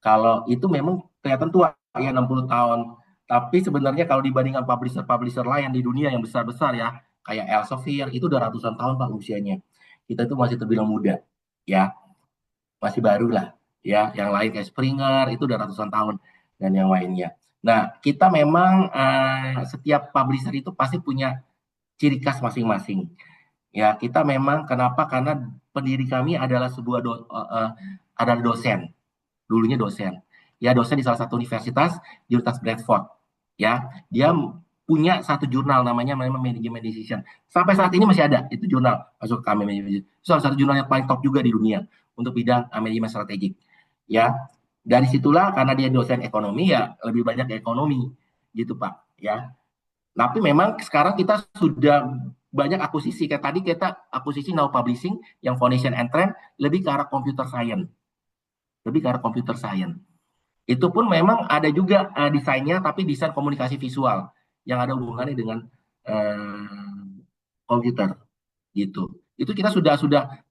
Kalau itu memang kelihatan tua ya 60 tahun. Tapi sebenarnya kalau dibandingkan publisher-publisher lain di dunia yang besar-besar ya, kayak Elsevier itu udah ratusan tahun Pak usianya. Kita itu masih terbilang muda. Ya, masih baru lah. Ya, yang lain kayak Springer itu udah ratusan tahun dan yang lainnya. Nah, kita memang setiap publisher itu pasti punya ciri khas masing-masing. Ya, kita memang kenapa? Karena pendiri kami adalah adalah dosen. Dulunya dosen. Ya, dosen di salah satu universitas di Universitas Bradford. Ya, dia punya satu jurnal namanya Management Decision. Sampai saat ini masih ada itu jurnal masuk ke kami Management Decision. Itu salah satu jurnal yang paling top juga di dunia untuk bidang manajemen strategik. Ya, dari situlah karena dia dosen ekonomi ya lebih banyak ekonomi gitu Pak. Ya, tapi memang sekarang kita sudah banyak akuisisi. Kayak tadi kita akuisisi Now Publishing yang Foundation and Trend lebih ke arah computer science. Lebih ke arah computer science. Itu pun memang ada juga desainnya, tapi desain komunikasi visual yang ada hubungannya dengan komputer gitu. Itu kita sudah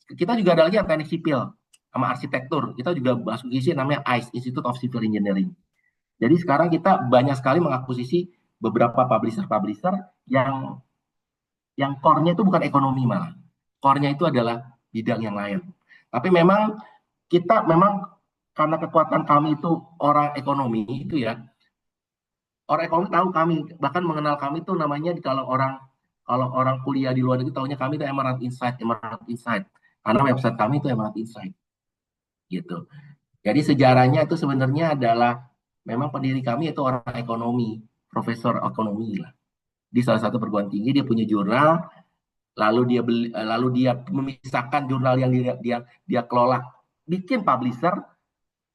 kita juga ada lagi yang teknik sipil sama arsitektur. Kita juga akuisisi namanya ICE Institute of Civil Engineering. Jadi sekarang kita banyak sekali mengakuisisi beberapa publisher-publisher yang core-nya itu bukan ekonomi malah. Core-nya itu adalah bidang yang lain. Tapi memang kita memang karena kekuatan kami itu orang ekonomi itu ya, orang ekonomi tahu kami, bahkan mengenal kami itu namanya kalau orang kuliah di luar negeri tahunya kami itu Emerald Insight, Emerald Insight. Karena website kami itu Emerald Insight gitu. Jadi sejarahnya itu sebenarnya adalah memang pendiri kami itu orang ekonomi, profesor ekonomi lah. Di salah satu perguruan tinggi dia punya jurnal, lalu dia memisahkan jurnal yang dia kelola, bikin publisher.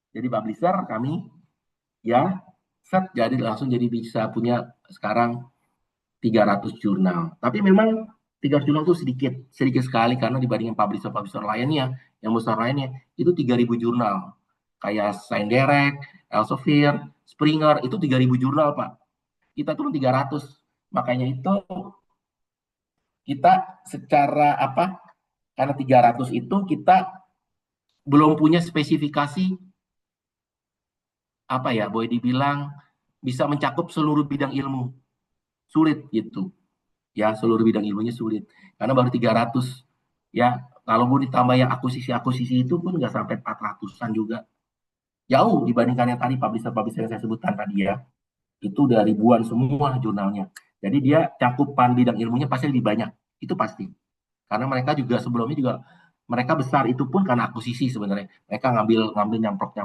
Jadi publisher kami ya set jadi langsung jadi bisa punya sekarang 300 jurnal. Tapi memang 300 jurnal itu sedikit sekali karena dibandingin publisher-publisher lainnya, yang besar lainnya, itu 3.000 jurnal. Kayak Science Direct, Elsevier, Springer, itu 3.000 jurnal, Pak. Kita turun 300. Makanya itu kita secara apa? Karena 300 itu kita belum punya spesifikasi apa ya, boleh dibilang bisa mencakup seluruh bidang ilmu. Sulit gitu. Ya, seluruh bidang ilmunya sulit. Karena baru 300. Ya, kalau mau ditambah yang akuisisi itu pun nggak sampai 400-an juga. Jauh dibandingkan yang tadi publisher-publisher yang saya sebutkan tadi ya. Itu udah ribuan semua jurnalnya. Jadi dia cakupan bidang ilmunya pasti lebih banyak. Itu pasti. Karena mereka juga sebelumnya juga mereka besar itu pun karena akuisisi sebenarnya. Mereka ngambil nyamplok.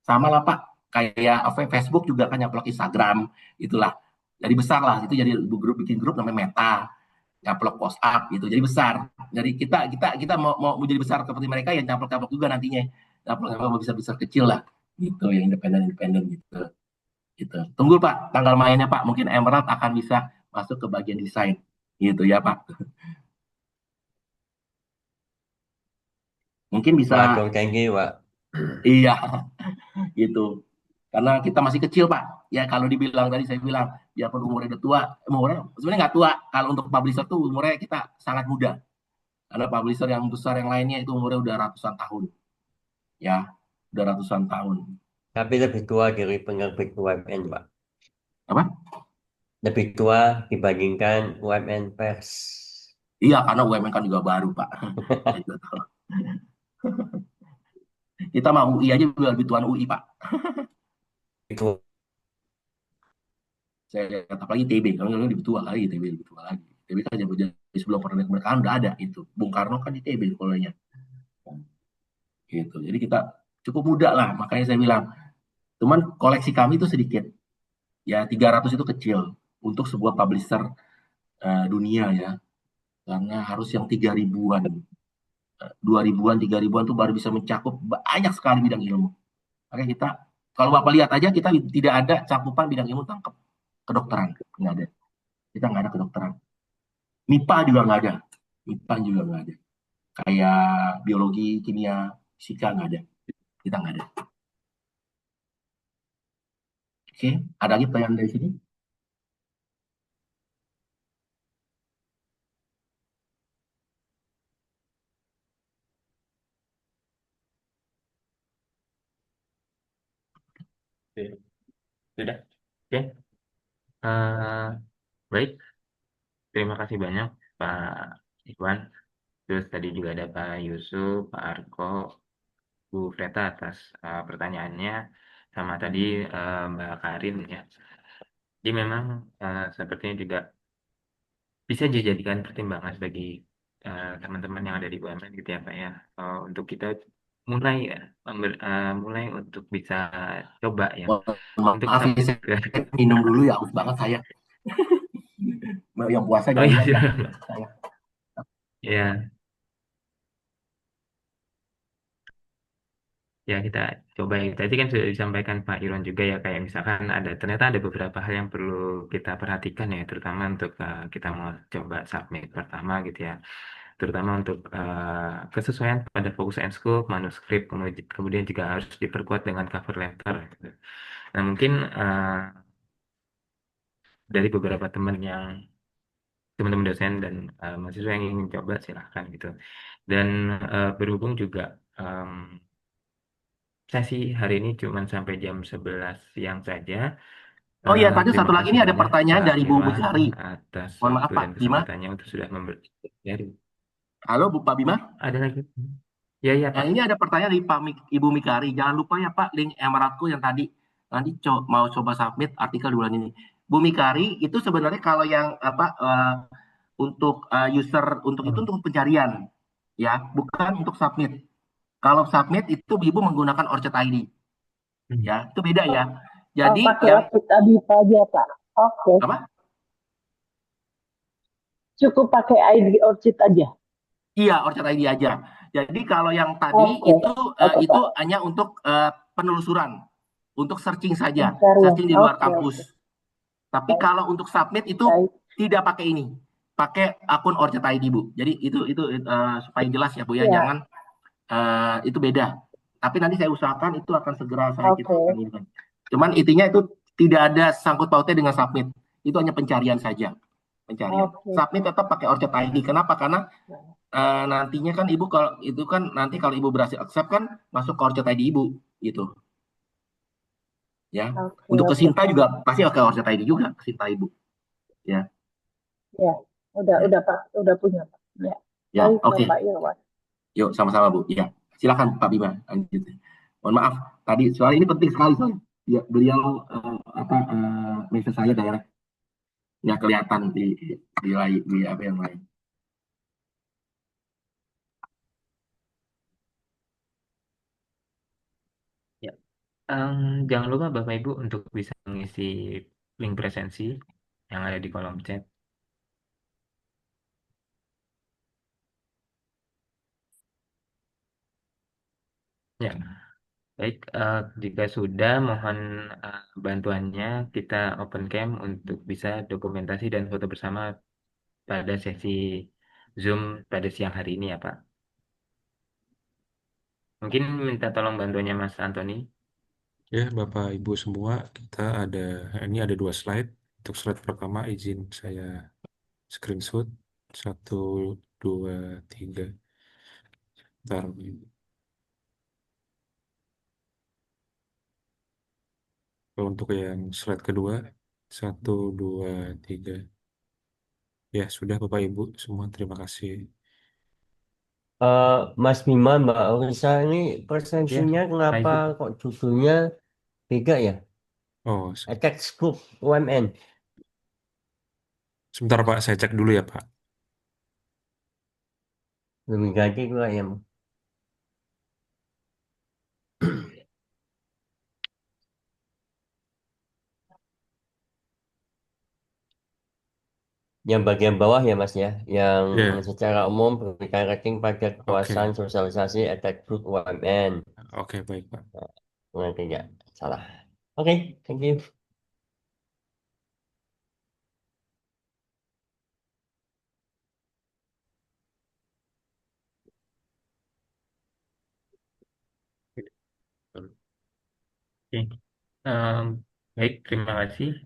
Sama lah Pak, kayak Facebook juga kan nyamplok Instagram, itulah. Jadi besar lah, itu jadi bikin grup namanya Meta, nyamplok WhatsApp gitu, jadi besar. Jadi kita mau jadi besar seperti mereka yang nyamplok juga nantinya, nyamplok bisa besar kecil lah, gitu yang independen gitu. Gitu. Tunggu Pak, tanggal mainnya Pak, mungkin Emerald akan bisa masuk ke bagian desain, gitu ya Pak. Mungkin bisa, Waduh, thank you, Pak. iya, gitu. Karena kita masih kecil Pak. Ya kalau dibilang tadi saya bilang, biarpun umurnya udah tua, umurnya sebenarnya nggak tua. Kalau untuk publisher tuh umurnya kita sangat muda. Karena publisher yang besar yang lainnya itu umurnya udah ratusan tahun. Ya, udah ratusan tahun. Tapi lebih tua dari penerbit UMN, Pak. Apa? Lebih tua dibandingkan UMN Pers. Iya, karena UMN kan juga baru Pak. Kita mah UI aja juga lebih tuan UI Pak. Itu Saya lihat apalagi TB, kalau lebih tua lagi, TB lebih tua lagi. TB kan jadi sebelum kemerdekaan udah ada itu. Bung Karno kan di TB sekolahnya. Gitu. Jadi kita cukup muda lah, makanya saya bilang. Cuman koleksi kami itu sedikit. Ya 300 itu kecil untuk sebuah publisher dunia ya. Karena harus yang 3.000-an. 2.000-an, 3.000-an tuh baru bisa mencakup banyak sekali bidang ilmu. Makanya kita, kalau Bapak lihat aja, kita tidak ada cakupan bidang ilmu tangkap kedokteran. Nggak ada. Kita nggak ada kedokteran. MIPA juga nggak ada. MIPA juga nggak ada. Kayak biologi, kimia, fisika nggak ada. Kita nggak ada. Oke, ada lagi pertanyaan dari sini? Sudah. Oke. Eh, baik. Terima kasih banyak Pak Iwan. Terus tadi juga ada Pak Yusuf, Pak Arko, Bu Freta atas pertanyaannya. Sama tadi Mbak Karin ya. Jadi memang sepertinya juga bisa dijadikan pertimbangan bagi teman-teman yang ada di BUMN gitu ya Pak ya. Untuk kita mulai ya, mulai untuk bisa coba ya. Untuk Maaf ya, saya minum dulu ya, aus banget saya. Yang puasa oh jangan iya, lihat ya. silakan. Saya. Ya, ya kita coba ya. Tadi kan sudah disampaikan Pak Irwan juga ya, kayak misalkan ternyata ada beberapa hal yang perlu kita perhatikan ya, terutama untuk kita mau coba submit pertama gitu ya. Terutama untuk kesesuaian pada fokus and scope, manuskrip, kemudian juga harus diperkuat dengan cover letter gitu. Nah mungkin dari beberapa teman-teman dosen dan mahasiswa yang ingin coba silahkan gitu. Dan berhubung juga sesi hari ini cuma sampai jam 11 siang saja. Oh iya, tadi Terima satu lagi kasih ini ada banyak pertanyaan Pak dari Bu Irwan Besari. atas Mohon maaf waktu Pak dan Bima. kesempatannya untuk sudah memberi. Halo Bu Pak Bima. Ada lagi? Ya, ya, Pak. Ini ada pertanyaan dari Ibu Mikari. Jangan lupa ya Pak, link Emeraldku yang tadi nanti mau coba submit artikel di bulan ini. Bu Mikari itu sebenarnya kalau yang apa untuk user untuk itu untuk pencarian ya, bukan untuk submit. Kalau submit itu Ibu menggunakan Orchard ID ya, itu beda ya. Jadi pakai yang Orchid Adit aja, Pak. Oke, apa? cukup pakai ID Orchid aja. Iya, Orchard ID aja. Jadi kalau yang tadi Oke, oke, itu Pak. hanya untuk penelusuran, untuk searching saja, Pencarian. searching di luar Oke, kampus. oke. Tapi kalau untuk submit itu Baik. tidak pakai ini, pakai akun Orchard ID Bu. Jadi itu supaya jelas ya Bu ya, Ya. jangan itu beda. Tapi nanti saya usahakan itu akan segera saya Oke. kita ini. Cuman intinya itu tidak ada sangkut pautnya dengan submit. Itu hanya pencarian saja, pencarian. Oke. Submit tetap pakai Orchard ID. Kenapa? Karena nantinya kan Ibu kalau itu kan nanti kalau Ibu berhasil accept kan masuk ke Orchard ID Ibu gitu. Ya. Oke, Untuk oke. kesinta juga pasti pakai Orchard ID juga, kesinta Ibu. Ya. Ya, udah Pak, udah punya Pak. Ya. Ya, Baik, oke. Bapak Irwan. Yuk, sama-sama Bu. Ya, silakan Pak Bima. Lanjut. Mohon maaf, tadi soal ini penting sekali soalnya. Ya, beliau message saya daerah nggak kelihatan di apa yang lain. Ya. Jangan lupa Bapak Ibu untuk bisa mengisi link presensi yang ada di kolom chat. Ya, baik. Jika sudah, mohon bantuannya kita open cam untuk bisa dokumentasi dan foto bersama pada sesi Zoom pada siang hari ini ya Pak. Mungkin minta tolong bantuannya Mas Antoni. Ya, Bapak Ibu semua, ini ada 2 slide. Untuk slide pertama izin saya screenshot 1, 2, 3. Bentar. Kalau untuk yang slide kedua 1, 2, 3. Ya, sudah Bapak Ibu semua, terima kasih. Mas Bima, Mbak Orisa, ini presensinya Ya, kenapa Pak kok judulnya beda ya? Oh, Attack Group UMN. sebentar Pak, saya cek dulu ya Pak. Lebih ganti juga ya. Yang bagian bawah ya Mas ya, yang Ya, secara umum memberikan rating pada oke. kekuasaan sosialisasi Attack Group UMN. Oke, baik Pak. Nah, tidak salah. Oke, thank you. Oke. Baik, terima kasih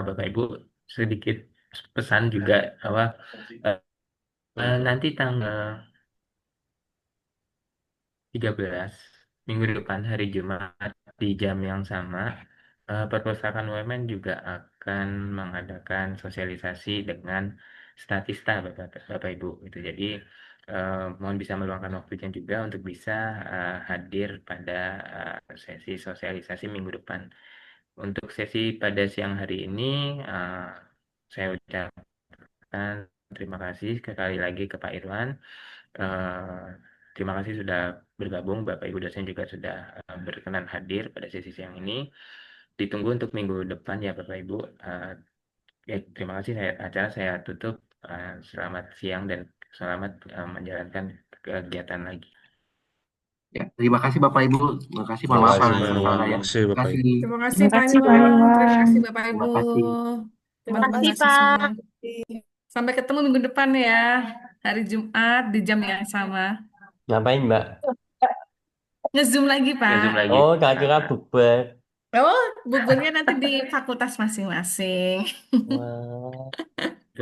Bapak Ibu. Sedikit pesan juga bahwa nanti tanggal 13 minggu depan hari Jumat di jam yang sama, Perpustakaan UMN juga akan mengadakan sosialisasi dengan statista Bapak Ibu. Itu jadi mohon bisa meluangkan waktunya juga untuk bisa hadir pada sesi sosialisasi minggu depan. Untuk sesi pada siang hari ini, saya ucapkan terima kasih sekali lagi ke Pak Irwan. Terima kasih sudah bergabung, Bapak Ibu dosen juga sudah berkenan hadir pada sesi siang ini. Ditunggu untuk minggu depan ya Bapak Ibu. Ya, terima kasih, acara saya tutup. Selamat siang dan selamat menjalankan kegiatan lagi. Ya, terima kasih Bapak Ibu. Terima kasih. Mohon Terima maaf kasih. atas kesalahan ya. Terima kasih Terima Bapak Ibu. kasih. Terima kasih Pak kasih, Pak Irwan. Terima Irwan. kasih Bapak Ibu. Terima kasih. Terima Teman-teman kasih, mahasiswa. Pak. Sampai ketemu minggu depan ya. Hari Jumat di jam yang sama. Ngapain Mbak? Nge-Zoom lagi, Zoom Pak. lagi. Oh, tak kira bukber. Oh, bukbernya nanti di fakultas masing-masing. Wah.